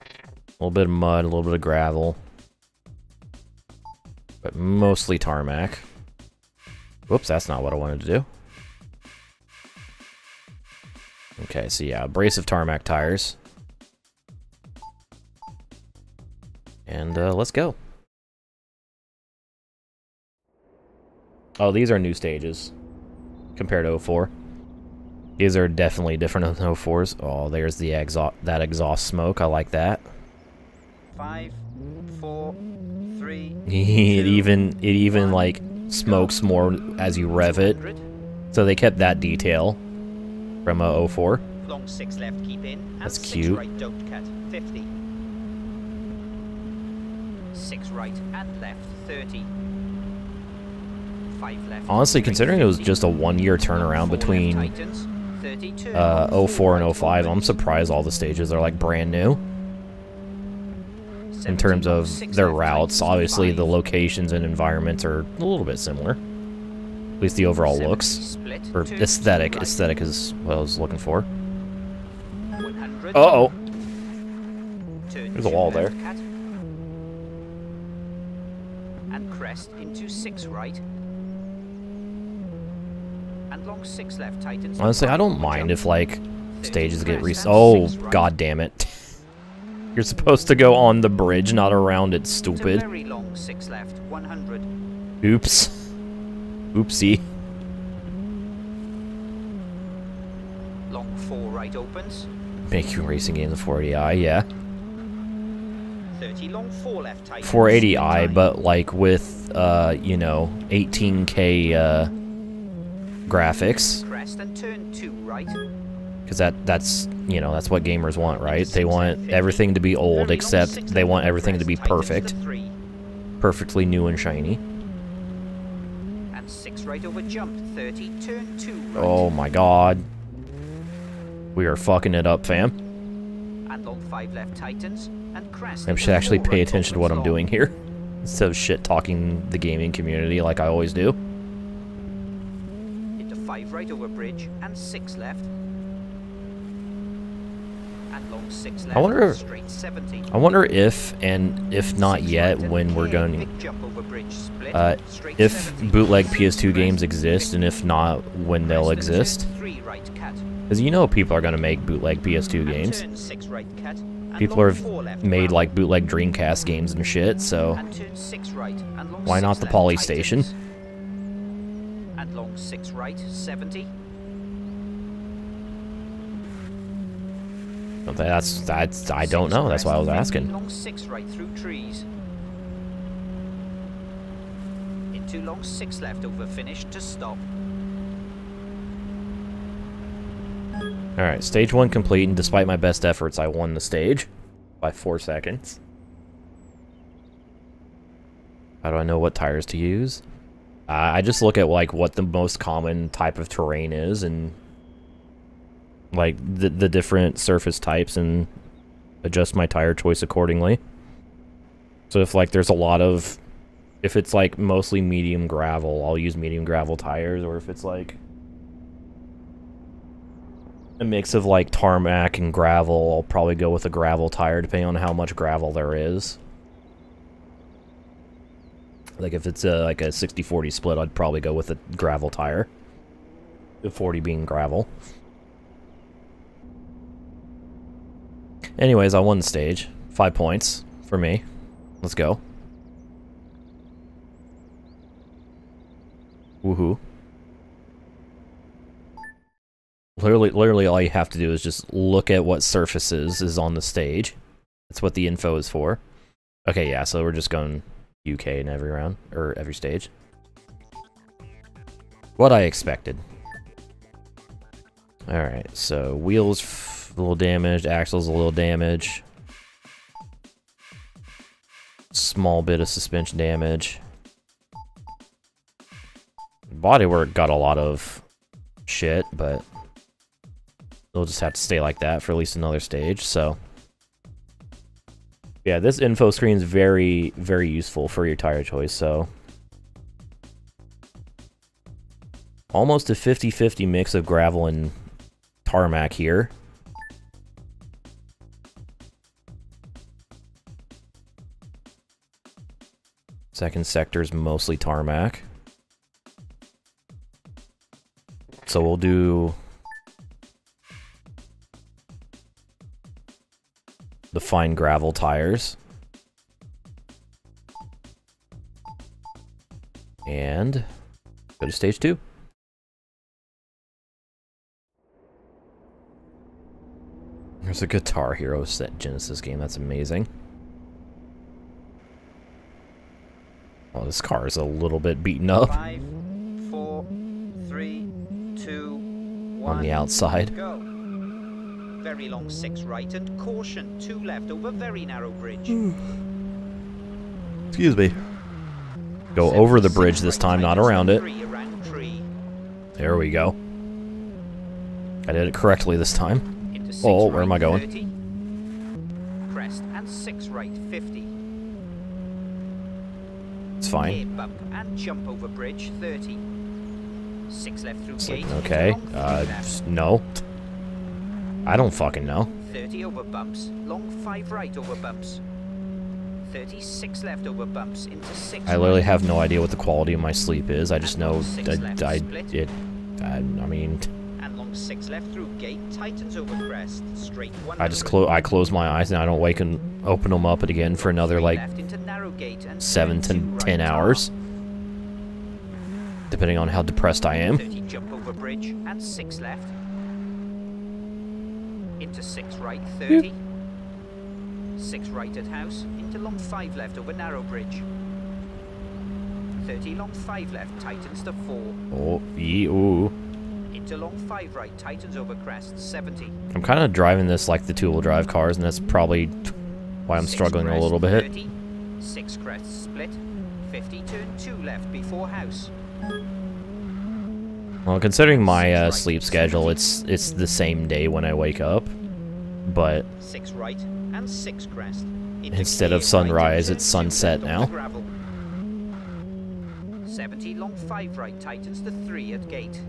Speaker 1: little bit of mud, a little bit of gravel. But mostly tarmac. Whoops, that's not what I wanted to do. Okay, so yeah, abrasive tarmac tires. And let's go. Oh, these are new stages compared to 04. These are definitely different than 04s. Oh, there's the that exhaust smoke. I like that.
Speaker 2: 5, 4, 3.
Speaker 1: it even like smokes more as you rev it. So they kept that detail from 04.
Speaker 2: Long 6 left, keep in. And
Speaker 1: That's
Speaker 2: 6
Speaker 1: cute.
Speaker 2: right, don't cut. 50. 6 right and left, 30. 5 left.
Speaker 1: Honestly, considering it was just a 1-year turnaround between 04 and 05, I'm surprised all the stages are like brand new. In terms of their routes, obviously the locations and environments are a little bit similar. At least the overall looks. Or aesthetic. Aesthetic is what I was looking for. Uh-oh. There's a wall there.
Speaker 2: And crest into 6 right. And long 6 left, tightens.
Speaker 1: Honestly, I don't mind if, like, stages get Oh, god damn it. You're supposed to go on the bridge, not around it, stupid.
Speaker 2: Very long 6 left, 100.
Speaker 1: Oops. Oopsie.
Speaker 2: Long 4 right opens.
Speaker 1: Make you racing game the 480i, yeah.
Speaker 2: 30 long 4 left, tightens.
Speaker 1: 480i, but, like, with, you know, 18K, graphics.
Speaker 2: Crest and turn 2 right.
Speaker 1: Because that's, you know, that's what gamers want, right? They want everything to be old, except they want everything to be perfect. Perfectly new and shiny.
Speaker 2: And 6 right over jump, 30, turn 2 right.
Speaker 1: Oh my god. We are fucking it up, fam.
Speaker 2: And long 5 left, tightens. And crest.
Speaker 1: I should actually pay attention to what I'm doing here. Instead of shit-talking the gaming community like I always do.
Speaker 2: 5 right over bridge and 6 left. And long 6 left. Straight 70.
Speaker 1: I wonder if, and if not yet, when we're going. If bootleg PS2 games exist, and if not, when they'll exist. Because you know people are gonna make bootleg PS2 games. People have made like bootleg Dreamcast games and shit, so why not the Poly Station?
Speaker 2: And long 6 right, 70.
Speaker 1: That's I don't know. That's why I was asking.
Speaker 2: Long 6 right through trees. Into long 6 left over finish to stop.
Speaker 1: All right, stage 1 complete, and despite my best efforts, I won the stage by 4 seconds. How do I know what tires to use? I just look at like what the most common type of terrain is, and like the different surface types, and adjust my tire choice accordingly. So if like there's a lot of, if it's like mostly medium gravel, I'll use medium gravel tires, or if it's like a mix of like tarmac and gravel, I'll probably go with a gravel tire depending on how much gravel there is. Like if it's like a 60-40 split, I'd probably go with a gravel tire. The 40 being gravel. Anyways, I won the stage. 5 points for me. Let's go. Woohoo. Literally all you have to do is just look at what surfaces is on the stage. That's what the info is for. Okay, yeah, so we're just going UK in every round, or every stage. What I expected. Alright, so wheels a little damaged, axles a little damage. Small bit of suspension damage. Bodywork got a lot of shit, but They'll just have to stay like that for at least another stage, so... Yeah, this info screen is very, very useful for your tire choice, so... Almost a 50-50 mix of gravel and tarmac here. Second sector is mostly tarmac. So we'll do... the fine gravel tires. And go to stage 2. There's a Guitar Hero set Genesis game, that's amazing. Oh, this car is a little bit beaten up.
Speaker 2: 5, 4, 3, 2, 1.
Speaker 1: On the outside.
Speaker 2: Go. Very long 6 right and caution 2 left over very narrow bridge.
Speaker 1: Excuse me. Go over the bridge this time, not around it.
Speaker 2: 3 around tree.
Speaker 1: There we go. I did it correctly this time.
Speaker 2: Into 6
Speaker 1: Oh, where am I
Speaker 2: right,
Speaker 1: going?
Speaker 2: 30. Crest and 6 right 50.
Speaker 1: It's fine.
Speaker 2: Air bump and jump over bridge 30. 6 left through gate.
Speaker 1: Okay.
Speaker 2: Long 3 left.
Speaker 1: No. I don't fucking know.
Speaker 2: 30 over bumps. Long 5 right over bumps. 36 left over bumps into 6.
Speaker 1: I literally have no idea what the quality of my sleep is. I just know I mean,
Speaker 2: And long 6 left through gate, tightens over crest, straight 1.
Speaker 1: I close my eyes and I don't wake and open them up again for another like
Speaker 2: left into narrow gate and
Speaker 1: 7 to
Speaker 2: 2
Speaker 1: 10
Speaker 2: right
Speaker 1: hours, depending on how depressed I am.
Speaker 2: 30 jump over bridge and 6 left. Into 6 right 30. 6 right at house, into long 5 left over narrow bridge. 30 long 5 left, tightens to 4.
Speaker 1: Oh, ooh.
Speaker 2: Into long 5 right, tightens over crest, 70.
Speaker 1: I'm kind of driving this like the two-wheel drive cars, and that's probably why I'm
Speaker 2: 6
Speaker 1: struggling a
Speaker 2: crest,
Speaker 1: little bit.
Speaker 2: 30. 6 crest split. 50 turn 2 left before house.
Speaker 1: Well, considering my sleep schedule, it's the same day when I wake up, but
Speaker 2: 6 right and 6 crest.
Speaker 1: instead of sunrise, it's sunset now.
Speaker 2: 70 long 5 right, tightens to 3 at gate.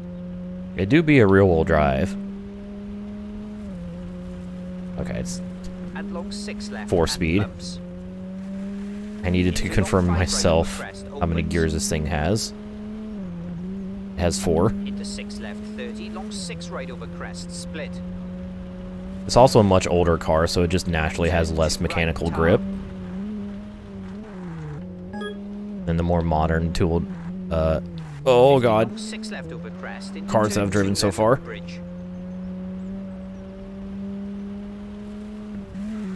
Speaker 1: It do be a rear-wheel drive. Okay, it's
Speaker 2: And long 6 left.
Speaker 1: 4
Speaker 2: and
Speaker 1: speed.
Speaker 2: bumps.
Speaker 1: I needed to
Speaker 2: Into
Speaker 1: confirm
Speaker 2: long 5 right
Speaker 1: myself
Speaker 2: over crest,
Speaker 1: how many
Speaker 2: opens.
Speaker 1: gears this thing has. It has 4.
Speaker 2: Into 6 left 30, long 6 right over crest, split.
Speaker 1: It's also a much older car, so it just naturally has less mechanical grip than the more modern tool. Oh god.
Speaker 2: Long 6 left over crest, into
Speaker 1: Cars
Speaker 2: turn
Speaker 1: I've driven
Speaker 2: 2
Speaker 1: so
Speaker 2: left
Speaker 1: far.
Speaker 2: over bridge.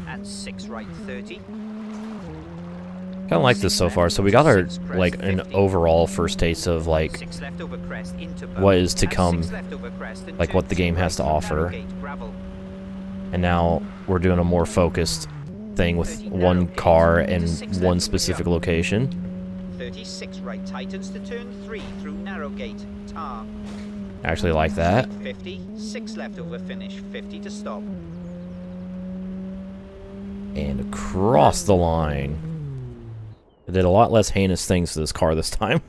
Speaker 2: And 6 right 30.
Speaker 1: Kind of like this so far. So we got our like an overall first taste of like
Speaker 2: 6 left over crest into bump,
Speaker 1: what is to
Speaker 2: and
Speaker 1: come,
Speaker 2: 6 left over crest and
Speaker 1: like what
Speaker 2: turn
Speaker 1: the
Speaker 2: 2
Speaker 1: game
Speaker 2: right
Speaker 1: has to
Speaker 2: over narrow
Speaker 1: offer.
Speaker 2: gate, gravel.
Speaker 1: And now we're doing a more focused thing with one car and one specific location.
Speaker 2: 36 right tightens to turn 3 through narrow gate, tar.
Speaker 1: I actually like that.
Speaker 2: 50, 6 left over finish, 50 to stop.
Speaker 1: And across the line. I did a lot less heinous things to this car this time.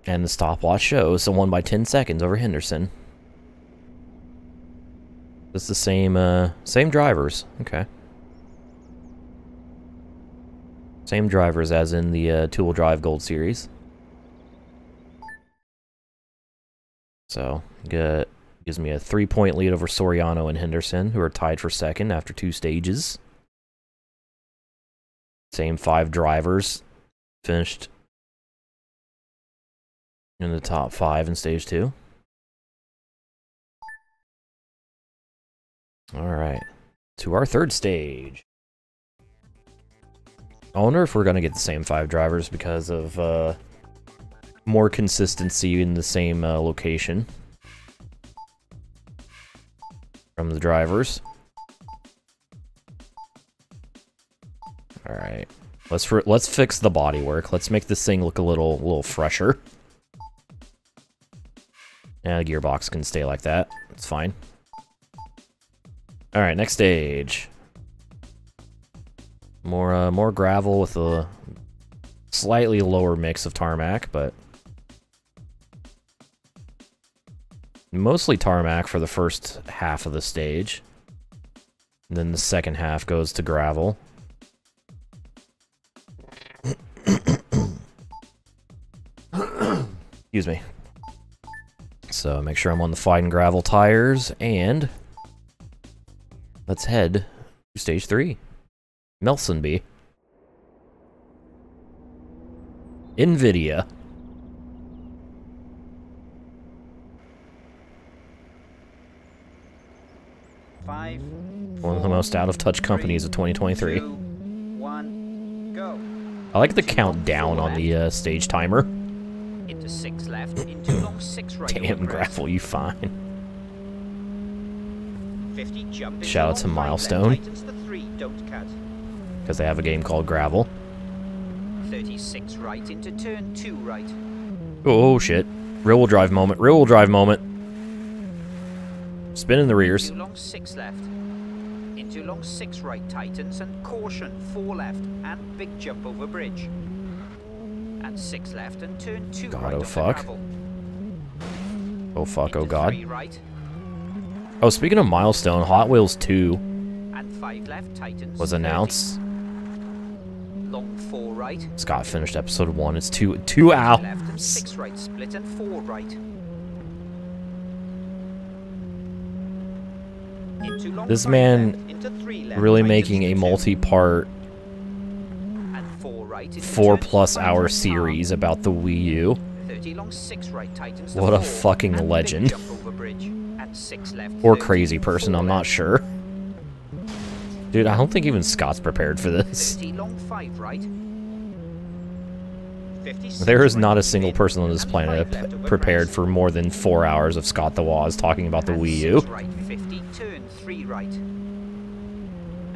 Speaker 1: And the stopwatch shows a 1 by 10 seconds over Henderson. It's the same drivers. Okay. Same drivers as in the two-wheel drive Gold Series. So, gives me a 3-point lead over Soriano and Henderson, who are tied for second after 2 stages. Same 5 drivers finished in the top 5 in stage 2. Alright, to our third stage. I wonder if we're going to get the same 5 drivers because of more consistency in the same location from the drivers. Alright, let's fix the bodywork. Let's make this thing look a little fresher. Yeah, the gearbox can stay like that. It's fine. Alright, next stage. More gravel with a slightly lower mix of tarmac, but mostly tarmac for the first half of the stage. And then the second half goes to gravel. Excuse me. So make sure I'm on the fine gravel tires, and let's head to stage 3. Melsonby. NVIDIA.
Speaker 2: Five,
Speaker 1: One of the most out-of-touch companies of 2023.
Speaker 2: 2, 1, go.
Speaker 1: I like the countdown on the stage timer.
Speaker 2: Into 6 left, into long 6 right.
Speaker 1: Damn,
Speaker 2: over crest.
Speaker 1: gravel, you fine.
Speaker 2: 50, jump into
Speaker 1: Shout out to
Speaker 2: long 5 left,
Speaker 1: Milestone.
Speaker 2: tightens the 3, don't cut.
Speaker 1: Because they have a game called Gravel.
Speaker 2: 36 right into turn 2 right.
Speaker 1: Oh, shit. Rear-wheel drive moment. Rear-wheel drive moment. Spin in the rears.
Speaker 2: Into long 6 left. Into long 6 right, tightens, and caution, 4 left, and big jump over bridge. And 6 left, and turn 2
Speaker 1: God,
Speaker 2: right
Speaker 1: oh
Speaker 2: off the
Speaker 1: fuck.
Speaker 2: gravel.
Speaker 1: Oh fuck, oh
Speaker 2: Into
Speaker 1: god.
Speaker 2: 3 right,
Speaker 1: Oh, speaking of Milestone, Hot Wheels 2
Speaker 2: and 5 left, tightens.
Speaker 1: was
Speaker 2: 30.
Speaker 1: announced.
Speaker 2: Long 4 right.
Speaker 1: Scott finished episode 1. It's two
Speaker 2: Left and
Speaker 1: hours.
Speaker 2: 6 right, split and 4 right. Into long
Speaker 1: This
Speaker 2: 5
Speaker 1: man
Speaker 2: left, into 3 left,
Speaker 1: Really
Speaker 2: tightens
Speaker 1: making
Speaker 2: to
Speaker 1: a
Speaker 2: 2,
Speaker 1: multi-part
Speaker 2: and 4 right into
Speaker 1: 4+
Speaker 2: turn
Speaker 1: hour
Speaker 2: 5
Speaker 1: series about the Wii U.
Speaker 2: 30 long 6 right, tightens to
Speaker 1: What a
Speaker 2: 4,
Speaker 1: fucking
Speaker 2: and big
Speaker 1: legend.
Speaker 2: jump over bridge, and 6 left,
Speaker 1: Or
Speaker 2: 30,
Speaker 1: crazy person,
Speaker 2: 4
Speaker 1: I'm not
Speaker 2: left,
Speaker 1: sure. Dude, I don't think even Scott's prepared for this.
Speaker 2: 30 long 5 right. 56
Speaker 1: There is
Speaker 2: right,
Speaker 1: not a single
Speaker 2: spin,
Speaker 1: person on this
Speaker 2: and
Speaker 1: planet
Speaker 2: 5 left over
Speaker 1: prepared
Speaker 2: crest,
Speaker 1: for more than 4 hours of Scott the Woz talking about the
Speaker 2: and
Speaker 1: Wii U.
Speaker 2: 6 right, 50, turn 3 right.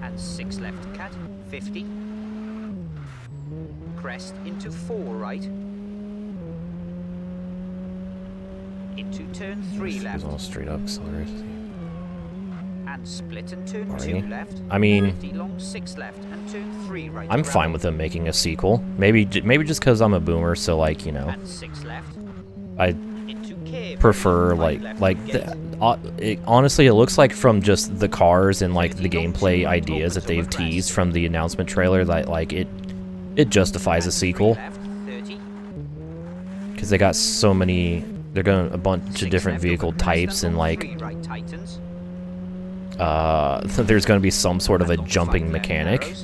Speaker 2: And 6 left, cut, 50. Crest into 4 right. Into turn 3
Speaker 1: He's
Speaker 2: left.
Speaker 1: on a straight up accelerator.
Speaker 2: And split and turn
Speaker 1: Are
Speaker 2: 2
Speaker 1: you?
Speaker 2: left.
Speaker 1: I mean,
Speaker 2: 50 long 6 left and turn 3 right.
Speaker 1: I'm
Speaker 2: around.
Speaker 1: fine with them making a sequel. Maybe just because I'm a boomer, so like, you know,
Speaker 2: And 6 left.
Speaker 1: I
Speaker 2: Into cave.
Speaker 1: prefer
Speaker 2: 5
Speaker 1: like
Speaker 2: left
Speaker 1: like
Speaker 2: again.
Speaker 1: honestly, it looks like from just the cars and like the
Speaker 2: 30 long
Speaker 1: gameplay
Speaker 2: 2
Speaker 1: ideas that
Speaker 2: opens
Speaker 1: they've
Speaker 2: over crest.
Speaker 1: teased from the announcement trailer that like it justifies a
Speaker 2: And 3
Speaker 1: sequel
Speaker 2: left, 30.
Speaker 1: because they got so many. They're going a bunch of
Speaker 2: 6
Speaker 1: different
Speaker 2: left
Speaker 1: vehicle
Speaker 2: over crest
Speaker 1: types and
Speaker 2: long
Speaker 1: like
Speaker 2: 3 right, tightens.
Speaker 1: there's going to be some sort of a
Speaker 2: And long
Speaker 1: jumping
Speaker 2: 5 left
Speaker 1: mechanic,
Speaker 2: narrows.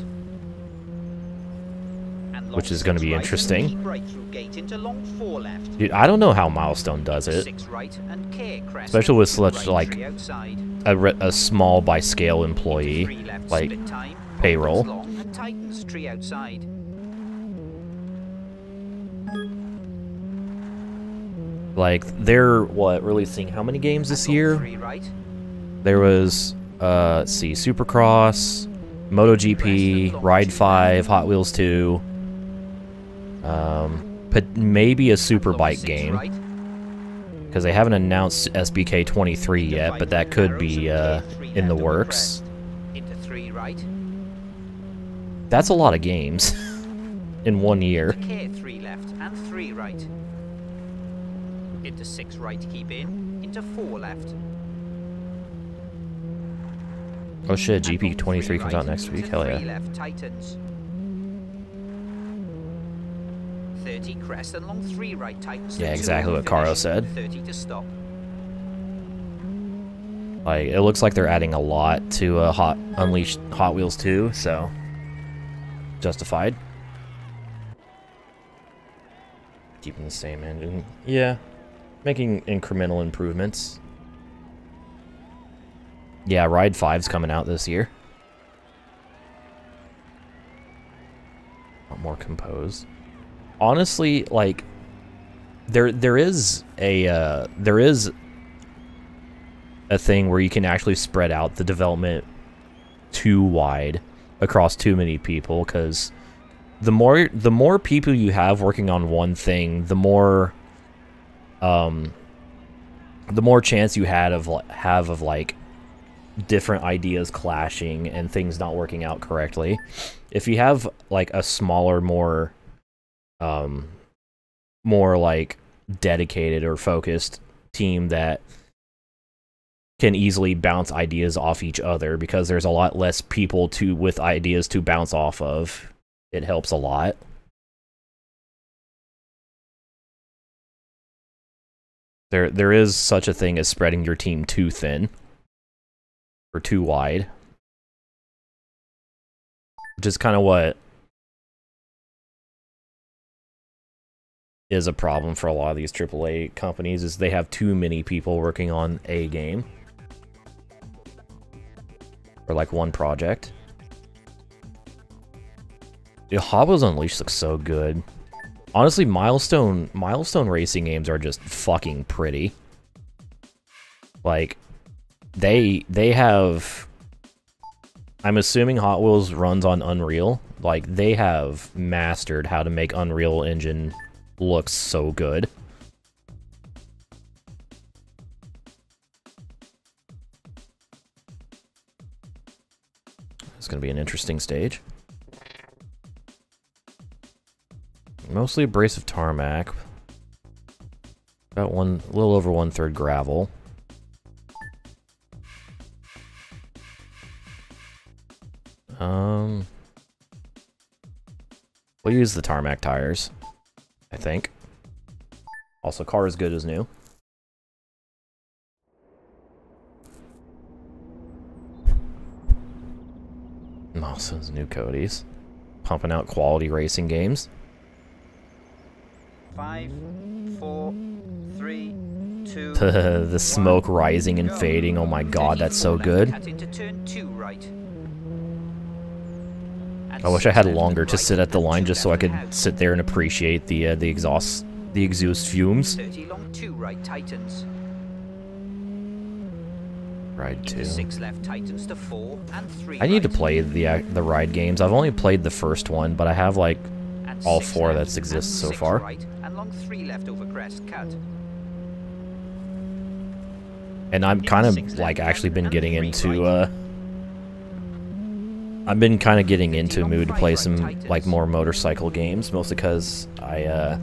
Speaker 2: And long
Speaker 1: which is gonna
Speaker 2: 6
Speaker 1: be
Speaker 2: right and
Speaker 1: interesting.
Speaker 2: keep right through gate into long 4 left.
Speaker 1: Dude. I don't know how Milestone does it.
Speaker 2: 6 right and K crest.
Speaker 1: Especially with
Speaker 2: Right
Speaker 1: such like
Speaker 2: tree outside.
Speaker 1: a small by scale
Speaker 2: Into
Speaker 1: employee
Speaker 2: 3 left,
Speaker 1: like
Speaker 2: split time,
Speaker 1: payroll.
Speaker 2: opens long and tightens tree outside.
Speaker 1: Like they're releasing how many games this
Speaker 2: And long
Speaker 1: year?
Speaker 2: 3 right.
Speaker 1: There was let's see, Supercross, MotoGP, Ride 5, Hot Wheels 2, but maybe a
Speaker 2: And long
Speaker 1: Superbike
Speaker 2: 6
Speaker 1: game
Speaker 2: right.
Speaker 1: because they haven't announced SBK 23 yet, but that could be in the works.
Speaker 2: Into 3 right.
Speaker 1: That's a lot of games in 1 year.
Speaker 2: Into K 3 left and 3 right. Into 6 right, keep in. Into 4 left.
Speaker 1: Oh shit,
Speaker 2: And long
Speaker 1: GP23
Speaker 2: 3
Speaker 1: comes
Speaker 2: right,
Speaker 1: out next week.
Speaker 2: into
Speaker 1: Hell
Speaker 2: 3
Speaker 1: yeah.
Speaker 2: left, tightens. 30 crest and long 3 right, tightens. to
Speaker 1: Yeah,
Speaker 2: 2
Speaker 1: exactly
Speaker 2: over
Speaker 1: what Caro
Speaker 2: finish.
Speaker 1: said.
Speaker 2: 30 to stop.
Speaker 1: Like it looks like they're adding a lot to Unleashed Hot Wheels 2, so justified. Keeping the same engine. Yeah. Making incremental improvements. Yeah, Ride 5's coming out this year. A lot more composed. Honestly, like there is a thing where you can actually spread out the development too wide across too many people, because the more people you have working on one thing, the more the more chance you have of like different ideas clashing and things not working out correctly. If you have like a smaller, more like dedicated or focused team that can easily bounce ideas off each other, because there's a lot less people with ideas to bounce off of, it helps a lot. There is such a thing as spreading your team too thin or too wide, which is kind of what is a problem for a lot of these AAA companies, is they have too many people working on a game or like one project. Dude, Hot Wheels Unleashed looks so good. Honestly, Milestone racing games are just fucking pretty. Like, they have... I'm assuming Hot Wheels runs on Unreal. Like, they have mastered how to make Unreal Engine look so good. It's gonna be an interesting stage. Mostly abrasive tarmac. About a little over 1/3 gravel. We'll use the tarmac tires, I think. Also, car is good as new. Milestone's new Cody's. Pumping out quality racing games.
Speaker 2: 5, 4, 3, 2.
Speaker 1: The smoke rising and fading. Oh my god, that's so good.
Speaker 2: Into turn 2 right.
Speaker 1: I wish I had longer to sit at the line just so I could sit there and appreciate the exhaust fumes.
Speaker 2: 30 long 2 right tightens.
Speaker 1: Ride 2.
Speaker 2: 6 left tightens to 4 and 3.
Speaker 1: I need to play the ride games. I've only played the first one, but I have like all 4 that exist so far.
Speaker 2: Right, and long 3 left over crest cut.
Speaker 1: And I'm kind of like actually been getting into I've been kind of getting into a mood to play some like more motorcycle games, mostly because I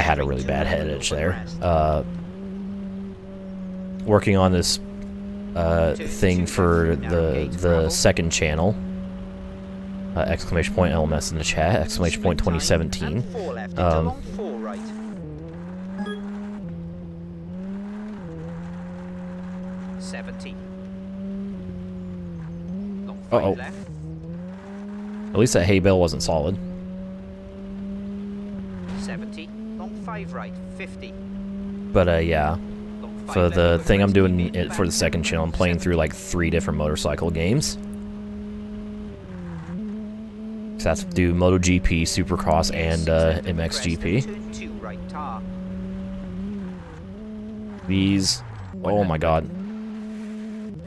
Speaker 1: had a really bad head itch there. Working on this thing for the second channel. Exclamation point LMS in the chat. Exclamation point 2017.
Speaker 2: 70.
Speaker 1: Uh-oh. At least that hay bale wasn't solid.
Speaker 2: 70. Long 5 right. 50.
Speaker 1: But yeah. For the thing I'm doing for the second channel, I'm playing through like 3 different motorcycle games. So that's do MotoGP, Supercross, and MXGP. These, oh my god.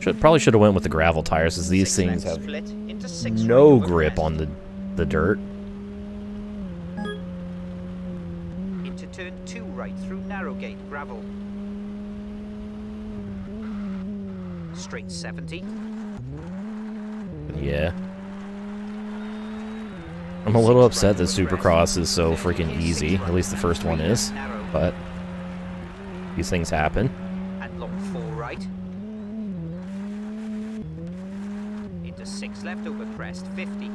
Speaker 1: Probably should have went with the gravel tires, as these things have no grip on the dirt.
Speaker 2: Into turn 2 right through narrow gate gravel. Straight 70.
Speaker 1: Yeah. I'm a little upset that Supercross is so freaking easy. At least the first one is. But these things happen.
Speaker 2: And long 4 right. Into 6 left over crest 50.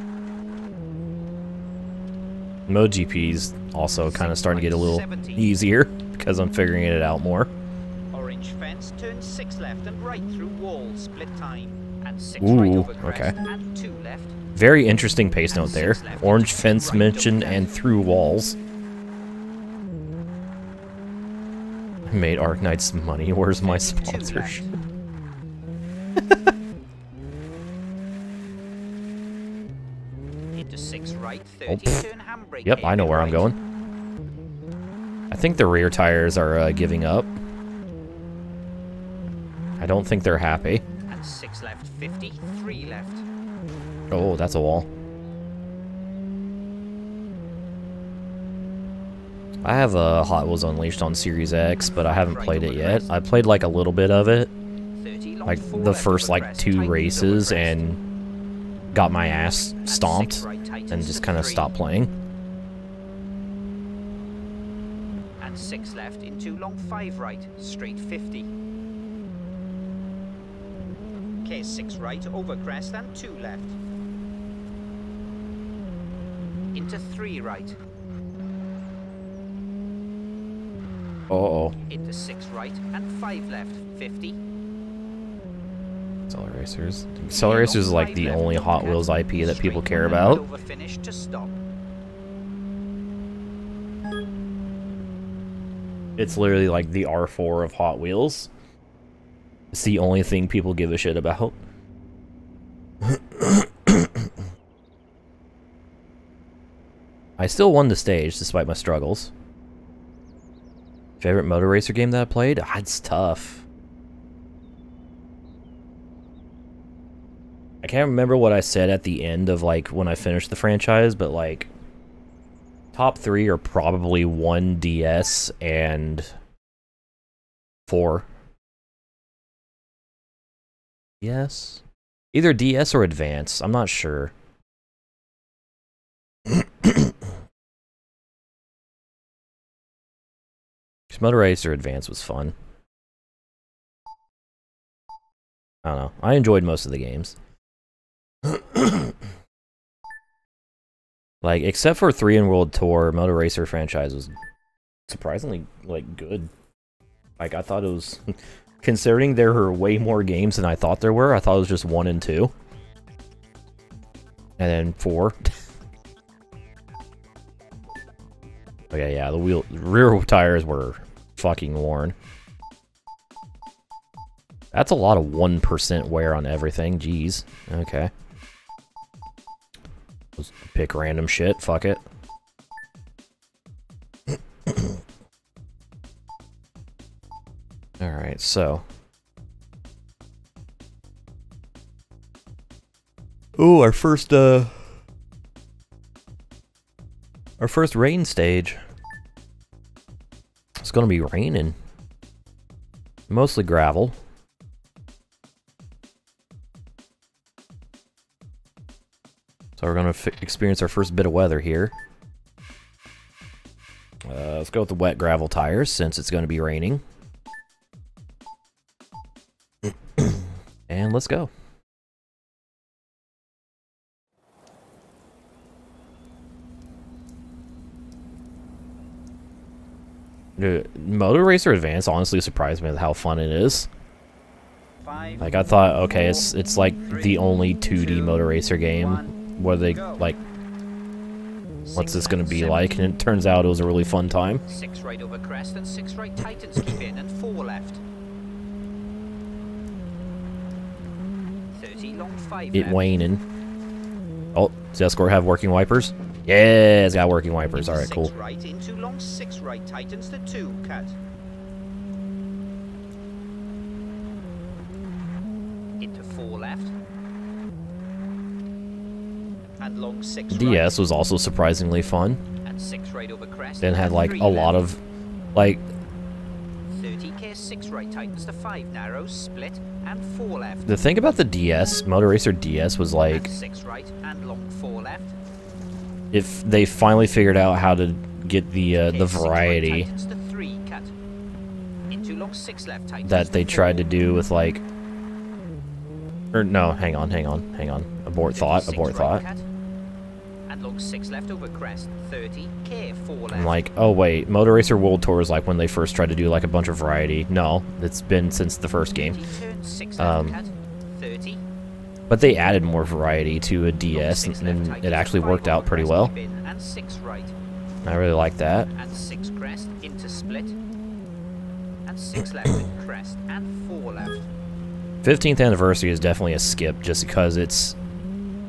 Speaker 1: MotoGP's also kind of starting to get a little easier because I'm figuring it out more.
Speaker 2: Orange fence, turn 6 left and right through wall, split time. And 6
Speaker 1: Ooh,
Speaker 2: right over crest
Speaker 1: okay.
Speaker 2: and 2 left.
Speaker 1: Very interesting pace note there. Orange fence mentioned and through walls. I made Arknights money. Where's my sponsorship?
Speaker 2: Into 6 right, 30
Speaker 1: Oh.
Speaker 2: turn handbrake.
Speaker 1: Yep, I know where I'm going. I think the rear tires are giving up. I don't think they're happy.
Speaker 2: And 6 left, 50, 3 left.
Speaker 1: Oh, that's a wall. I have a Hot Wheels Unleashed on Series X, but I haven't played it yet. I played like a little bit of it, like the first like 2 races, and got my ass stomped and just kind of stopped playing.
Speaker 2: And 6 left into long 5 right, straight 50. Okay, 6 right over crest and 2 left. Into 3 right.
Speaker 1: Uh-oh.
Speaker 2: Into 6 right and 5 left, 50.
Speaker 1: Acceleracers. Acceleracers is like the only Hot Wheels IP that people care about.
Speaker 2: Over finish to stop.
Speaker 1: It's literally like the R4 of Hot Wheels. It's the only thing people give a shit about. I still won the stage despite my struggles. Favorite Motor Racer game that I played? Ah, it's tough. I can't remember what I said at the end of like when I finished the franchise, but like top 3 are probably 1 DS and 4. Yes. Either DS or Advance. I'm not sure. Motor Racer Advance was fun. I don't know. I enjoyed most of the games. Like, except for 3 in World Tour, Motor Racer franchise was surprisingly, like, good. Like, I thought it was... Considering there were way more games than I thought there were, I thought it was just 1 and 2. And then 4. Okay, yeah, the rear tires were fucking worn. That's a lot of 1% wear on everything. Jeez. Okay. Let's pick random shit. Fuck it. Alright, so. Ooh, our first rain stage. It's gonna be raining. Mostly gravel. So we're gonna experience our first bit of weather here. Let's go with the wet gravel tires since it's gonna be raining. And let's go. Dude, Motor Racer Advance honestly surprised me with how fun it is. Like, I thought, okay, it's like the only 2D Motor Racer game where they, like, what's this gonna be like? And it turns out it was a really fun time.
Speaker 2: 6 right over crest and 6 right tightens keep in and 4 left. 30 long 5
Speaker 1: It
Speaker 2: left.
Speaker 1: waning. Oh, does the Escort have working wipers? Yeah, it's got working wipers. Alright, cool.
Speaker 2: 6 right into long 6 right tightens to 2 cut. Into 4 left. And long 6
Speaker 1: DS was also surprisingly fun.
Speaker 2: And 6 right over crest.
Speaker 1: Then had
Speaker 2: and
Speaker 1: like
Speaker 2: 3
Speaker 1: a lot
Speaker 2: left.
Speaker 1: of like
Speaker 2: 30k 6 right tightens to 5 narrows split and 4 left.
Speaker 1: the thing about the DS, Motor Racer DS was like
Speaker 2: And 6 right and long 4 left.
Speaker 1: if they finally figured out how to get the
Speaker 2: Okay, 6 right
Speaker 1: variety
Speaker 2: tightens to 3 cut. Into long 6 left tightens
Speaker 1: that they
Speaker 2: to
Speaker 1: tried to
Speaker 2: 4.
Speaker 1: do with like or no, hang on. Abort thought,
Speaker 2: 56
Speaker 1: abort
Speaker 2: right
Speaker 1: thought.
Speaker 2: cut. And long 6 left over crest, 30k 4 left.
Speaker 1: I'm like, oh wait, Motor Racer World Tour is like when they first tried to do like a bunch of variety. No, it's been since the first game.
Speaker 2: 50 turn 6 left cut, 30.
Speaker 1: But they added more variety to a
Speaker 2: Long
Speaker 1: DS
Speaker 2: 6
Speaker 1: and
Speaker 2: left
Speaker 1: it
Speaker 2: tightens
Speaker 1: actually
Speaker 2: to
Speaker 1: worked
Speaker 2: 5
Speaker 1: out
Speaker 2: over
Speaker 1: pretty
Speaker 2: crest,
Speaker 1: well.
Speaker 2: keep in, and 6 right.
Speaker 1: I really like that.
Speaker 2: And 6 crest into split. And 6 left in crest and 4 left.
Speaker 1: 15th anniversary is definitely a skip just because it's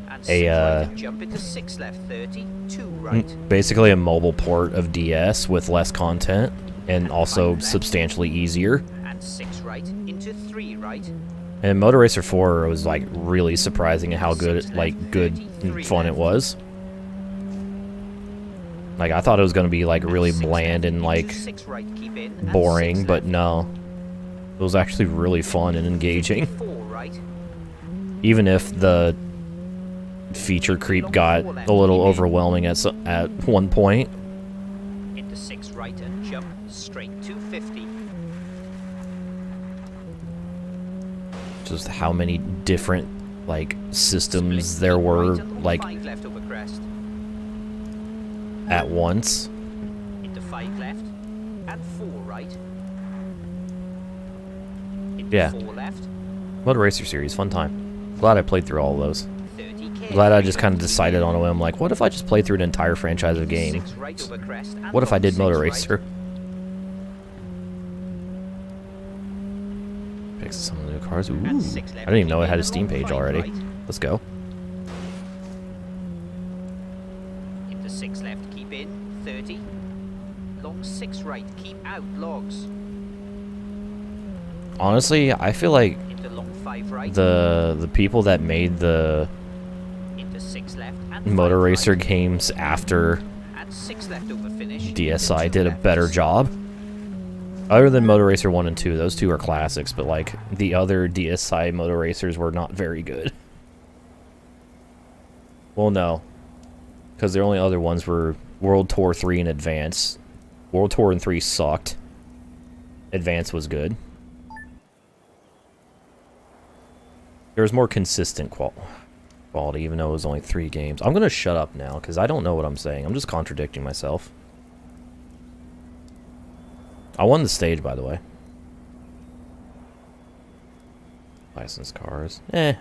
Speaker 2: And 6
Speaker 1: A,
Speaker 2: right and jump into 6 left, 30, 2 right.
Speaker 1: basically a mobile port of DS with less content and also
Speaker 2: 5 left.
Speaker 1: substantially easier.
Speaker 2: And 6 right into 3 right.
Speaker 1: And Motor Racer 4 was like really surprising at how good,
Speaker 2: 6
Speaker 1: like
Speaker 2: left,
Speaker 1: good
Speaker 2: 30, 3
Speaker 1: and fun it
Speaker 2: left.
Speaker 1: was. Like, I thought it was going to be, like, really bland and, like, boring, but no. It was actually really fun and engaging. Even if the feature creep got a little overwhelming at one point.
Speaker 2: Into 6 right and jump straight to 50.
Speaker 1: Just how many different, like, systems there were, like, at once.
Speaker 2: Into 5 left and 4 right. Into
Speaker 1: Yeah.
Speaker 2: 4 left.
Speaker 1: Motor Racer series, fun time. Glad I played through all of those.
Speaker 2: 30K.
Speaker 1: Glad I just kind of decided on a whim, like, what if I just played through an entire franchise of games?
Speaker 2: 6 right over crest and
Speaker 1: What if I did
Speaker 2: 6
Speaker 1: Motor
Speaker 2: right.
Speaker 1: Racer? Fix some of the new cars. Ooh,
Speaker 2: And
Speaker 1: I
Speaker 2: 6 left,
Speaker 1: didn't even know it
Speaker 2: keep
Speaker 1: had a
Speaker 2: in
Speaker 1: Steam
Speaker 2: and
Speaker 1: page
Speaker 2: 5
Speaker 1: already.
Speaker 2: right.
Speaker 1: Let's go.
Speaker 2: Into 6 left, keep in 30. Long 6 right, keep out logs.
Speaker 1: Honestly, I feel like
Speaker 2: Into long 5 right.
Speaker 1: the people that made the
Speaker 2: Into 6 left and
Speaker 1: Motor
Speaker 2: 5
Speaker 1: Racer
Speaker 2: right.
Speaker 1: games after
Speaker 2: And 6 left over finish.
Speaker 1: DSi
Speaker 2: Into 2
Speaker 1: did a
Speaker 2: left.
Speaker 1: better job. Other than Motor Racer 1 and 2, those two are classics, but like the other DSi Motor Racers were not very good. Well, no. Because the only other ones were World Tour 3 and Advance. World Tour and 3 sucked. Advance was good. There was more consistent quality, even though it was only 3 games. I'm going to shut up now, because I don't know what I'm saying. I'm just contradicting myself. I won the stage, by the way. Licensed cars. Eh.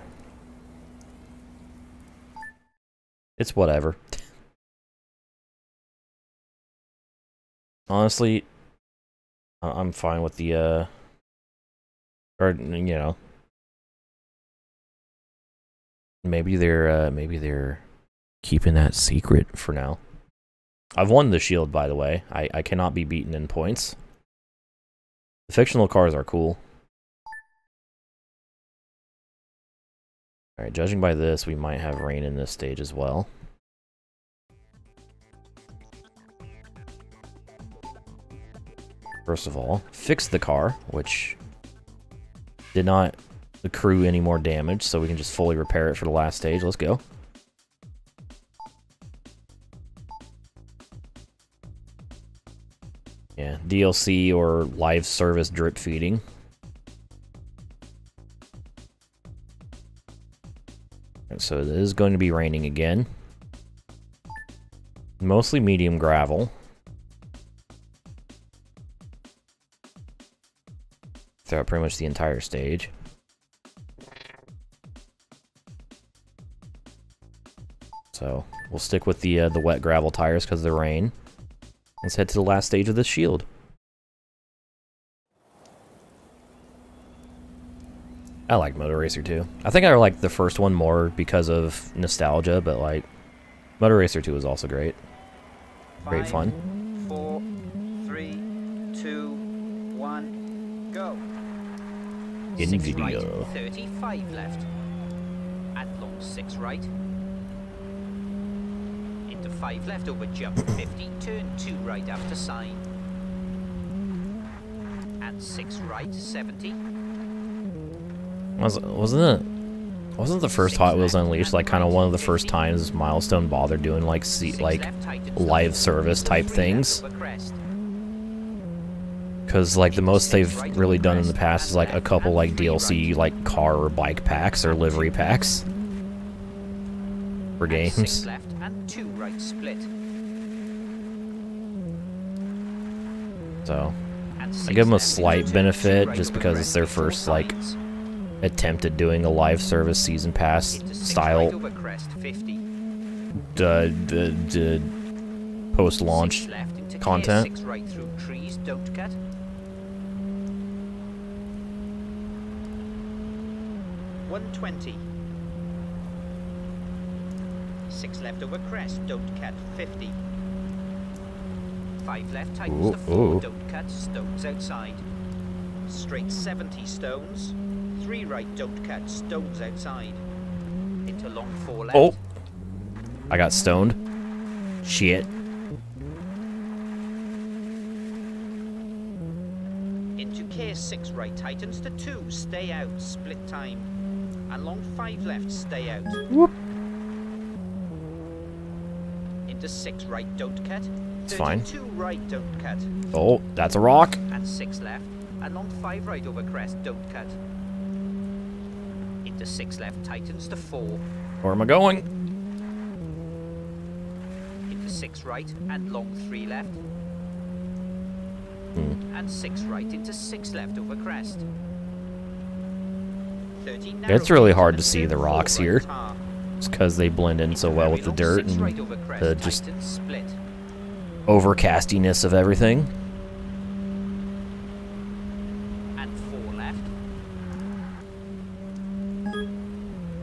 Speaker 1: It's whatever. Honestly, I'm fine with the, or, you know. Maybe they're keeping that secret for now. I've won the shield, by the way. I cannot be beaten in points. The fictional cars are cool. Alright, judging by this, we might have rain in this stage as well. First of all, fix the car, which did not accrue any more damage, so we can just fully repair it for the last stage. Let's go. Yeah, DLC or live service drip feeding. And so it is going to be raining again. Mostly medium gravel. Throughout pretty much the entire stage. So we'll stick with the wet gravel tires because of the rain. Let's head to the last stage of this shield. I like Motor Racer 2. I think I like the first one more because of nostalgia, but like Motor Racer 2 was also great. Great fun.
Speaker 2: 4, 3, 2, 1, go.
Speaker 1: In
Speaker 2: 6
Speaker 1: video.
Speaker 2: right, 35 left. And long 6 right. Into 5 left over jump 50, turn 2 right after sign. And 6 right, 70.
Speaker 1: Wasn't the first Hot Wheels Unleashed like kind of one of the first times Milestone bothered doing like live service type things? Because like the most they've really done in the past is like a couple like DLC like car or bike packs or livery packs for games.
Speaker 2: 6 left and 2 right split.
Speaker 1: So I give them a slight benefit just because it's their first like attempt at doing a live service season pass style post-launch content.
Speaker 2: 6 right through trees, don't cut. $120. 6 left over crest, don't cut, 50. 5 left, tightens the 4, don't cut, stones outside. Straight 70 stones. 3 right, don't cut, stones outside. Into long 4 left.
Speaker 1: Oh! I got stoned. Shit.
Speaker 2: Into K6 right tightens to 2, stay out, split time. And long 5 left, stay out.
Speaker 1: Whoop.
Speaker 2: Into 6 right, don't cut.
Speaker 1: It's fine.
Speaker 2: 2 right, don't cut.
Speaker 1: Oh, that's a rock.
Speaker 2: And 6 left. And long 5 right over crest, don't cut. Into 6 left, tightens to 4.
Speaker 1: Where am I going?
Speaker 2: Into 6 right and long 3 left. And 6 right into 6 left over crest. 30 narrow
Speaker 1: It's really
Speaker 2: right
Speaker 1: hard
Speaker 2: and
Speaker 1: to see
Speaker 2: turn
Speaker 1: the
Speaker 2: 4
Speaker 1: rocks
Speaker 2: right
Speaker 1: here.
Speaker 2: tar.
Speaker 1: It's because they blend in so well with the dirt and
Speaker 2: right over crest,
Speaker 1: the just
Speaker 2: tightens, split.
Speaker 1: overcastiness of everything.
Speaker 2: And 4 left.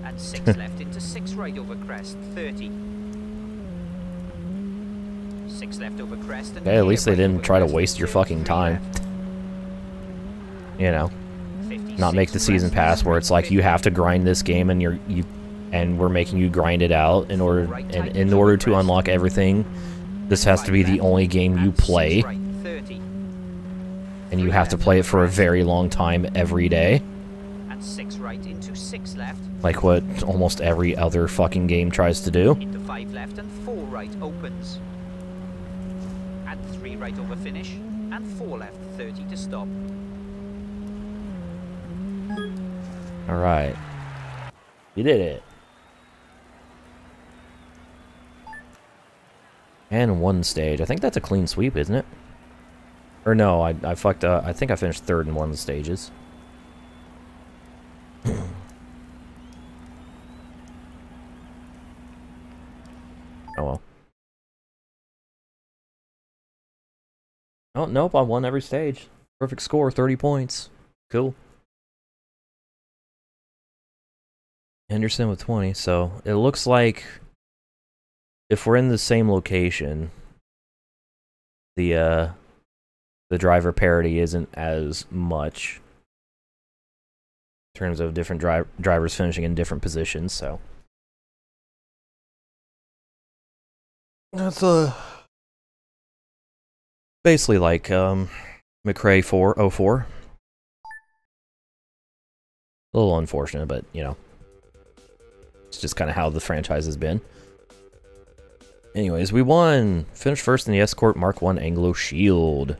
Speaker 2: And 6 left into 6 right over crest, 30. 6 left over crest and
Speaker 1: Okay, at least they
Speaker 2: right
Speaker 1: didn't
Speaker 2: over
Speaker 1: try to
Speaker 2: crest,
Speaker 1: waste your
Speaker 2: turn
Speaker 1: fucking
Speaker 2: 3
Speaker 1: time.
Speaker 2: left.
Speaker 1: You know,
Speaker 2: 56
Speaker 1: not make the season
Speaker 2: crest,
Speaker 1: pass where it's like you
Speaker 2: 50.
Speaker 1: have to grind this game and and we're making you grind it out in order to unlock everything. This has to be the only game you
Speaker 2: And 6
Speaker 1: play,
Speaker 2: right, 30.
Speaker 1: and you have to play it for a very long time every day,
Speaker 2: And 6 right into 6 left.
Speaker 1: like what almost every other fucking game tries to do.
Speaker 2: Into 5 left and 4 right opens. And 3 right over finish. And 4 left, 30 to stop.
Speaker 1: Alright. You did it. And 1 stage. I think that's a clean sweep, isn't it? Or no, I fucked up. I think I finished 3rd in 1 of the stages. Oh well. Oh, nope, I won every stage. Perfect score, 30 points. Cool. Henderson with 20, so it looks like if we're in the same location, the driver parity isn't as much in terms of different drivers finishing in different positions, so that's basically like McRae 404. A little unfortunate, but you know, it's just kind of how the franchise has been. Anyways, we won! Finished first in the Escort Mark I Anglo Shield.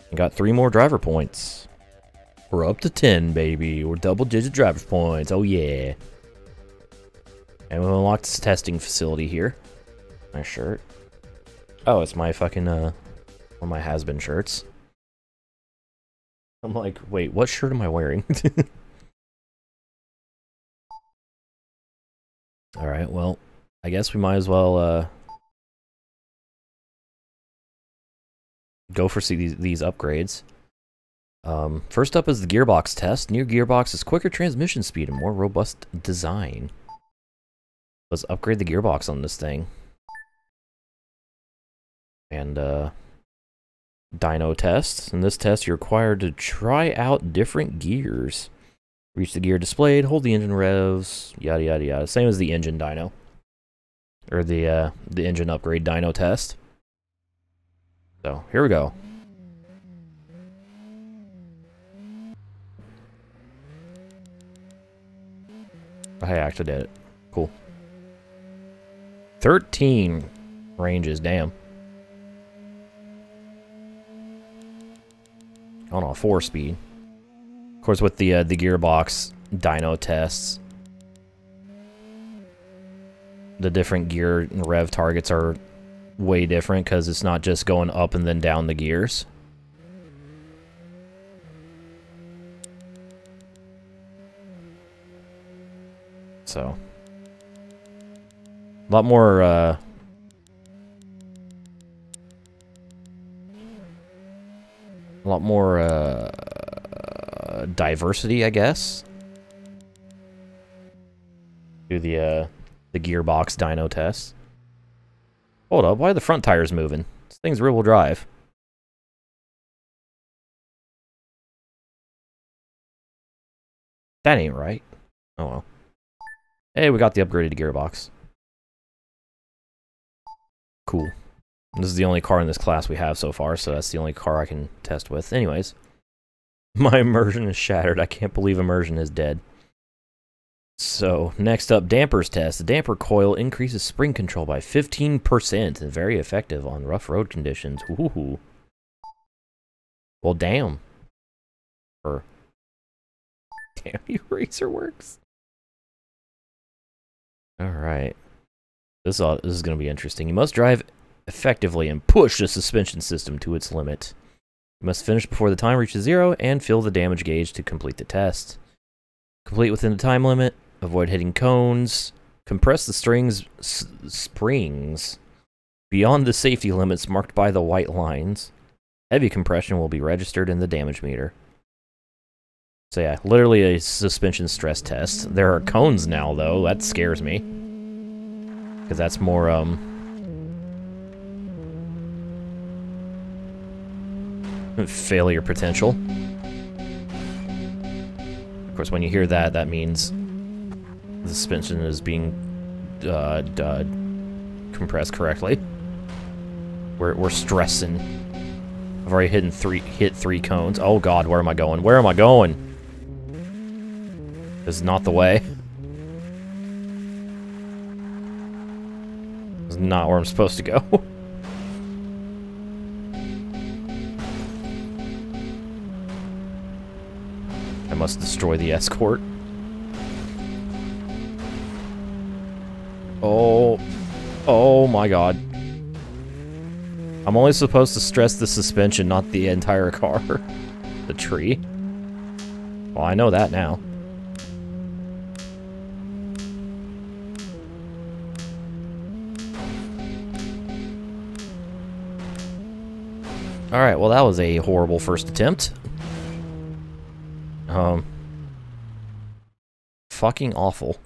Speaker 1: And got 3 more driver points. We're up to 10, baby. We're double-digit driver points. Oh, yeah. And we unlocked this testing facility here. Nice shirt. Oh, it's my fucking, one of my has-been shirts. I'm like, wait, what shirt am I wearing? Alright, well, I guess we might as well, go for these upgrades. First up is the gearbox test. New gearbox is quicker transmission speed and more robust design. Let's upgrade the gearbox on this thing. And dyno test. In this test, you're required to try out different gears. Reach the gear displayed, hold the engine revs, yada yada yada. Same as the engine dyno. Or the engine upgrade dyno test. So, here we go. I actually did it. Cool. 13 ranges, damn. On a 4-speed. Of course, with the gearbox dyno tests, the different gear and rev targets are way different because it's not just going up and then down the gears. So, a lot more diversity, I guess, to the gearbox dyno test. Hold up, why are the front tires moving? This thing's rear-wheel drive. That ain't right. Oh well. Hey, we got the upgraded gearbox. Cool. This is the only car in this class we have so far, so that's the only car I can test with. Anyways, My immersion is shattered. I can't believe immersion is dead. So, next up, dampers test. The damper coil increases spring control by 15% and very effective on rough road conditions. Ooh. Well, damn. Damn you, Racerworks. Alright. This is going to be interesting. You must drive effectively and push the suspension system to its limit. You must finish before the time reaches 0 and fill the damage gauge to complete the test. Complete within the time limit. Avoid hitting cones. Compress the springs beyond the safety limits marked by the white lines. Heavy compression will be registered in the damage meter. So yeah, literally a suspension stress test. There are cones now, though. That scares me. Because that's more, failure potential. Of course, when you hear that, that means the suspension is being compressed correctly. We're stressing. I've already hit three cones. Oh god, where am I going? Where am I going? This is not the way. This is not where I'm supposed to go. I must destroy the escort. Oh my god. I'm only supposed to stress the suspension, not the entire car. The tree. Well, I know that now. Alright, well that was a horrible first attempt. Fucking awful.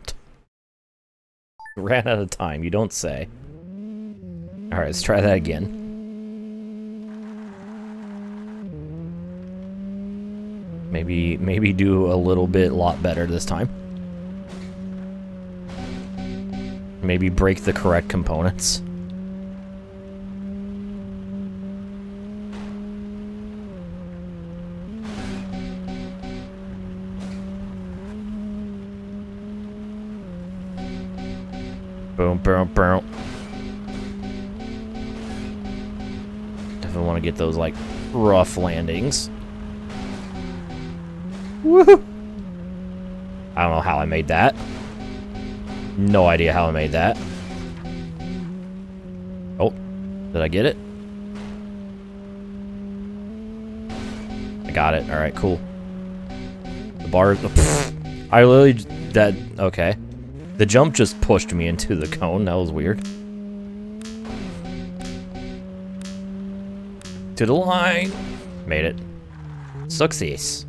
Speaker 1: Ran out of time, you don't say. Alright, let's try that again. Maybe do a little bit lot better this time. Maybe break the correct components. Boom, boom, boom. Definitely want to get those, like, rough landings. Woohoo! I don't know how I made that. No idea how I made that. Oh, did I get it? I got it. Alright, cool. The bar... I literally... Okay. The jump just pushed me into the cone. That was weird. To the line! Made it. Success.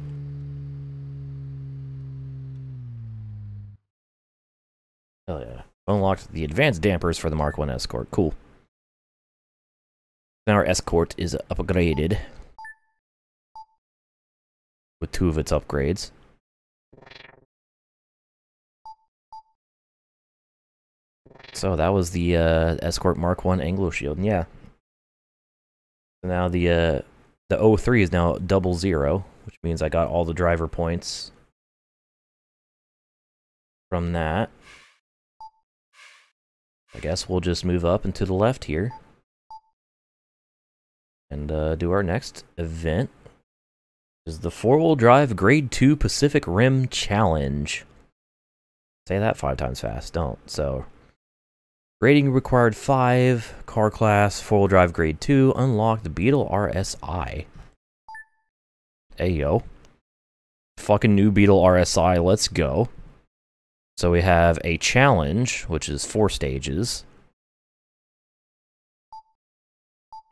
Speaker 1: Hell yeah. Unlocked the advanced dampers for the Mark 1 Escort. Cool. Now our Escort is upgraded. With 2 of its upgrades. So that was the Escort Mark 1 Anglo Shield. And yeah. Now the 03 is now 00, which means I got all the driver points from that. I guess we'll just move up and to the left here. And do our next event. Is the 4-wheel drive Grade 2 Pacific Rim Challenge. Say that 5 times fast, don't. So, rating required 5, car class, 4-wheel drive Grade 2, unlocked Beetle RSI. There you go. Fucking new Beetle RSI, let's go. So we have a challenge, which is 4 stages.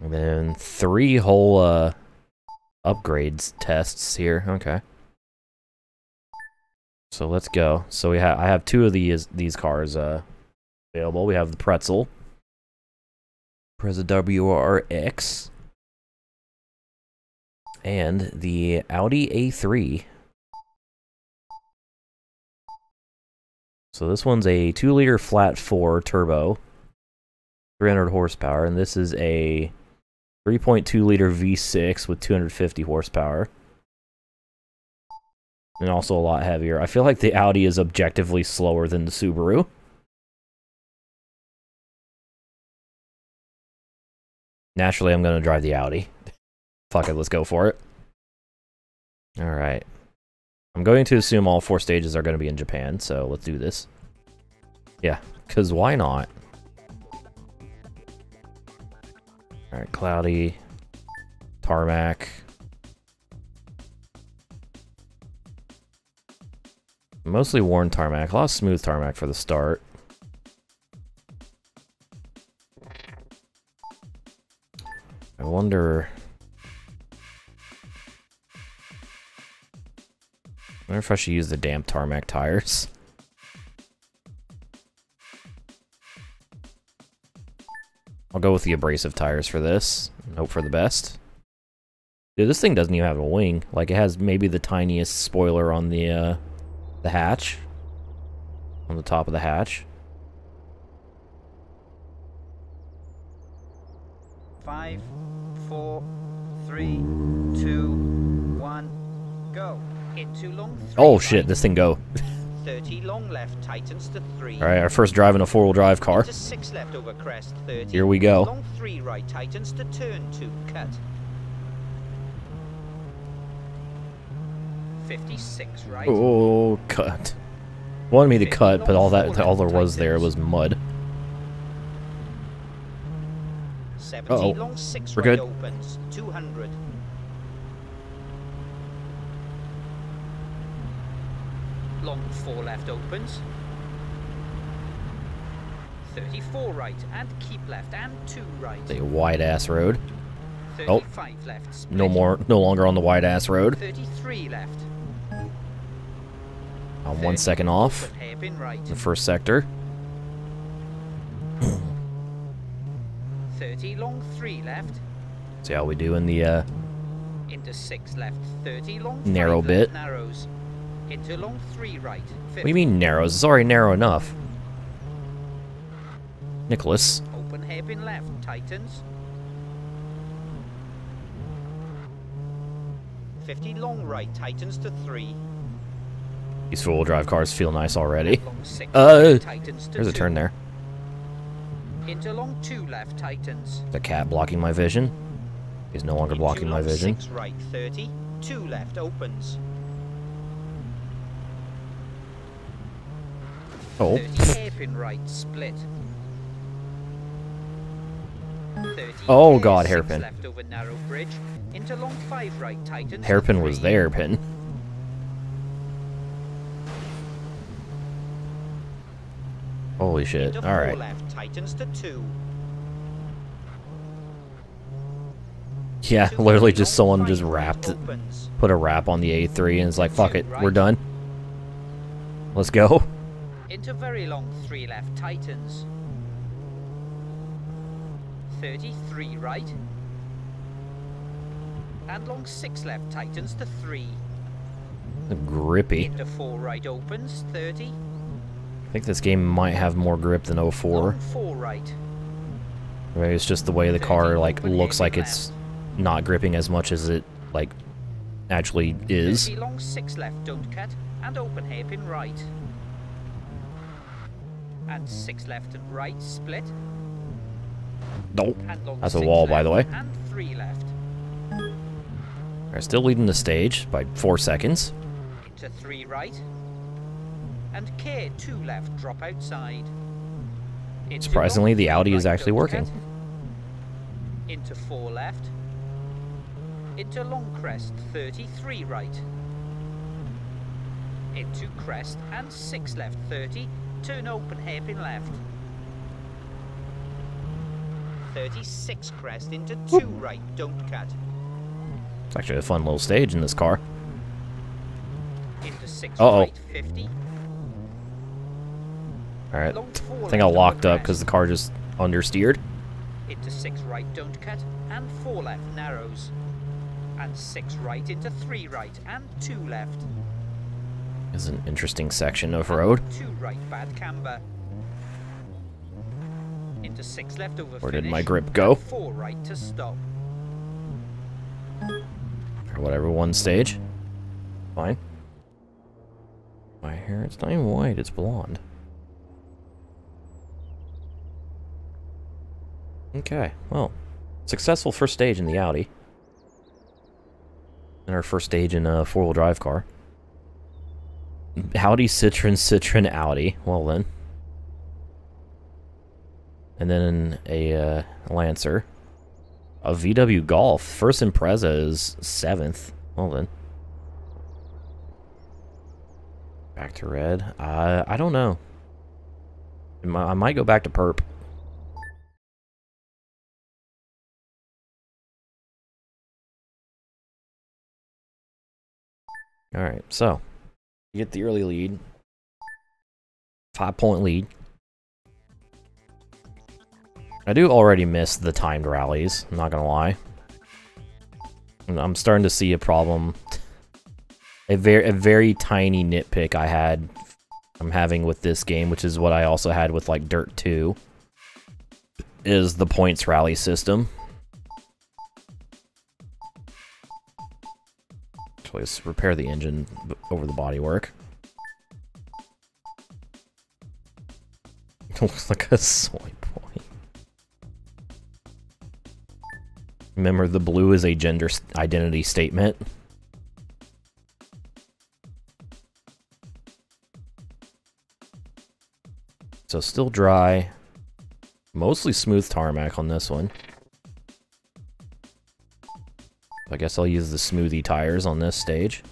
Speaker 1: And then 3 whole upgrades tests here. Okay. So let's go. So I have 2 of these cars available. We have the Pretzel, Preza WRX, and the Audi A3. So this one's a 2-liter flat 4 turbo, 300 horsepower, and this is a 3.2-liter V6 with 250 horsepower. And also a lot heavier. I feel like the Audi is objectively slower than the Subaru. Naturally, I'm going to drive the Audi. Fuck it, let's go for it. Alright. I'm going to assume all 4 stages are going to be in Japan, so let's do this. Yeah, because why not? Alright, cloudy. Tarmac. Mostly worn tarmac. A lot of smooth tarmac for the start. I wonder if I should use the damp tarmac tires. I'll go with the abrasive tires for this and hope for the best. Dude, this thing doesn't even have a wing. Like, it has maybe the tiniest spoiler on the hatch. On the top of the hatch.
Speaker 2: 5, 4, 3, 2, 1, go. Into long 3
Speaker 1: Oh shit,
Speaker 2: right.
Speaker 1: this thing go.
Speaker 2: 30 long left, tightens to 3.
Speaker 1: Alright, our first drive in a 4-wheel drive car.
Speaker 2: Into 6 left over crest, 30.
Speaker 1: Here we go.
Speaker 2: Long 3 right, tightens to turn 2, cut. 56 right.
Speaker 1: Oh, cut. Wanted me to cut, but all there was there was mud.
Speaker 2: 70
Speaker 1: Uh-oh.
Speaker 2: long 6
Speaker 1: We're
Speaker 2: right
Speaker 1: good.
Speaker 2: opens, 200. Long 4 left opens. 34 right and keep left and 2 right.
Speaker 1: It's a wide ass road.
Speaker 2: 35 left. Split.
Speaker 1: No longer on the wide ass road.
Speaker 2: 33 left.
Speaker 1: I'm 1 second off.
Speaker 2: Open hairpin right.
Speaker 1: The first sector.
Speaker 2: 30 long 3 left.
Speaker 1: See how we do in the
Speaker 2: Into 6 left. 30 long 5
Speaker 1: narrow
Speaker 2: left,
Speaker 1: bit.
Speaker 2: narrows. Into long 3 right. 50.
Speaker 1: What do you mean narrows? It's already narrow enough. Nicholas.
Speaker 2: Open hairpin left. Tightens. 50 long right. Tightens to 3.
Speaker 1: These 4-wheel drive cars feel nice already.
Speaker 2: Long 6 right, tightens to
Speaker 1: There's a
Speaker 2: 2.
Speaker 1: turn there.
Speaker 2: Into long 2 left. Tightens.
Speaker 1: The cat blocking my vision. He's no longer blocking my vision.
Speaker 2: 6 right. 30. 2 left. Opens.
Speaker 1: Oh.
Speaker 2: 30 hairpin right. Split. 30
Speaker 1: Oh,
Speaker 2: hair,
Speaker 1: God,
Speaker 2: 6
Speaker 1: hairpin.
Speaker 2: left over narrow bridge. Into long 5 right. Tightens.
Speaker 1: Hairpin
Speaker 2: to
Speaker 1: was
Speaker 2: 3.
Speaker 1: there, pin. Holy shit.
Speaker 2: Into 4
Speaker 1: Alright.
Speaker 2: left. Tightens to 2.
Speaker 1: Yeah,
Speaker 2: 2
Speaker 1: literally
Speaker 2: long
Speaker 1: just someone
Speaker 2: 5
Speaker 1: just
Speaker 2: right
Speaker 1: wrapped it,
Speaker 2: opens.
Speaker 1: put a wrap on the A3 and is like, fuck
Speaker 2: 2
Speaker 1: it,
Speaker 2: right.
Speaker 1: we're done. Let's go.
Speaker 2: Into very long 3 left. Tightens. 33 right. And long 6 left. Tightens to 3.
Speaker 1: Grippy.
Speaker 2: Into 4 right. Opens. 30.
Speaker 1: I think this game might have more grip than 04.
Speaker 2: Long 4 right.
Speaker 1: Maybe it's just the way the car
Speaker 2: 30
Speaker 1: like
Speaker 2: open
Speaker 1: looks like
Speaker 2: hairpin
Speaker 1: it's not gripping as much as it like actually is.
Speaker 2: 30 long 6 left. Don't cut. And open hairpin right. And 6 left and right. Split.
Speaker 1: Nope.
Speaker 2: And long
Speaker 1: That's a
Speaker 2: 6
Speaker 1: wall, by the
Speaker 2: left
Speaker 1: way.
Speaker 2: And 3 left.
Speaker 1: They're still leading the stage by 4 seconds.
Speaker 2: Into 3 right. And K 2 left. Drop outside. Into
Speaker 1: Surprisingly,
Speaker 2: long
Speaker 1: the
Speaker 2: 3
Speaker 1: Audi is
Speaker 2: right,
Speaker 1: actually
Speaker 2: don't
Speaker 1: working.
Speaker 2: cut. Into 4 left. Into long crest. 33 right. Into crest and 6 left. 30. Turn open hairpin left. 36 crest into 2 right. Don't cut.
Speaker 1: It's actually a fun little stage in this car.
Speaker 2: Into 6
Speaker 1: Uh-oh.
Speaker 2: right. 50.
Speaker 1: Alright.
Speaker 2: Long 4
Speaker 1: I think I
Speaker 2: left
Speaker 1: locked
Speaker 2: over
Speaker 1: up because
Speaker 2: crest.
Speaker 1: the car just understeered.
Speaker 2: Into 6 right, don't cut, and 4 left, narrows. And 6 right into 3 right, and 2 left.
Speaker 1: This is an interesting section of road.
Speaker 2: 2 right, bad camber. Into 6 left over
Speaker 1: Where did
Speaker 2: finish,
Speaker 1: my grip go?
Speaker 2: and 4 right to stop.
Speaker 1: Or whatever, one stage. Fine. My hair, it's not even white, it's blonde. Okay, well, successful first stage in the Audi. And our first stage in a four-wheel drive car. Audi, Citroen, Audi. Well then. And then a Lancer. A VW Golf. First Impreza is 7th. Well then. Back to red. I don't know. I might go back to perp. Alright, so. You get the early lead. 5-point lead. I do already miss the timed rallies, I'm not gonna lie. I'm starting to see a problem. A very tiny nitpick I'm having with this game, which is what I also had with like Dirt 2, is the points rally system. So let's repair the engine over the bodywork. It looks like a soy boy. Remember, the blue is a gender identity statement. So still dry. Mostly smooth tarmac on this one. I guess I'll use the smoothie tires on this stage.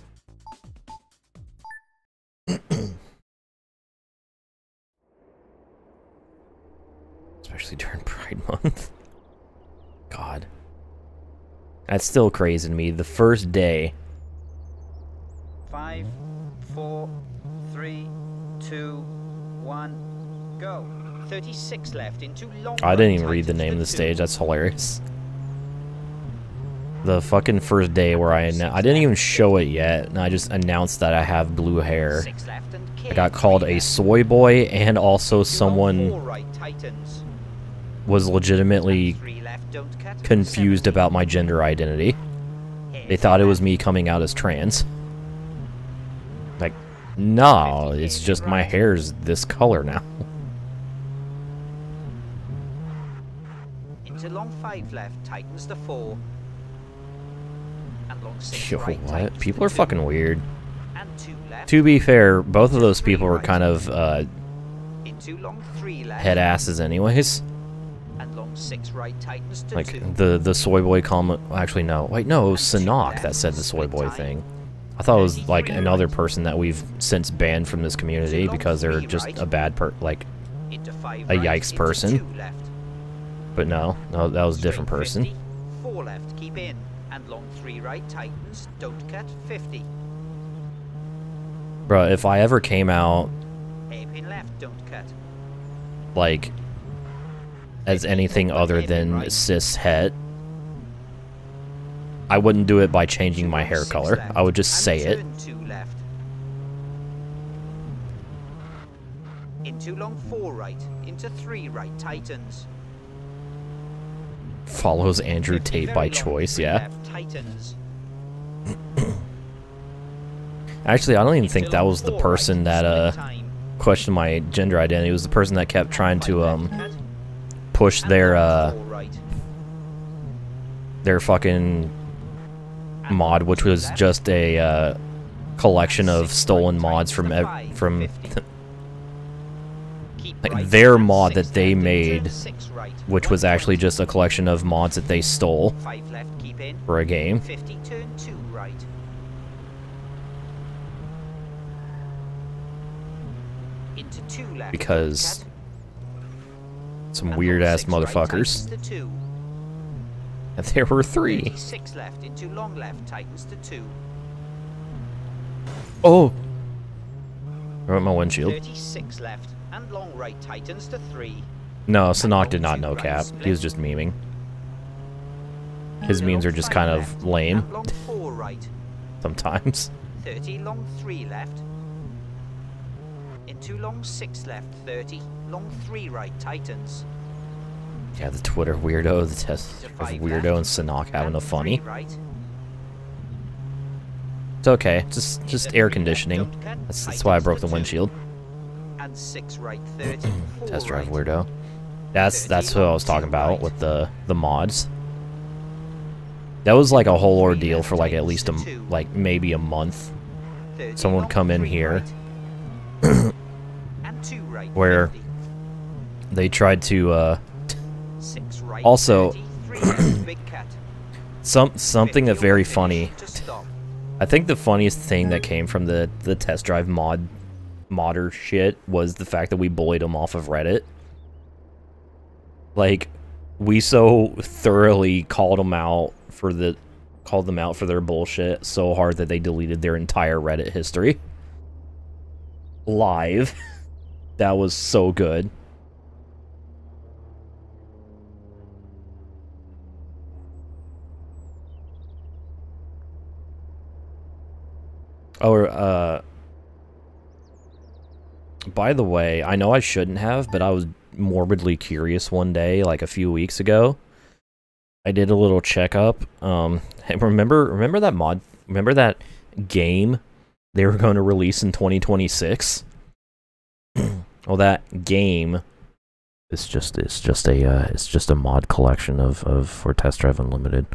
Speaker 1: Especially during Pride Month. God. That's still crazy to me. The first day.
Speaker 2: 5, 4, 3, 2, 1, go. 36 left into long.
Speaker 1: I didn't even read the name of the stage. That's hilarious. The fucking first day where I didn't even show it yet, and I just announced that I have blue hair. I got called a soy boy, and also someone was legitimately confused about my gender identity. They thought it was me coming out as trans. Like, no, it's just my hair's this color now.
Speaker 2: Into long 5 left, tightens to 4. And long 6
Speaker 1: Yo,
Speaker 2: right,
Speaker 1: what? People are fucking weird.
Speaker 2: And 2 left.
Speaker 1: To be fair, both of those people were kind of
Speaker 2: into long 3 left.
Speaker 1: head asses anyways.
Speaker 2: And long 6 right, tightens to
Speaker 1: Like
Speaker 2: 2.
Speaker 1: the soy boy comment. Actually, no. Wait, no. It was Sanok that said the soy boy thing. I thought it was like another person that we've since banned from this community because they're just a bad
Speaker 2: Into 5
Speaker 1: a
Speaker 2: right,
Speaker 1: yikes
Speaker 2: into
Speaker 1: person.
Speaker 2: 2 left.
Speaker 1: But no, that was a different
Speaker 2: Straight
Speaker 1: person.
Speaker 2: 50, 4 left, keep in. And long 3 right, tightens, don't cut, 50.
Speaker 1: Bruh, if I ever came out
Speaker 2: Hairpin left, don't cut.
Speaker 1: like as anything other than cis het, I wouldn't do it by changing my hair color. I would just say it.
Speaker 2: Turn 2 left. Into long 4 right, into 3 right, tightens.
Speaker 1: Follows Andrew
Speaker 2: 50
Speaker 1: Tate
Speaker 2: very
Speaker 1: by
Speaker 2: long,
Speaker 1: choice,
Speaker 2: 3
Speaker 1: yeah.
Speaker 2: left, tightens.
Speaker 1: Actually, I don't even think
Speaker 2: Into
Speaker 1: that
Speaker 2: long
Speaker 1: was the
Speaker 2: 4
Speaker 1: person
Speaker 2: right,
Speaker 1: that
Speaker 2: split time.
Speaker 1: questioned my gender identity. It was the person that kept trying to
Speaker 2: 5 left, cut.
Speaker 1: push
Speaker 2: And
Speaker 1: their
Speaker 2: long 4 right.
Speaker 1: their fucking
Speaker 2: And
Speaker 1: mod,
Speaker 2: long
Speaker 1: which
Speaker 2: 2
Speaker 1: was
Speaker 2: left.
Speaker 1: just a collection
Speaker 2: And
Speaker 1: of
Speaker 2: 6
Speaker 1: stolen
Speaker 2: right,
Speaker 1: mods from
Speaker 2: tightens to 5, 50. Keep
Speaker 1: like
Speaker 2: right,
Speaker 1: their
Speaker 2: and
Speaker 1: mod
Speaker 2: 6
Speaker 1: that they
Speaker 2: left, and turn
Speaker 1: made,
Speaker 2: 6 right,
Speaker 1: which was actually
Speaker 2: 120.
Speaker 1: just a collection of mods that they stole
Speaker 2: 5 left, keep in.
Speaker 1: for a game.
Speaker 2: 50, turn 2 right. Into 2 left.
Speaker 1: Because
Speaker 2: cut.
Speaker 1: some
Speaker 2: And
Speaker 1: weird
Speaker 2: long
Speaker 1: ass
Speaker 2: 6 right,
Speaker 1: motherfuckers.
Speaker 2: tightens to 2.
Speaker 1: And there were 3.
Speaker 2: 36 left, into long left, tightens to 2.
Speaker 1: Oh! I went my windshield.
Speaker 2: 36 left, and long right, tightens to 3.
Speaker 1: No,
Speaker 2: And
Speaker 1: Sanok
Speaker 2: long
Speaker 1: did not
Speaker 2: 2
Speaker 1: know
Speaker 2: right,
Speaker 1: cap.
Speaker 2: split.
Speaker 1: He was just memeing. His
Speaker 2: Into
Speaker 1: memes
Speaker 2: long
Speaker 1: are just
Speaker 2: 5
Speaker 1: kind
Speaker 2: left,
Speaker 1: of lame
Speaker 2: and long 4 right.
Speaker 1: sometimes.
Speaker 2: 30, long 3 left. Into long 6 left, 30. Long 3 right, tightens.
Speaker 1: Yeah, the Twitter weirdo, the test
Speaker 2: Into
Speaker 1: of
Speaker 2: 5
Speaker 1: weirdo
Speaker 2: left,
Speaker 1: and Sanok having a
Speaker 2: and
Speaker 1: funny.
Speaker 2: 3 right.
Speaker 1: It's okay. Just air conditioning. That's why I broke the windshield.
Speaker 2: And 6 right 30.
Speaker 1: Test drive weirdo. That's what I was talking about with the mods. That was like a whole ordeal for like at least maybe a month. Someone would come in here where they tried to also something that's very funny. I think the funniest thing that came from the test drive modder shit was the fact that we bullied them off of Reddit. Like, we so thoroughly called them out for their bullshit so hard that they deleted their entire Reddit history. Live. That was so good. Oh, by the way, I know I shouldn't have, but I was morbidly curious one day, like a few weeks ago. I did a little checkup. Hey, remember that game they were going to release in 2026? Well, that game is just a mod collection for Test Drive Unlimited,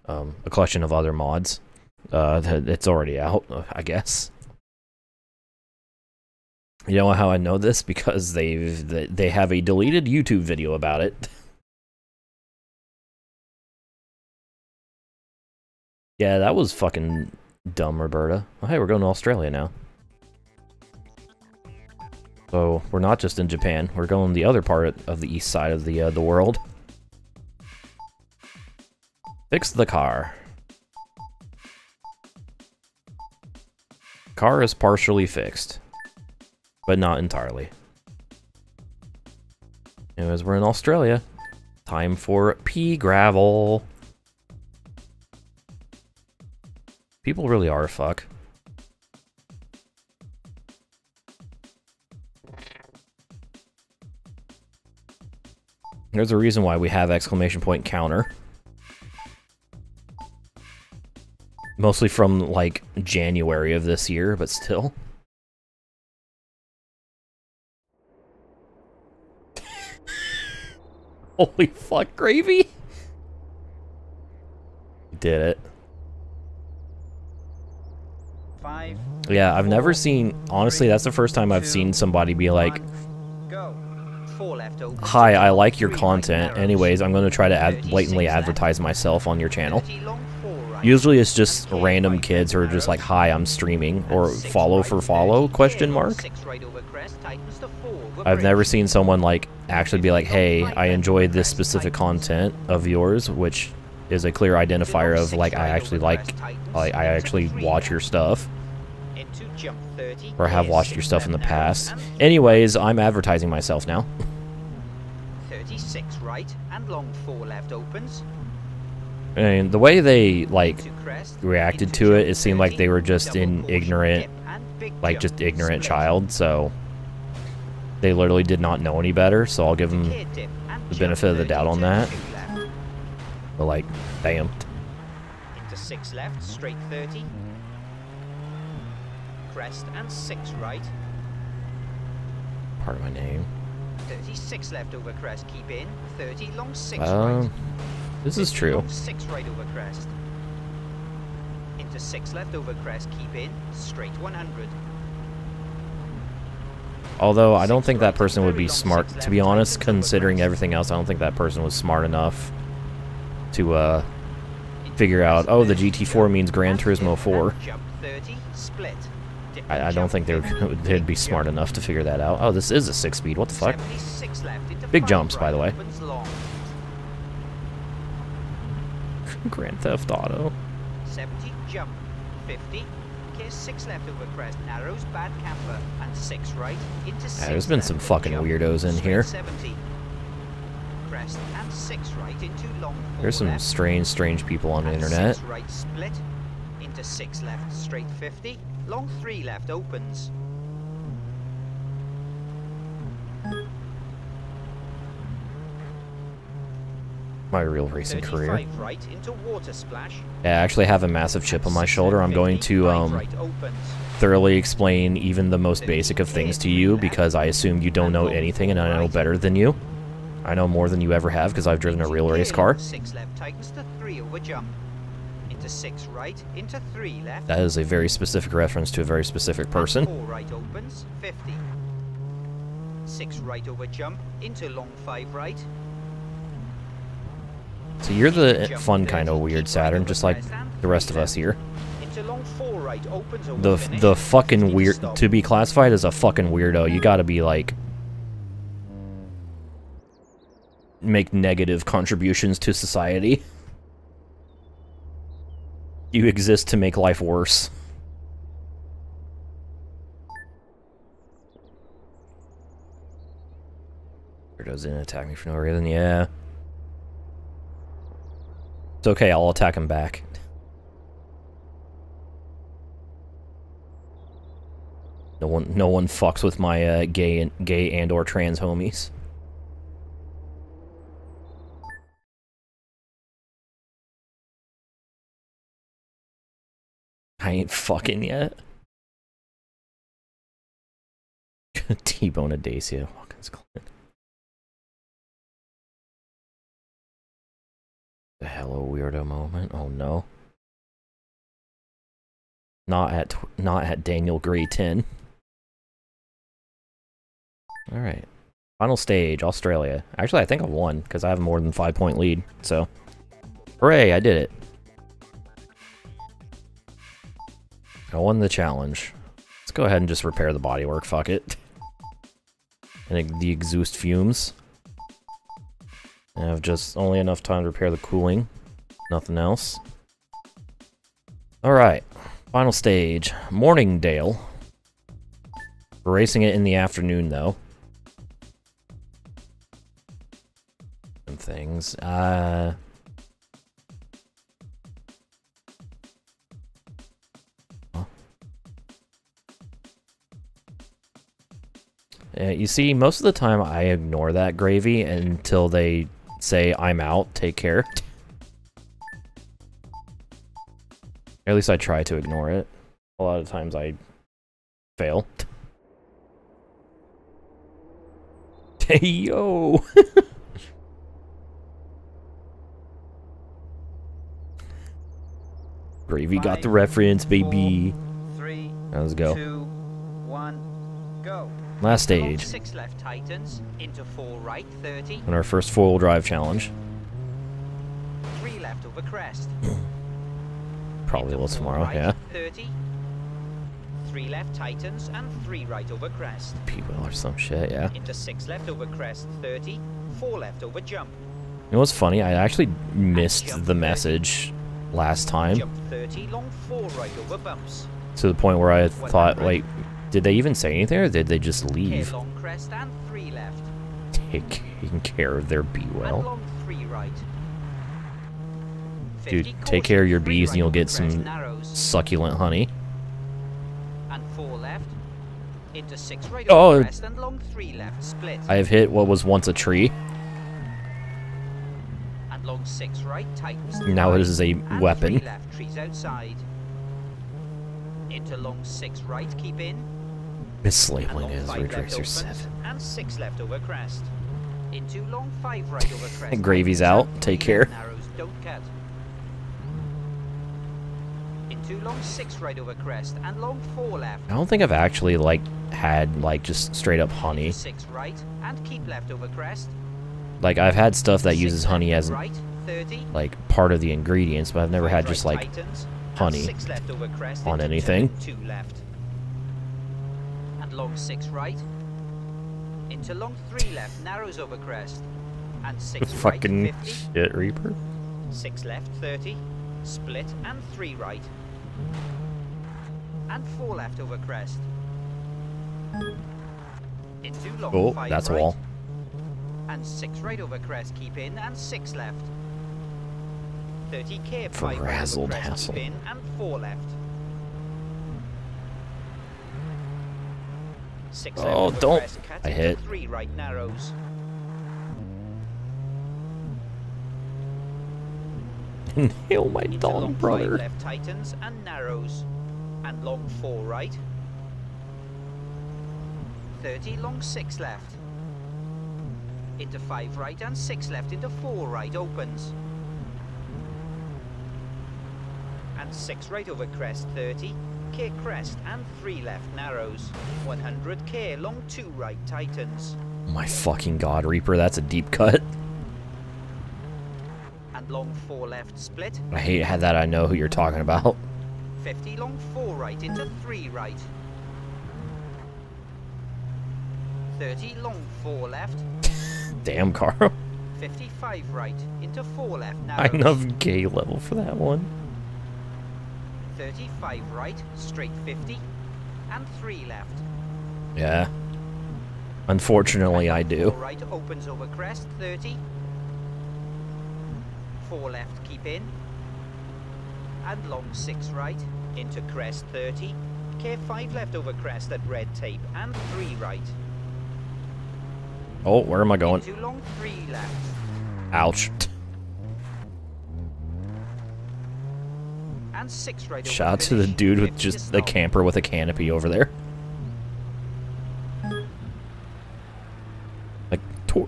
Speaker 1: a collection of other mods. It's already out, I guess. You know how I know this? Because they have a deleted YouTube video about it. Yeah, that was fucking dumb, Roberta. Oh, hey, we're going to Australia now. So, we're not just in Japan, we're going the other part of the east side of the world. Fix the car. Car is partially fixed, but not entirely. Anyways, we're in Australia. Time for pea gravel. People really are a fuck. There's a reason why we have exclamation point counter. Mostly from, like, January of this year, but still. Holy fuck, Gravy! Did it.
Speaker 2: 5.
Speaker 1: Yeah, I've never seen... Honestly, that's the first time I've seen somebody be like,
Speaker 2: Go. 4 left open.
Speaker 1: hi, I like your content. Anyways, I'm going to try to blatantly advertise myself on your channel.
Speaker 2: 30 long 4 right.
Speaker 1: Usually it's just random kids who are just like, hi, I'm streaming, or follow for follow, question mark.
Speaker 2: 6 right over crest, tightens to 4.
Speaker 1: I've never seen someone like actually be like, hey, I enjoyed this specific content of yours, which is a clear identifier of like, I actually watch your stuff,
Speaker 2: Into jump 30.
Speaker 1: or have watched your stuff in the past. Anyways, I'm advertising myself now.
Speaker 2: 36 right and long 4 left opens.
Speaker 1: And the way they like
Speaker 2: To crest,
Speaker 1: reacted
Speaker 2: into
Speaker 1: to it,
Speaker 2: jump
Speaker 1: it seemed like they were
Speaker 2: 30,
Speaker 1: just
Speaker 2: double
Speaker 1: an
Speaker 2: caution,
Speaker 1: ignorant,
Speaker 2: dip and big
Speaker 1: like
Speaker 2: jump,
Speaker 1: just ignorant
Speaker 2: split.
Speaker 1: child, so they literally did not know any better, so I'll give them
Speaker 2: Kid dip and
Speaker 1: the
Speaker 2: jump
Speaker 1: benefit of the
Speaker 2: 30,
Speaker 1: doubt on
Speaker 2: turn
Speaker 1: that.
Speaker 2: 2 left.
Speaker 1: But like, damn.
Speaker 2: Into 6 left, straight 30. Crest and 6 right.
Speaker 1: Part of my name.
Speaker 2: 36 left over crest, keep in. 30 long 6 right.
Speaker 1: This is
Speaker 2: 50
Speaker 1: true.
Speaker 2: long 6 right over crest. Into 6 left over crest, keep in. Straight 100.
Speaker 1: Although I don't think that person would be smart, to be honest, considering everything else. I don't think that person was smart enough to figure out, oh, the GT4 means Gran Turismo 4.
Speaker 2: Jump 30, split.
Speaker 1: I don't think they'd be smart enough to figure that out. Oh, this is a 6-speed. What the fuck?
Speaker 2: 76 left into
Speaker 1: Big
Speaker 2: 5
Speaker 1: jumps,
Speaker 2: right,
Speaker 1: by the way.
Speaker 2: opens long.
Speaker 1: Grand Theft Auto.
Speaker 2: 70 jump. 50. Gear 6 left over crest, narrows, bad camber, and 6 right into 6.
Speaker 1: There's been
Speaker 2: left,
Speaker 1: some fucking
Speaker 2: jump,
Speaker 1: weirdos in
Speaker 2: straight
Speaker 1: here.
Speaker 2: 70. Crest and 6 right into long 4
Speaker 1: There's some
Speaker 2: left,
Speaker 1: strange people on the
Speaker 2: and
Speaker 1: internet.
Speaker 2: 6 right split into 6 left, straight 50. Long 3 left opens.
Speaker 1: My real racing career.
Speaker 2: 35 right into water splash.
Speaker 1: Yeah, I actually have a massive chip on my shoulder. I'm going to
Speaker 2: right opens.
Speaker 1: thoroughly explain even the most basic of things to you because I assume you don't know anything and I know better than you. I know more than you ever have because I've driven a real race car.
Speaker 2: 6 left tightens to 3 over jump. Into 6 right, into 3 left.
Speaker 1: That is a very specific reference to a very specific person.
Speaker 2: 4 right opens, 50. 6 right over jump, into long 5 right.
Speaker 1: So you're the fun kind of weird Saturn, just like the rest of us here.
Speaker 2: Into long 4 right opens over
Speaker 1: The fucking weird, to be classified as a fucking weirdo, you gotta be like, make negative contributions to society. You exist to make life worse. Weirdos didn't attack me for no reason, yeah. It's okay, I'll attack him back. No one fucks with my gay and or trans homies. I ain't fucking yet. T-bone a Dacia. Watkins Glen. The hello weirdo moment. Oh no. Not at Daniel Gray 10. All right. Final stage, Australia. Actually, I think I won because I have more than 5-point lead. So, hooray! I did it. I won the challenge. Let's go ahead and just repair the bodywork. Fuck it. And the exhaust fumes. I have just only enough time to repair the cooling. Nothing else. Alright. Final stage. Morningdale. We're racing it in the afternoon, though. Some things. You see, most of the time I ignore that gravy until they say, I'm out, take care. Or at least I try to ignore it. A lot of times I fail. Hey, yo! Gravy got the reference, baby.
Speaker 2: 3,
Speaker 1: Let's go.
Speaker 2: 2, 1, go.
Speaker 1: Last stage.
Speaker 2: 6 left tightens, into 4 right, 30.
Speaker 1: On our first four-wheel drive challenge.
Speaker 2: 3 left over crest.
Speaker 1: Probably
Speaker 2: Into
Speaker 1: will
Speaker 2: 4
Speaker 1: tomorrow,
Speaker 2: right,
Speaker 1: yeah.
Speaker 2: 30. 3 left tightens and 3 right over crest.
Speaker 1: P-wheel or some shit, yeah.
Speaker 2: Into 6 left over crest, 30. 4 left over jump.
Speaker 1: You know what's funny? I actually missed the message last time.
Speaker 2: Jump 30, long 4 right over bumps.
Speaker 1: To the point where I thought, like, did they even say anything or did they just leave?
Speaker 2: Long crest and 3 left.
Speaker 1: Taking care of their bee
Speaker 2: And
Speaker 1: well.
Speaker 2: long 3 right.
Speaker 1: Dude,
Speaker 2: 50
Speaker 1: take care of your
Speaker 2: caution, 3
Speaker 1: bees and
Speaker 2: right
Speaker 1: you'll
Speaker 2: over
Speaker 1: get
Speaker 2: crest,
Speaker 1: some
Speaker 2: narrows.
Speaker 1: succulent honey.
Speaker 2: And 4 left. Into 6 right
Speaker 1: Oh.
Speaker 2: over crest and long 3 left. Split.
Speaker 1: I have hit what was once a tree.
Speaker 2: And long 6 right tightens.
Speaker 1: Now it is a
Speaker 2: and
Speaker 1: weapon.
Speaker 2: 3 left, trees outside. Into long 6 right, keep in. And
Speaker 1: Mislabeling
Speaker 2: long
Speaker 1: as
Speaker 2: 5
Speaker 1: Ridge
Speaker 2: left
Speaker 1: Racer
Speaker 2: opens,
Speaker 1: 7.
Speaker 2: and 6 left over crest. Into long 5 right over crest.
Speaker 1: Gravy's
Speaker 2: tightens,
Speaker 1: out,
Speaker 2: and
Speaker 1: take
Speaker 2: 3
Speaker 1: care.
Speaker 2: left narrows, don't cut. Into long 6 right over crest and long 4 left.
Speaker 1: I don't think I've actually, like, had, like, just straight up honey.
Speaker 2: 6 right and keep left over crest.
Speaker 1: Like, I've had stuff that
Speaker 2: 6
Speaker 1: uses honey
Speaker 2: left
Speaker 1: as,
Speaker 2: right, 30.
Speaker 1: like, part of the ingredients, but I've never
Speaker 2: 5
Speaker 1: had
Speaker 2: right
Speaker 1: just, like,
Speaker 2: tightens, and
Speaker 1: honey
Speaker 2: 6 left over crest
Speaker 1: on
Speaker 2: into
Speaker 1: anything.
Speaker 2: turn 2 left. And long 6 right. Into long 3 left, narrows over crest. And 6 right,
Speaker 1: Fucking
Speaker 2: 50.
Speaker 1: shit, Reaper.
Speaker 2: 6 left, 30. Split and 3 right. And 4 left over crest. Into long
Speaker 1: Oh,
Speaker 2: 5
Speaker 1: that's a
Speaker 2: right.
Speaker 1: wall.
Speaker 2: And 6 right over crest, keep in, and 6 left. 30k, 5 right over
Speaker 1: Frazzled
Speaker 2: crest,
Speaker 1: hassle.
Speaker 2: keep in, and 4 left. 6 left
Speaker 1: Oh,
Speaker 2: over
Speaker 1: don't.
Speaker 2: crest, cut
Speaker 1: I
Speaker 2: into
Speaker 1: hit.
Speaker 2: 3 right narrows.
Speaker 1: fucking hail my
Speaker 2: Into
Speaker 1: dog,
Speaker 2: long
Speaker 1: brother.
Speaker 2: 5 left tightens and narrows. And long 4 right. 30 long 6 left. Into 5 right and 6 left into 4 right opens. And 6 right over crest 30. K crest and 3 left narrows. 100 K long 2 right tightens.
Speaker 1: My fucking god, Reaper, that's a deep cut.
Speaker 2: And long 4 left split.
Speaker 1: I hate how that I know who you're talking about.
Speaker 2: 50 long 4 right into 3 right. 30 long 4 left.
Speaker 1: Damn, Carl.
Speaker 2: 55 right into 4 left
Speaker 1: I
Speaker 2: narrows.
Speaker 1: enough gay level for that one.
Speaker 2: 35 right, straight 50, and 3 left.
Speaker 1: Yeah. Unfortunately, I do.
Speaker 2: 4 right opens over crest 30. 4 left keep in. And long 6 right into crest 30. K5 left over crest at red tape and 3 right.
Speaker 1: Oh, where am I going?
Speaker 2: Into long 3 left.
Speaker 1: Ouch.
Speaker 2: And 6 right over
Speaker 1: Shout out to the
Speaker 2: finish,
Speaker 1: dude with
Speaker 2: 50
Speaker 1: just
Speaker 2: to
Speaker 1: the
Speaker 2: stop.
Speaker 1: camper with a canopy over there. Like,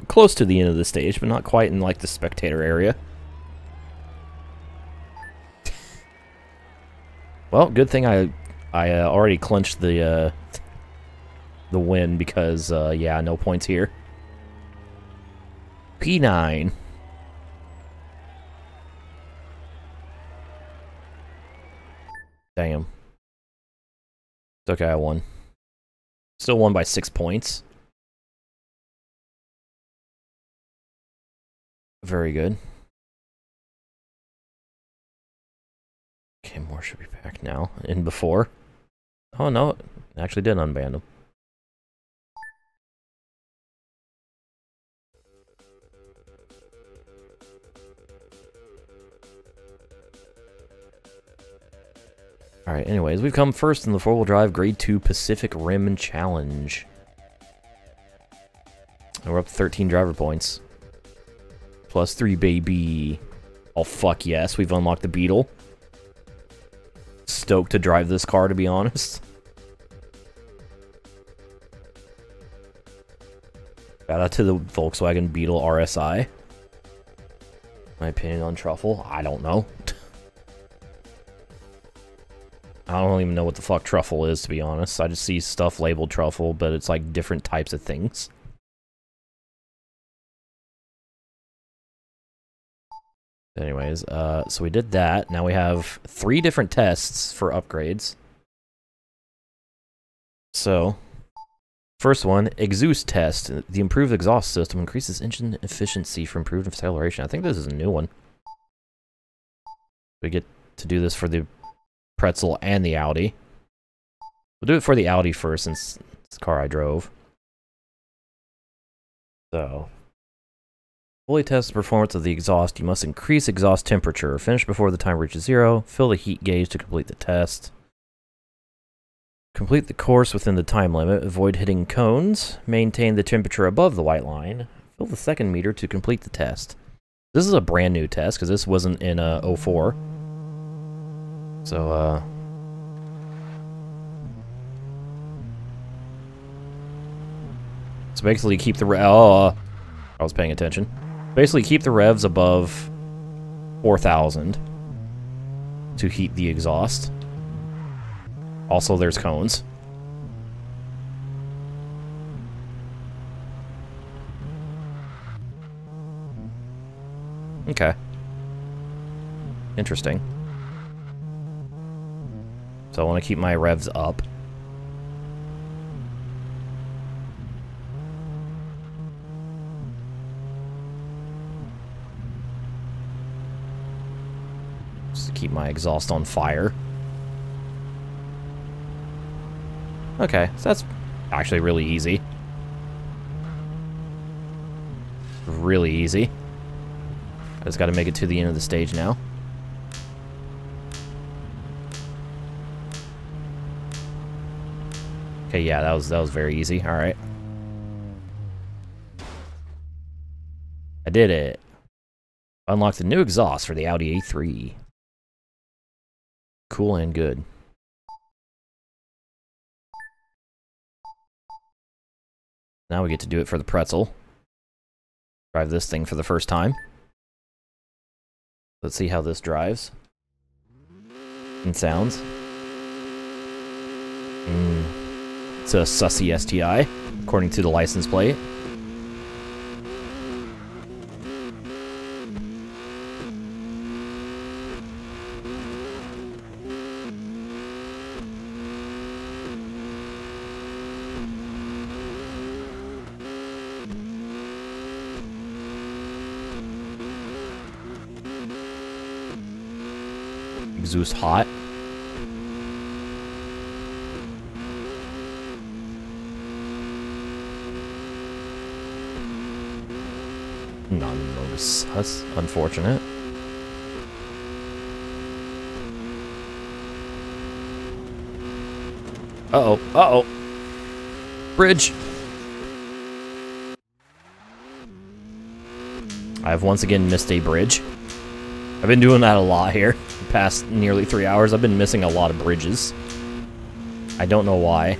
Speaker 1: close to the end of the stage, but not quite in, like, the spectator area. Well, good thing I already clinched the win because, yeah, no points here. P9. Damn. It's okay, I won. Still won by 6 points. Very good. Okay, more should be back now. And before. Oh no, it actually did unban him. Alright, anyways, we've come first in the 4-wheel drive Grade 2 Pacific Rim Challenge. And we're up to 13 driver points. Plus 3, baby. Oh, fuck yes, we've unlocked the Beetle. Stoked to drive this car, to be honest. Shout out to the Volkswagen Beetle RSI. My opinion on Truffle? I don't know. I don't even know what the fuck Truffle is, to be honest. I just see stuff labeled Truffle, but it's like different types of things. Anyways, so we did that. Now we have 3 different tests for upgrades. So, first one, exhaust test. The improved exhaust system increases engine efficiency for improved acceleration. I think this is a new one. We get to do this for the Pretzel and the Audi. We'll do it for the Audi first, since it's the car I drove. So, fully test the performance of the exhaust. You must increase exhaust temperature. Finish before the time reaches 0. Fill the heat gauge to complete the test. Complete the course within the time limit. Avoid hitting cones. Maintain the temperature above the white line. Fill the second meter to complete the test. This is a brand new test, because this wasn't in 04. So, so basically keep the I was paying attention. Basically keep the revs above 4,000 to heat the exhaust. Also, there's cones. Okay. Interesting. So I want to keep my revs up. Just to keep my exhaust on fire. Okay, so that's actually really easy. Really easy. I just got to make it to the end of the stage now. Okay, yeah, that was very easy. All right. I did it. Unlock the new exhaust for the Audi A3. Cool and good. Now we get to do it for the pretzel. Drive this thing for the first time. Let's see how this drives. And sounds. It's a sussy STI, according to the license plate. Exhaust hot. Non-notice. That's unfortunate. Uh-oh. Uh-oh. Bridge. I've once again missed a bridge. I've been doing that a lot here. The past nearly 3 hours, I've been missing a lot of bridges. I don't know why.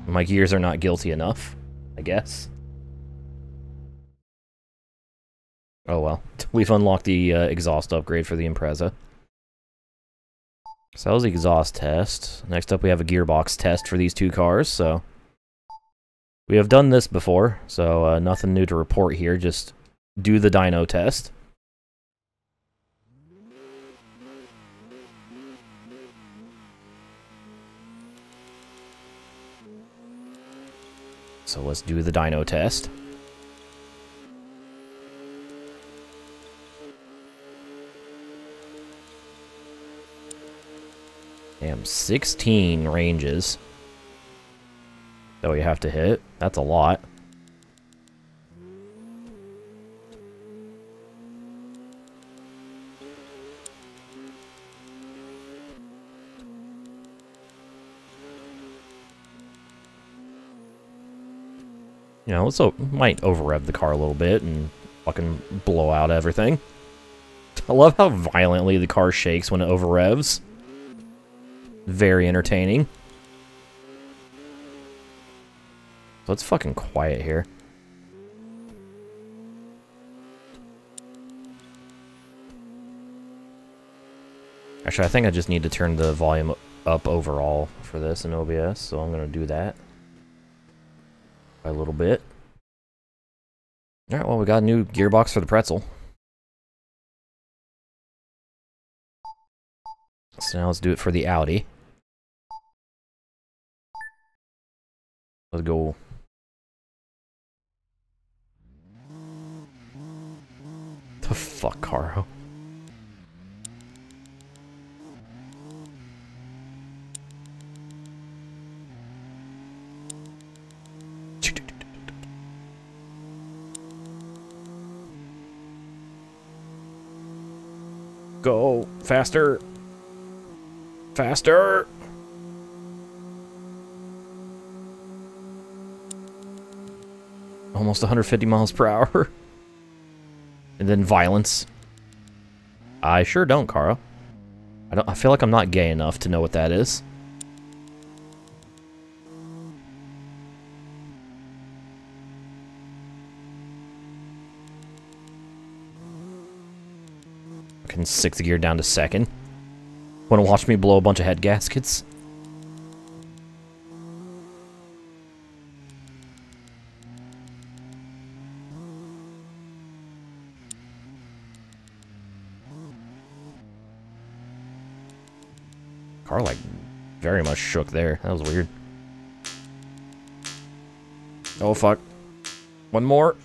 Speaker 1: My gears are not guilty enough, I guess. Oh well. We've unlocked the exhaust upgrade for the Impreza. So that was the exhaust test. Next up we have a gearbox test for these two cars, so... We have done this before, so nothing new to report here, just do the dyno test. So let's do the dyno test. Damn, 16 ranges that we have to hit. That's a lot. You know, so might over-rev the car a little bit and fucking blow out everything. I love how violently the car shakes when it over-revs. Very entertaining. So it's fucking quiet here. Actually, I think I just need to turn the volume up overall for this in OBS, so I'm gonna do that. By a little bit. Alright, well, we got a new gearbox for the pretzel. So now let's do it for the Audi. Let's go. The fuck, Caro? Go faster. Faster. Almost 150 miles per hour. And then violence. I sure don't, Caro. I feel like I'm not gay enough to know what that is. Fucking 6th gear down to 2nd. Wanna watch me blow a bunch of head gaskets? Car, like, very much shook there. That was weird. Oh, fuck. One more.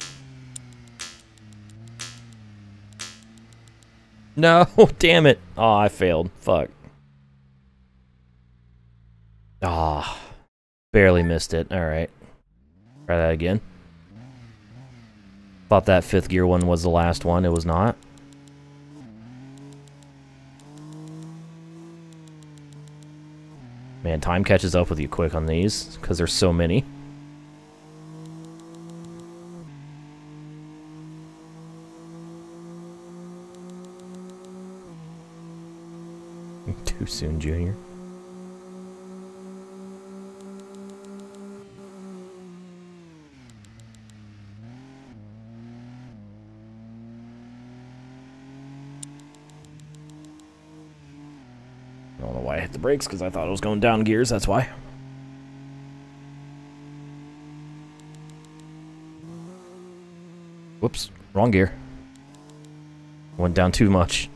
Speaker 1: No, damn it. Oh, I failed. Fuck. Ah, barely missed it. Alright. Try that again. Thought that 5th gear one was the last one. It was not. Man, time catches up with you quick on these, because there's so many. Too soon, Junior. I don't know why I hit the brakes, because I thought it was going down gears, that's why. Whoops, wrong gear. Went down too much.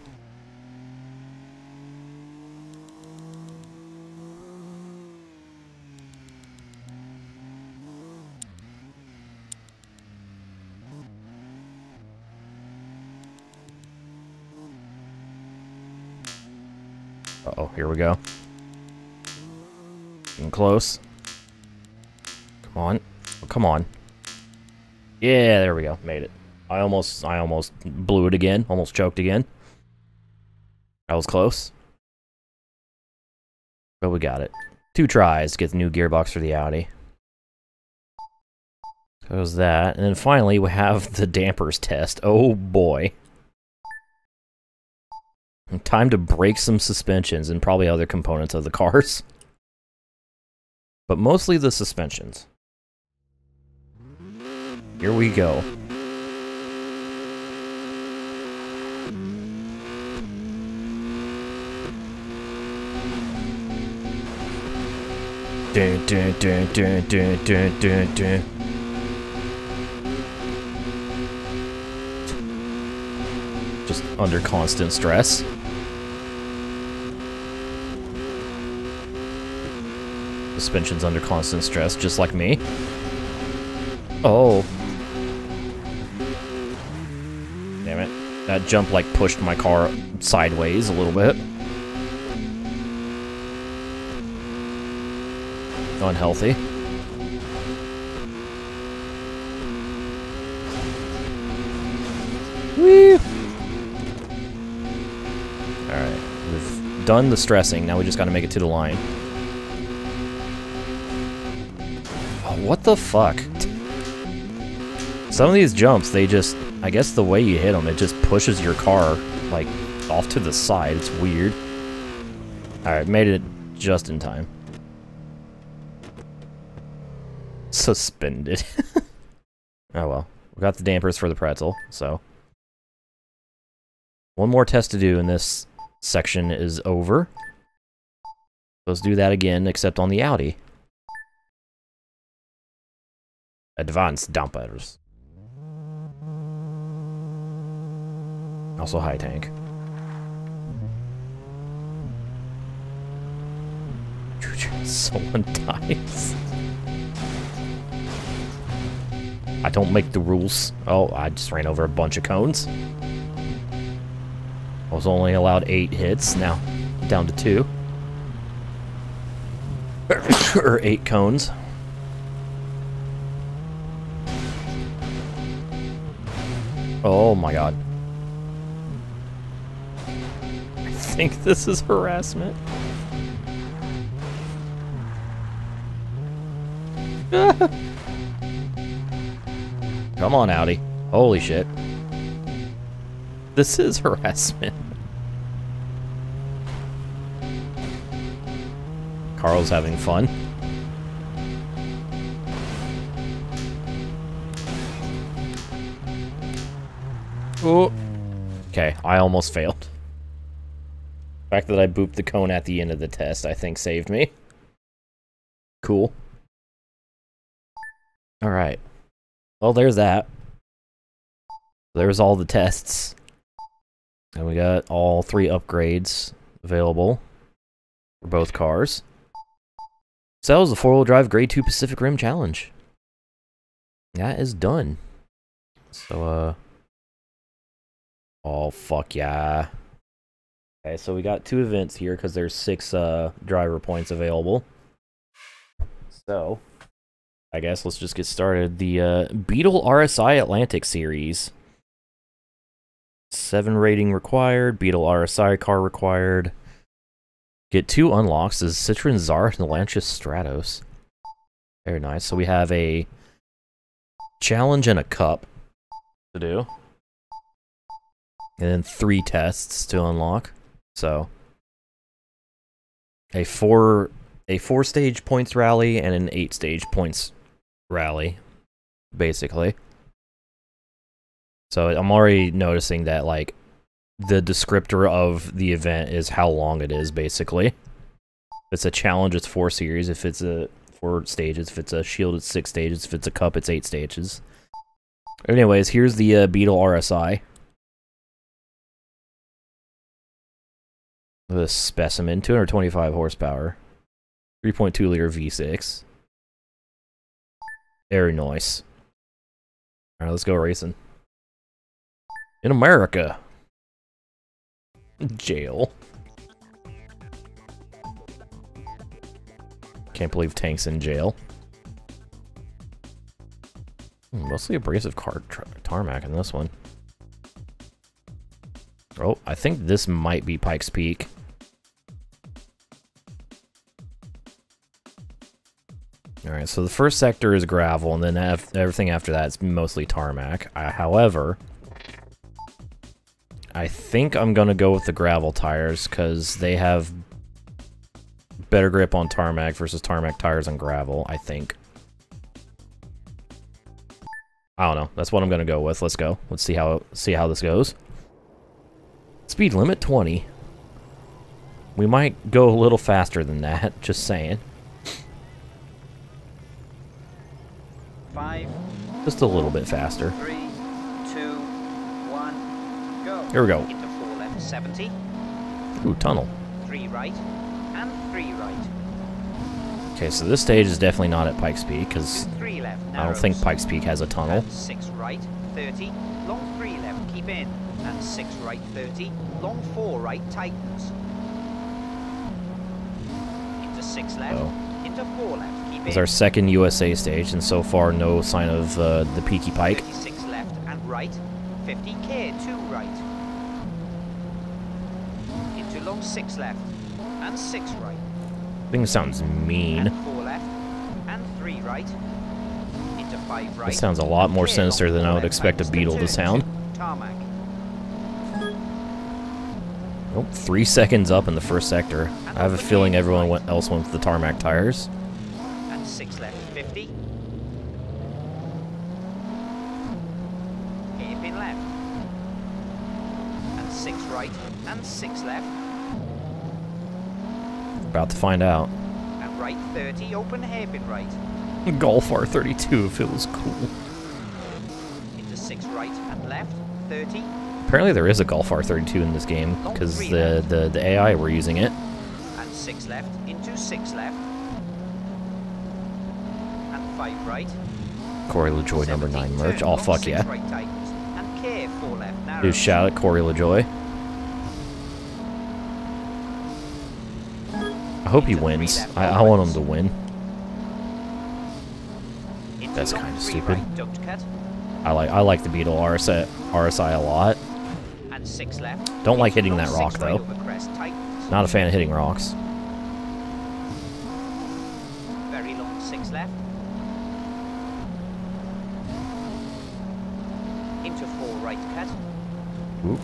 Speaker 1: Uh-oh, here we go. Getting close. Come on. Oh, come on. Yeah, there we go. Made it. I almost blew it again. Almost choked again. That was close. But we got it. 2 tries to get the new gearbox for the Audi. So that was that. And then finally, we have the dampers test. Oh boy. Time to break some suspensions and probably other components of the cars. But mostly the suspensions. Here we go. Dun, dun, dun, dun, dun, dun, dun, dun. Just under constant stress. Suspension's under constant stress, just like me. Oh. Damn it. That jump, like, pushed my car sideways a little bit. Unhealthy. Woo! Alright, we've done the stressing, now we just gotta make it to the line. Oh, what the fuck? Some of these jumps, they just, I guess the way you hit them, it just pushes your car, like, off to the side. It's weird. Alright, made it just in time. Suspended. Oh well. We got the dampers for the pretzel, so. One more test to do and this section is over. Let's do that again, except on the Audi. Advanced dampers. Also high tank. Someone dies. I don't make the rules. Oh, I just ran over a bunch of cones. I was only allowed 8 hits, now down to 2. Or 8 cones. Oh my god. I think this is harassment. Come on, Audi. Holy shit. This is harassment. Carl's having fun. Oh. Okay, I almost failed. The fact that I booped the cone at the end of the test, I think, saved me. Cool. Alright. Well, there's that. There's all the tests. And we got all 3 upgrades available for both cars. So that was the 4-wheel drive Grade 2 Pacific Rim Challenge. That is done. So, oh, fuck yeah. Okay, so we got 2 events here because there's 6 driver points available. So, I guess let's just get started. The Beetle RSI Atlantic Series. 7 rating required. Beetle RSI car required. Get 2 unlocks as Citroen Zara and the Lancia Stratos. Very nice. So we have a challenge and a cup to do. And then 3 tests to unlock. So a four stage points rally and an 8 stage points rally, basically. So I'm already noticing that, like, the descriptor of the event is how long it is, basically. If it's a challenge, it's 4 series. If it's a 4 stages. If it's a shield, it's 6 stages. If it's a cup, it's 8 stages. Anyways, here's the Beetle RSI. The specimen, 225 horsepower, 3.2 liter V6. Very nice. Alright, let's go racing. In America. Jail. Can't believe Tank's in jail. Mostly abrasive tarmac in this one. Oh, I think this might be Pikes Peak. Alright, so the first sector is gravel, and then everything after that is mostly tarmac. However, I think I'm going to go with the gravel tires, because they have better grip on tarmac versus tarmac tires on gravel, I think. I don't know. That's what I'm going to go with. Let's go. Let's see how this goes. Speed limit 20. We might go a little faster than that, just saying.
Speaker 2: 5.
Speaker 1: Just a little bit faster.
Speaker 2: 3, 2, 1, go.
Speaker 1: Here we go.
Speaker 2: Into 4 left, 70.
Speaker 1: Ooh, tunnel.
Speaker 2: 3 right, and 3 right.
Speaker 1: Okay, so this stage is definitely not at Pikes Peak, because
Speaker 2: 3 left,
Speaker 1: I don't think Pikes Peak has a tunnel.
Speaker 2: And 6 right, 30. Long 3 left, keep in. And 6 right, 30. Long 4 right, tightens. Into 6 left.
Speaker 1: Oh.
Speaker 2: Into 4 left, keep in.
Speaker 1: It's our second USA stage, and so far no sign of the Peaky Pike.
Speaker 2: 36 left and right. 50k, 2 right. Into long 6 left. And 6 right.
Speaker 1: Thing sounds mean.
Speaker 2: And 4 left. And 3 right. Into 5 right.
Speaker 1: This sounds a lot more
Speaker 2: Clear
Speaker 1: sinister
Speaker 2: long
Speaker 1: than I
Speaker 2: 4
Speaker 1: would
Speaker 2: left,
Speaker 1: expect a
Speaker 2: banks
Speaker 1: Beetle to
Speaker 2: turn
Speaker 1: sound.
Speaker 2: 2, tarmac.
Speaker 1: Nope, 3 seconds up in the first sector. I have a feeling everyone else went with the tarmac tires.
Speaker 2: And 6 left, 50. Hairpin left. And 6 right, and 6 left.
Speaker 1: About to find out.
Speaker 2: And right 30, open hairpin right.
Speaker 1: Golf R32 if it was cool.
Speaker 2: Into 6 right and left, 30.
Speaker 1: Apparently there is a Golf R32 in this game, because the AI were using it.
Speaker 2: And 6 left, into 6 left. And 5 right.
Speaker 1: Corey LaJoy number 9
Speaker 2: 17,
Speaker 1: merch.
Speaker 2: turn,
Speaker 1: Oh,
Speaker 2: long
Speaker 1: fuck
Speaker 2: 6
Speaker 1: yeah.
Speaker 2: right tightens. And K, 4 left, narrow.
Speaker 1: Dude, shout out Corey LaJoy. I hope he wins. I want him to win.
Speaker 2: Into
Speaker 1: That's
Speaker 2: long
Speaker 1: kinda
Speaker 2: 3
Speaker 1: stupid.
Speaker 2: right, duct cut.
Speaker 1: I like the Beetle RSI a lot.
Speaker 2: And 6 left.
Speaker 1: Don't like
Speaker 2: Into
Speaker 1: hitting
Speaker 2: long
Speaker 1: that rock
Speaker 2: 6 right
Speaker 1: though.
Speaker 2: over crest, tightens.
Speaker 1: Not a fan of hitting rocks.
Speaker 2: Very long 6 left. Into 4 right cut.
Speaker 1: Oop.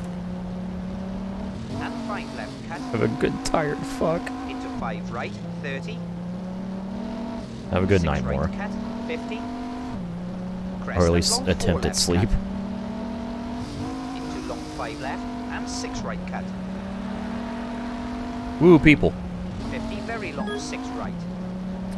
Speaker 2: And 5 left cut.
Speaker 1: Have a good tired fuck.
Speaker 2: Into 5 right, 30.
Speaker 1: Have a good
Speaker 2: 6
Speaker 1: night
Speaker 2: right
Speaker 1: more.
Speaker 2: cut, 50. Crest
Speaker 1: Or at
Speaker 2: and
Speaker 1: least
Speaker 2: long 4
Speaker 1: attempt at
Speaker 2: left
Speaker 1: sleep.
Speaker 2: cut. Into long 5 left and 6 right cut.
Speaker 1: Woo, people.
Speaker 2: 50, very long 6 right.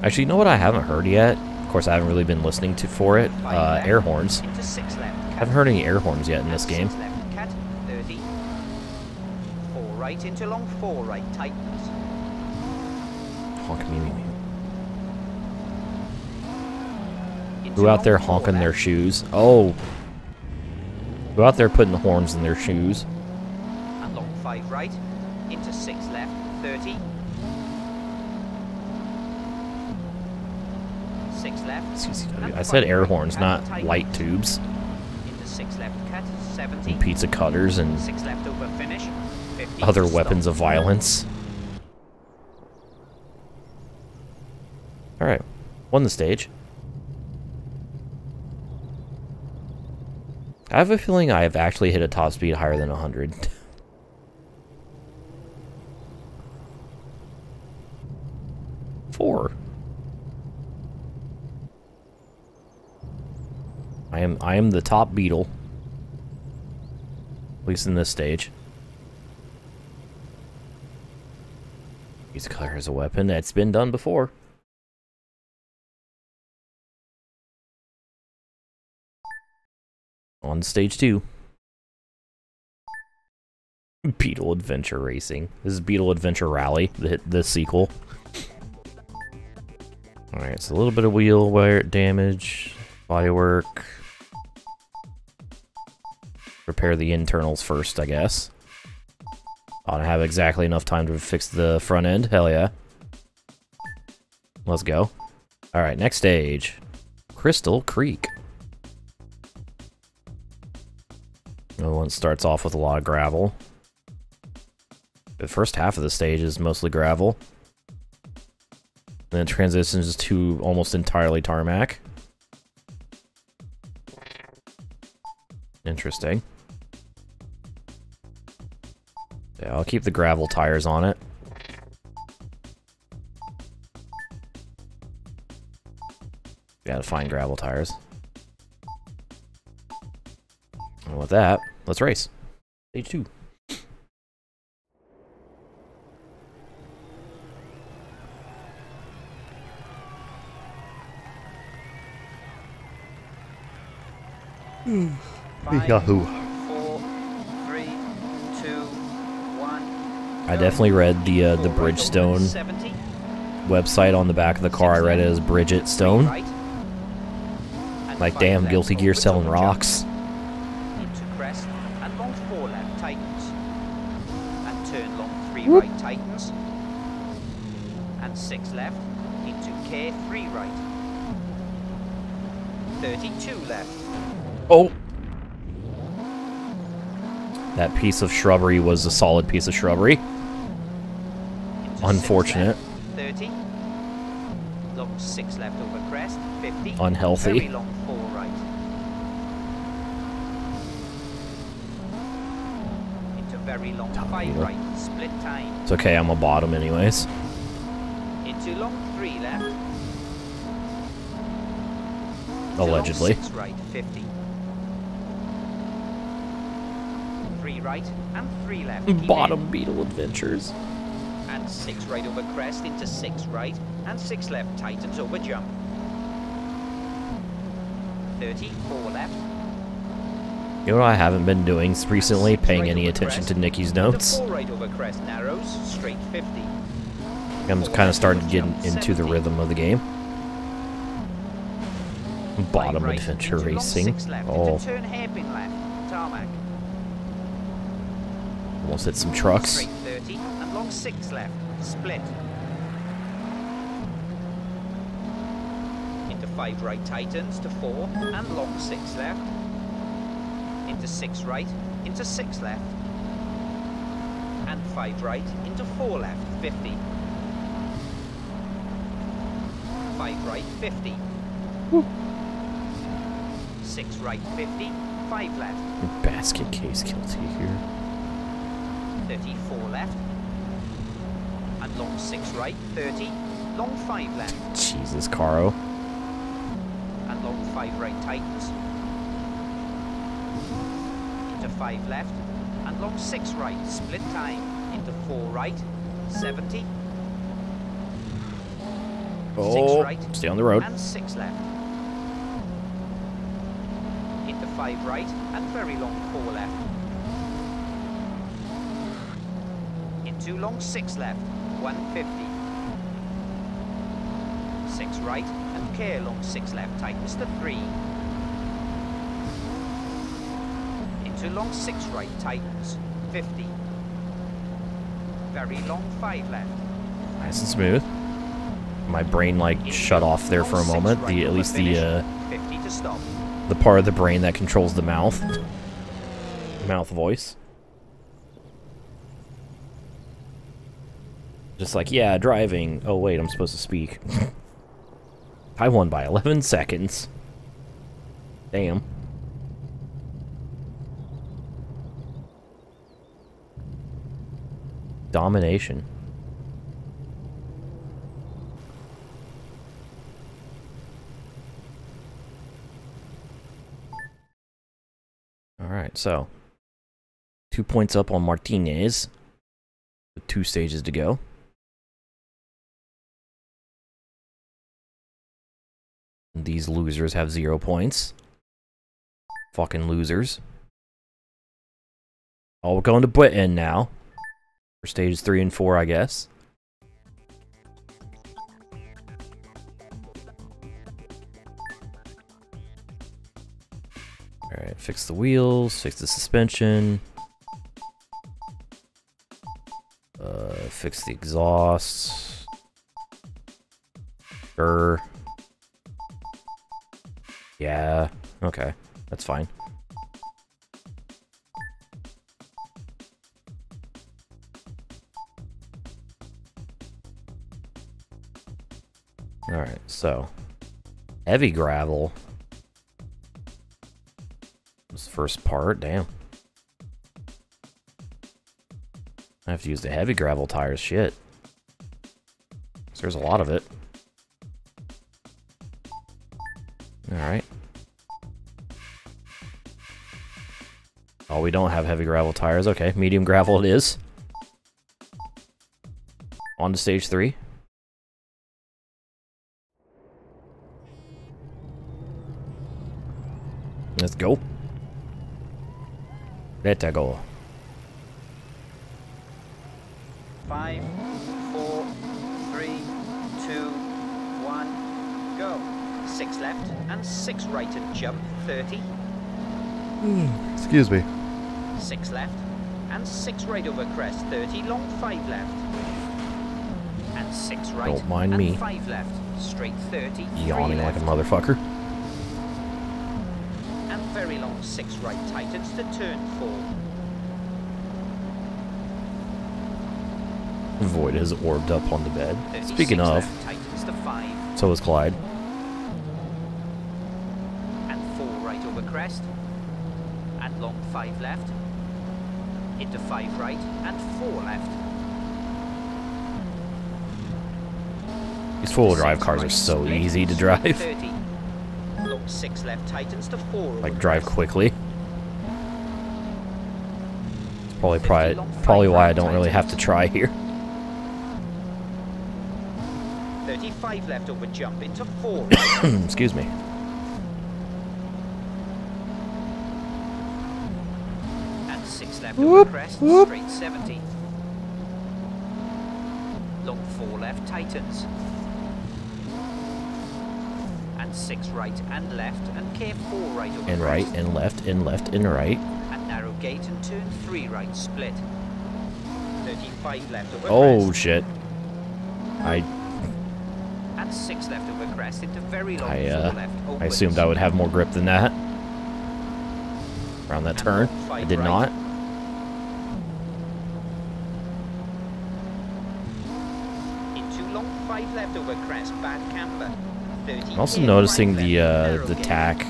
Speaker 1: Actually, you know what I haven't heard yet? Of course, I haven't really been listening for it.
Speaker 2: 5 left,
Speaker 1: Air horns.
Speaker 2: Into 6 left
Speaker 1: I
Speaker 2: cut.
Speaker 1: haven't heard any air horns yet in this
Speaker 2: And
Speaker 1: game.
Speaker 2: 6 left cut, 30. 4 right into long 4 right, tightens.
Speaker 1: Honk me.
Speaker 2: Into
Speaker 1: Who out
Speaker 2: long
Speaker 1: there
Speaker 2: 4
Speaker 1: honking their
Speaker 2: left.
Speaker 1: shoes? Oh. Who out there putting the horns in their shoes?
Speaker 2: And long 5 right, into 6 left, 30. 6 left,
Speaker 1: CCW. I said air horns, not light tubes.
Speaker 2: into 6 left cut, 70.
Speaker 1: And pizza cutters and
Speaker 2: 6 left over finish, 50.
Speaker 1: other
Speaker 2: stop.
Speaker 1: weapons of violence. Alright. Won the stage. I have a feeling I have actually hit a top speed higher than 100. 4. I am the top beetle. At least in this stage. Use color as a weapon. That's been done before. On to stage 2. Beetle Adventure Racing. This is Beetle Adventure Rally, the sequel. Alright, so a little bit of wheel wear damage, bodywork. Repair the internals first, I guess. I don't have exactly enough time to fix the front end. Hell yeah. Let's go. Alright, next stage. Crystal Creek. The one starts off with a lot of gravel. The first half of the stage is mostly gravel. Then it transitions to almost entirely tarmac. Interesting. Yeah, I'll keep the gravel tires on it. Gotta find gravel tires. And with that, let's race. Stage 2. Yahoo.
Speaker 2: 4, 3, 2, 1.
Speaker 1: I definitely read the Bridgestone
Speaker 2: 70.
Speaker 1: website on the back of the car. I read it as Bridget Stone. Like, damn, Guilty Gear selling rocks.
Speaker 2: Into crest and long 4 left tightens. And turn long 3 right tightens. And 6 left into care 3 right. 32 left.
Speaker 1: Oh! That piece of shrubbery was a solid piece of shrubbery.
Speaker 2: Into
Speaker 1: Unfortunate.
Speaker 2: 6 left, 30. Long 6 left over crest, 50.
Speaker 1: Unhealthy.
Speaker 2: Very long 4 right. Into very long 5 right, split time.
Speaker 1: It's okay, I'm a bottom anyways.
Speaker 2: Into long 3 left.
Speaker 1: Allegedly.
Speaker 2: 6 right, 50. 3 right and 3 left. Keep
Speaker 1: Bottom
Speaker 2: in.
Speaker 1: Beetle Adventures.
Speaker 2: And 6 right over crest into 6 right and 6 left tightens over jump. 30, 4 left.
Speaker 1: You know what I haven't been doing recently?
Speaker 2: Six
Speaker 1: Paying
Speaker 2: right
Speaker 1: any
Speaker 2: over
Speaker 1: attention
Speaker 2: crest,
Speaker 1: to Nikki's
Speaker 2: into
Speaker 1: notes.
Speaker 2: 4 right over crest narrows, straight 50.
Speaker 1: I'm kind of starting to get into the rhythm of the game. Bottom
Speaker 2: right
Speaker 1: Adventure
Speaker 2: into long
Speaker 1: Racing.
Speaker 2: 6 left,
Speaker 1: Oh,
Speaker 2: into turn hairpin left, tarmac.
Speaker 1: almost hit some trucks.
Speaker 2: Straight 30 and long 6 left, split. Into 5 right tightens to 4 and long 6 left. Into 6 right, into 6 left. And 5 right, into 4 left, 50. 5 right, 50. 6 right, 50. 5 left.
Speaker 1: Basket case guilty here.
Speaker 2: 34 left. And long 6 right, 30. Long 5 left.
Speaker 1: Jesus, Caro.
Speaker 2: And long 5 right tightens. Into 5 left. And long 6 right, split time. Into 4 right, 70.
Speaker 1: Oh,
Speaker 2: 6 right.
Speaker 1: stay on the road.
Speaker 2: And 6 left. Into 5 right and very long 4 left. Into long 6 left, 150. 6 right and care long 6 left tightens to 3. Into long 6 right tightens, 50. Very long 5 left.
Speaker 1: Nice and smooth. My brain like shut off there for a moment. At least the
Speaker 2: 50 to stop.
Speaker 1: the part of the brain that controls the mouth voice. Just like, yeah, driving. Oh wait, I'm supposed to speak. I won by 11 seconds. Damn. Domination. Alright, so 2 points up on Martinez with 2 stages to go. These losers have 0 points. Fucking losers. Oh, we're going to Britain now. For stages 3 and 4, I guess. Alright, fix the wheels, fix the suspension. Fix the exhaust. Sure. Yeah, okay, that's fine. Alright, so heavy gravel. This first part, damn. I have to use the heavy gravel tires, shit. There's a lot of it. Alright. Oh, we don't have heavy gravel tires. Okay, medium gravel it is. On to stage 3. Let's go. Let's go.
Speaker 2: 5, 4, 3, 2, 1, go. 6 left and 6 right and jump 30.
Speaker 4: Excuse me.
Speaker 2: 6 left and 6 right over crest 30. Long 5 left. And 6 right.
Speaker 1: Don't mind
Speaker 2: and
Speaker 1: me.
Speaker 2: 5 left. Straight 30.
Speaker 1: Yawning
Speaker 2: 3
Speaker 1: like a
Speaker 2: left.
Speaker 1: motherfucker.
Speaker 2: And very long 6 right tightens to turn 4.
Speaker 1: Void has orbed up on the bed.
Speaker 2: 36
Speaker 1: Speaking of,
Speaker 2: left tightens to 5.
Speaker 1: so is Clyde.
Speaker 2: And 4 right over crest. And long 5 left. Into 5 right and 4 left.
Speaker 1: These four-wheel drive cars are so easy to drive.
Speaker 2: 30. Long 6 left tightens to 4
Speaker 1: Like,
Speaker 2: over
Speaker 1: drive
Speaker 2: crest.
Speaker 1: quickly. It's probably why I don't really have to try here.
Speaker 2: 35 left over jump into 4 right.
Speaker 1: Excuse me.
Speaker 2: And 6 left
Speaker 1: Whoop,
Speaker 2: over crest,
Speaker 1: whoop.
Speaker 2: straight 70. Long 4 left tightens. And 6 right and left and care 4 right over
Speaker 1: And
Speaker 2: crest.
Speaker 1: right, and left, and left, and right.
Speaker 2: And narrow gate and turn 3 right split. 35 left over
Speaker 1: Oh,
Speaker 2: crest.
Speaker 1: shit.
Speaker 2: And 6 left over crest into very long 4 left
Speaker 1: I
Speaker 2: opens.
Speaker 1: assumed I would have more grip than that. Around that turn. I did not.
Speaker 2: Into long 5 left over crest, bad camber. 30
Speaker 1: I'm also
Speaker 2: care,
Speaker 1: noticing
Speaker 2: 5
Speaker 1: the
Speaker 2: left,
Speaker 1: the
Speaker 2: narrow
Speaker 1: tack.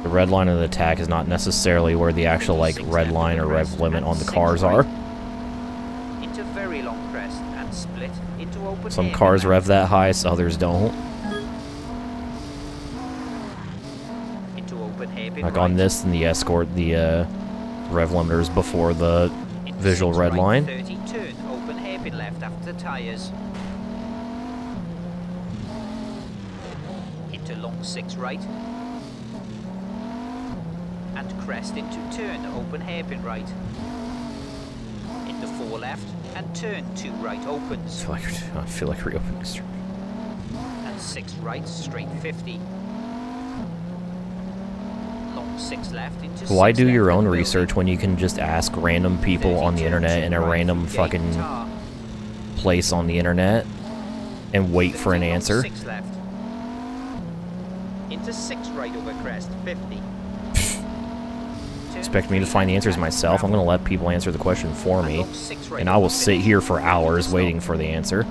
Speaker 1: The red line of the tack is not necessarily where the actual like
Speaker 2: 6
Speaker 1: red
Speaker 2: left
Speaker 1: line or
Speaker 2: over
Speaker 1: rev
Speaker 2: crest
Speaker 1: limit
Speaker 2: and
Speaker 1: on the
Speaker 2: 6
Speaker 1: cars
Speaker 2: right.
Speaker 1: are.
Speaker 2: Into very long crest and split into open
Speaker 1: Some
Speaker 2: hairpin
Speaker 1: cars
Speaker 2: left.
Speaker 1: rev that high, so others don't.
Speaker 2: Into open hairpin
Speaker 1: Like
Speaker 2: right.
Speaker 1: on this and the Escort, the rev limiters before the
Speaker 2: Into
Speaker 1: visual
Speaker 2: 6
Speaker 1: red
Speaker 2: right,
Speaker 1: line.
Speaker 2: 30 turn, open hairpin left after the tyres. Into long 6 right. And crest into turn, open hairpin right. Into 4 left and turn 2 right opens.
Speaker 1: I feel like reopening the street.
Speaker 2: And 6 right, straight 50. Long 6 left into
Speaker 1: Why
Speaker 2: 6
Speaker 1: do
Speaker 2: left
Speaker 1: your
Speaker 2: and
Speaker 1: own
Speaker 2: building.
Speaker 1: research when you can just ask random people
Speaker 2: 30
Speaker 1: on the
Speaker 2: turn,
Speaker 1: internet
Speaker 2: 2
Speaker 1: in a
Speaker 2: right
Speaker 1: random
Speaker 2: through gate,
Speaker 1: fucking
Speaker 2: tar.
Speaker 1: place on the internet and wait for an
Speaker 2: 50 long
Speaker 1: answer?
Speaker 2: 6 left. Into 6 right over crest, 50.
Speaker 1: Expect me to find the answers myself? I'm gonna let people answer the question for me, and I will sit here for hours waiting for the answer.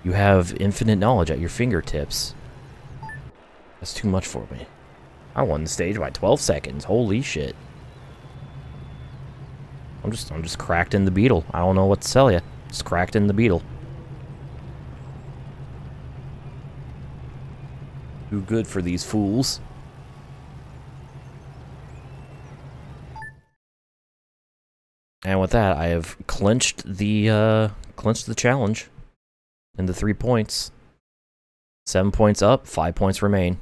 Speaker 1: You have infinite knowledge at your fingertips. That's too much for me. I won the stage by 12 seconds. Holy shit. I'm just cracked in the Beetle. I don't know what to tell you. Just cracked in the Beetle. Too good for these fools. And with that, I have clinched the challenge into 3 points. 7 points up, 5 points remain.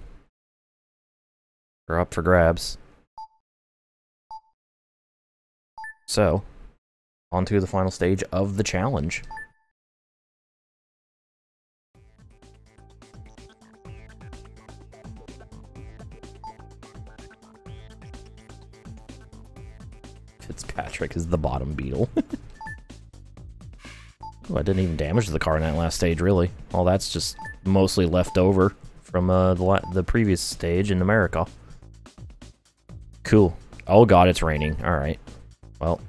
Speaker 1: Are up for grabs. So, on to the final stage of the challenge. Fitzpatrick is the bottom beetle. Oh, I didn't even damage the car in that last stage, really. All that's just mostly left over from the previous stage in America. Cool. Oh god, it's raining. Alright. Well.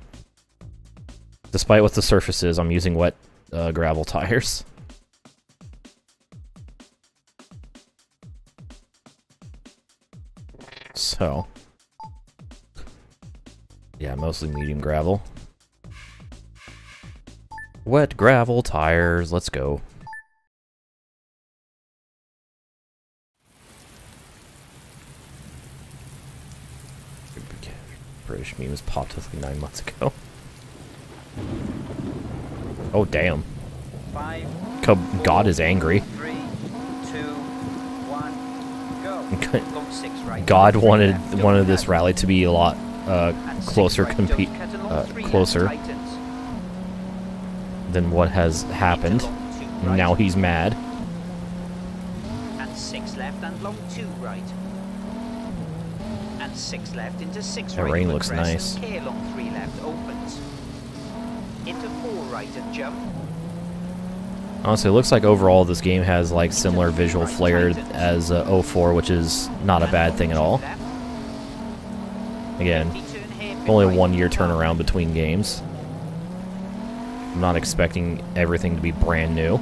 Speaker 1: Despite what the surface is, I'm using wet gravel tires. So. Yeah, mostly medium gravel. Wet gravel tires, let's go. British meme was popped like 9 months ago. Oh damn.
Speaker 2: 5,
Speaker 1: God is angry.
Speaker 2: 3, 2, 1, go. Long 6 right.
Speaker 1: God
Speaker 2: Three
Speaker 1: wanted
Speaker 2: left, don't
Speaker 1: this
Speaker 2: cut.
Speaker 1: rally to be a lot
Speaker 2: And
Speaker 1: closer
Speaker 2: 6 right, don't cut, and long 3 left,
Speaker 1: closer
Speaker 2: tightens.
Speaker 1: than what has happened.
Speaker 2: Into long 2
Speaker 1: And
Speaker 2: right.
Speaker 1: now he's mad.
Speaker 2: And 6 left and long 2 right. And 6 left into 6
Speaker 1: That
Speaker 2: right.
Speaker 1: rain
Speaker 2: over
Speaker 1: looks
Speaker 2: crest,
Speaker 1: nice.
Speaker 2: And K long 3 left opens. Into 4 right and jump.
Speaker 1: Honestly, it looks like overall this game has like similar visual flair as 04, which is not a bad thing at all. Again, only a 1 year turnaround between games. I'm not expecting everything to be brand new.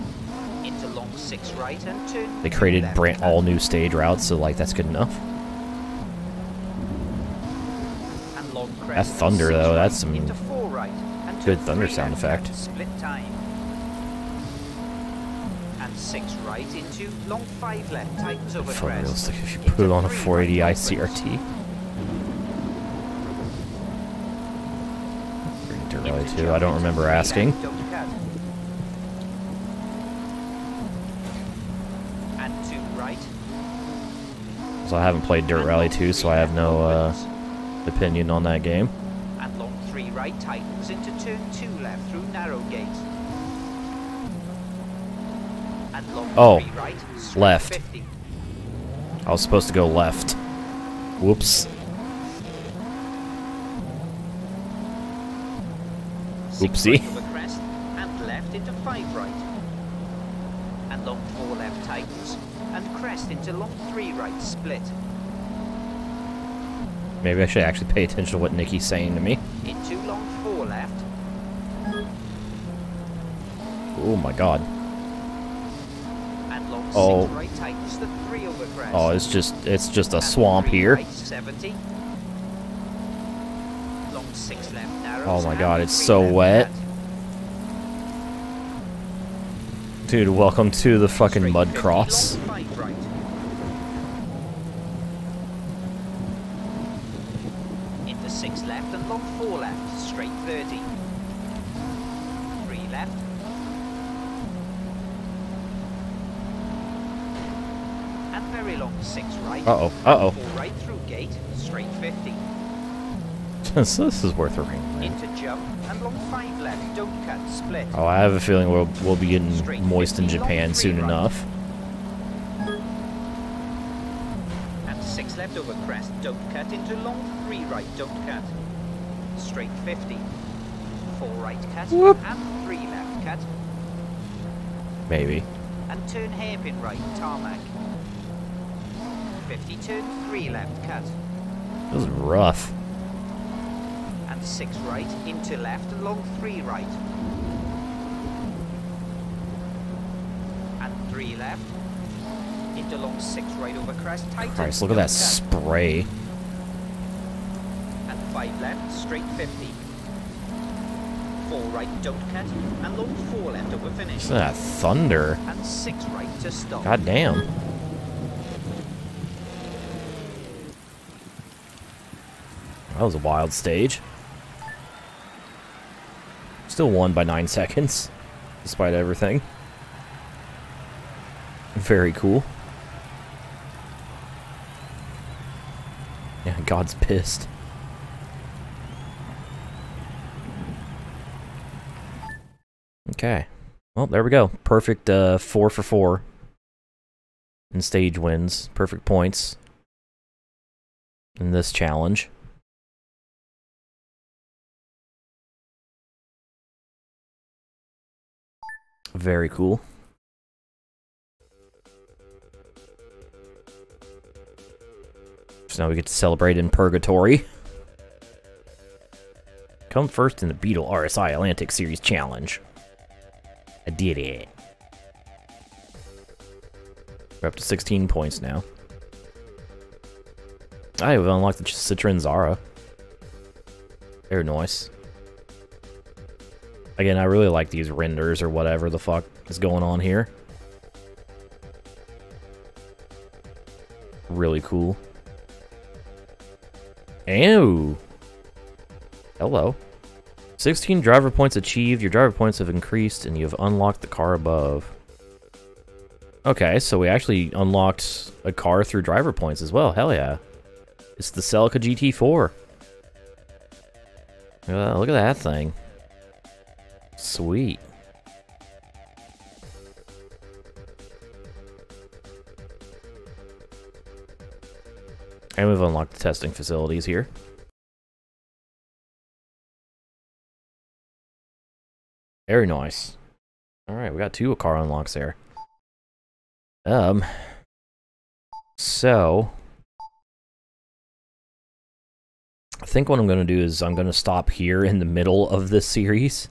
Speaker 2: Into long 6 right and turn.
Speaker 1: They created
Speaker 2: left.
Speaker 1: all new stage routes, so like that's good enough.
Speaker 2: And long
Speaker 1: That
Speaker 2: crest and
Speaker 1: thunder
Speaker 2: 6
Speaker 1: though,
Speaker 2: right
Speaker 1: that's some
Speaker 2: into 4 right and
Speaker 1: good
Speaker 2: turn
Speaker 1: thunder
Speaker 2: 3
Speaker 1: sound
Speaker 2: left,
Speaker 1: effect.
Speaker 2: Split time. And 6 right into long 5 left, tightens over
Speaker 1: Fun
Speaker 2: crest.
Speaker 1: realistic if you
Speaker 2: Into
Speaker 1: put it on a
Speaker 2: 3
Speaker 1: 480
Speaker 2: right
Speaker 1: ICRT. Dirt Rally 2, I don't remember asking.
Speaker 2: And 2 right.
Speaker 1: So I haven't played Dirt Rally 2, so I have no opinion on that game.
Speaker 2: And long 3 right tightens into turn 2 left through narrow gate. And long 3 right, straight
Speaker 1: left.
Speaker 2: 50.
Speaker 1: I was supposed to go left. Whoops. Oopsie.
Speaker 2: 6 right over crest and left into 5 right. And long 4 left tightens and crest into long 3 right split.
Speaker 1: Maybe I should actually pay attention to what Nikki's saying to me.
Speaker 2: Into long 4 left.
Speaker 1: Oh my god.
Speaker 2: And long 6
Speaker 1: Oh.
Speaker 2: right tightens the 3 over crest.
Speaker 1: Oh, it's just a
Speaker 2: And
Speaker 1: swamp
Speaker 2: 3
Speaker 1: here.
Speaker 2: right, 70. Long 6 left narrows.
Speaker 1: Oh my
Speaker 2: and
Speaker 1: god, it's
Speaker 2: 3
Speaker 1: so
Speaker 2: left
Speaker 1: wet.
Speaker 2: cut.
Speaker 1: Dude, welcome to the fucking
Speaker 2: Straight
Speaker 1: mud
Speaker 2: 50,
Speaker 1: cross.
Speaker 2: long 5 right. Into 6 left and long 4 left, straight 30. 3 left. And very long 6 right.
Speaker 1: Uh-oh,
Speaker 2: And
Speaker 1: uh-oh.
Speaker 2: 4 right through gate, straight 50.
Speaker 1: This is worth a ring.
Speaker 2: Into jump and long 5 left, don't cut, split.
Speaker 1: Oh, I have a feeling we'll be getting
Speaker 2: Straight
Speaker 1: moist in
Speaker 2: 50, long
Speaker 1: Japan
Speaker 2: 3
Speaker 1: soon
Speaker 2: right.
Speaker 1: enough.
Speaker 2: And 6 left over crest, don't cut into long 3 right, don't cut. Straight 50. 4 right cut
Speaker 1: Whoop.
Speaker 2: and 3 left cut.
Speaker 1: Maybe.
Speaker 2: And turn hairpin right, tarmac. 50 turn 3 left cut.
Speaker 1: This is rough.
Speaker 2: And 6 right into left and long 3 right. And 3 left. Into long 6 right over crest, tight.
Speaker 1: Christ, look at that spray.
Speaker 2: And 5 left, straight 50. 4 right, don't cut. And long 4 left over finish.
Speaker 1: Look at that thunder.
Speaker 2: And 6 right to stop.
Speaker 1: God damn. That was a wild stage. Still won by 9 seconds, despite everything. Very cool. Yeah, God's pissed. Okay. Well, there we go. Perfect 4 for 4 in stage wins. Perfect points in this challenge. Very cool. So now we get to celebrate in Purgatory. Come first in the Beetle RSI Atlantic Series Challenge. I did it. We're up to 16 points now. We've unlocked the Citroen Zara. Very nice. Again, I really like these renders or whatever the fuck is going on here. Really cool. Ew. Hello. 16 driver points achieved. Your driver points have increased and you have unlocked the car above. Okay, so we actually unlocked a car through driver points as well. Hell yeah. It's the Celica GT4. Look at that thing. Sweet. And we've unlocked the testing facilities here. Very nice. Alright, we got 2 car unlocks there. So I think what I'm going to do is I'm going to stop here in the middle of this series.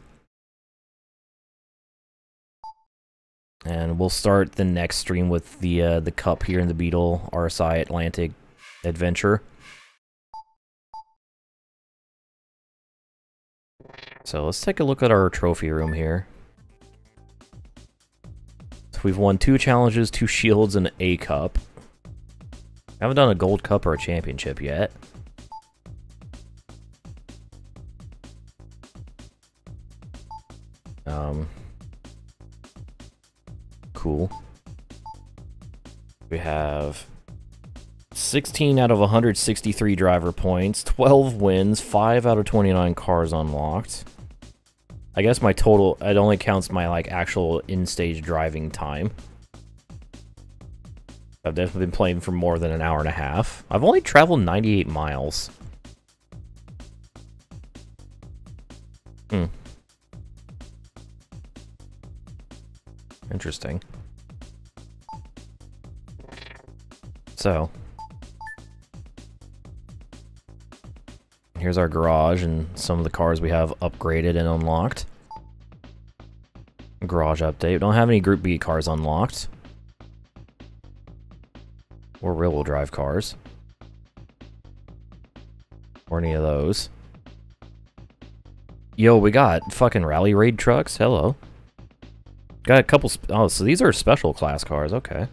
Speaker 1: And we'll start the next stream with the cup here in the Beetle RSI Atlantic Adventure. So let's take a look at our trophy room here. So we've won 2 challenges, 2 shields, and a cup. Haven't done a gold cup or a championship yet. Cool. We have 16 out of 163 driver points, 12 wins, 5 out of 29 cars unlocked. I guess my total, it only counts my like actual in-stage driving time. I've definitely been playing for more than an hour and a half. I've only traveled 98 miles. Interesting. So, here's our garage and some of the cars we have upgraded and unlocked. Garage update. Don't have any Group B cars unlocked. Or rear-wheel drive cars. Or any of those. Yo, we got fucking rally raid trucks. Hello. Got a couple... oh, so these are special class cars. Okay.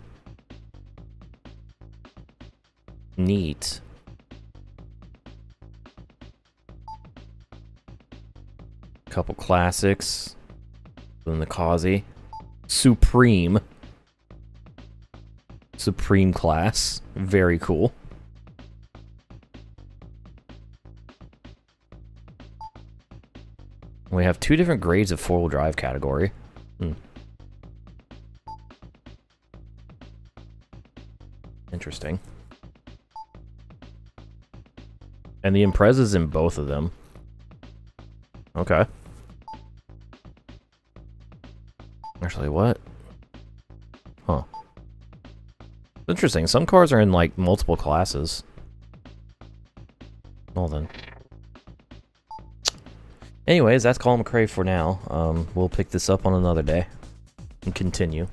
Speaker 1: Neat. Couple classics. Then the Kazi. Supreme. Supreme class. Very cool. We have 2 different grades of 4-wheel drive category. Interesting. And the Impreza's in both of them. Okay. Actually, what? Huh. Interesting. Some cars are in, like, multiple classes. Well, then. Anyways, that's Colin McRae for now. We'll pick this up on another day and continue.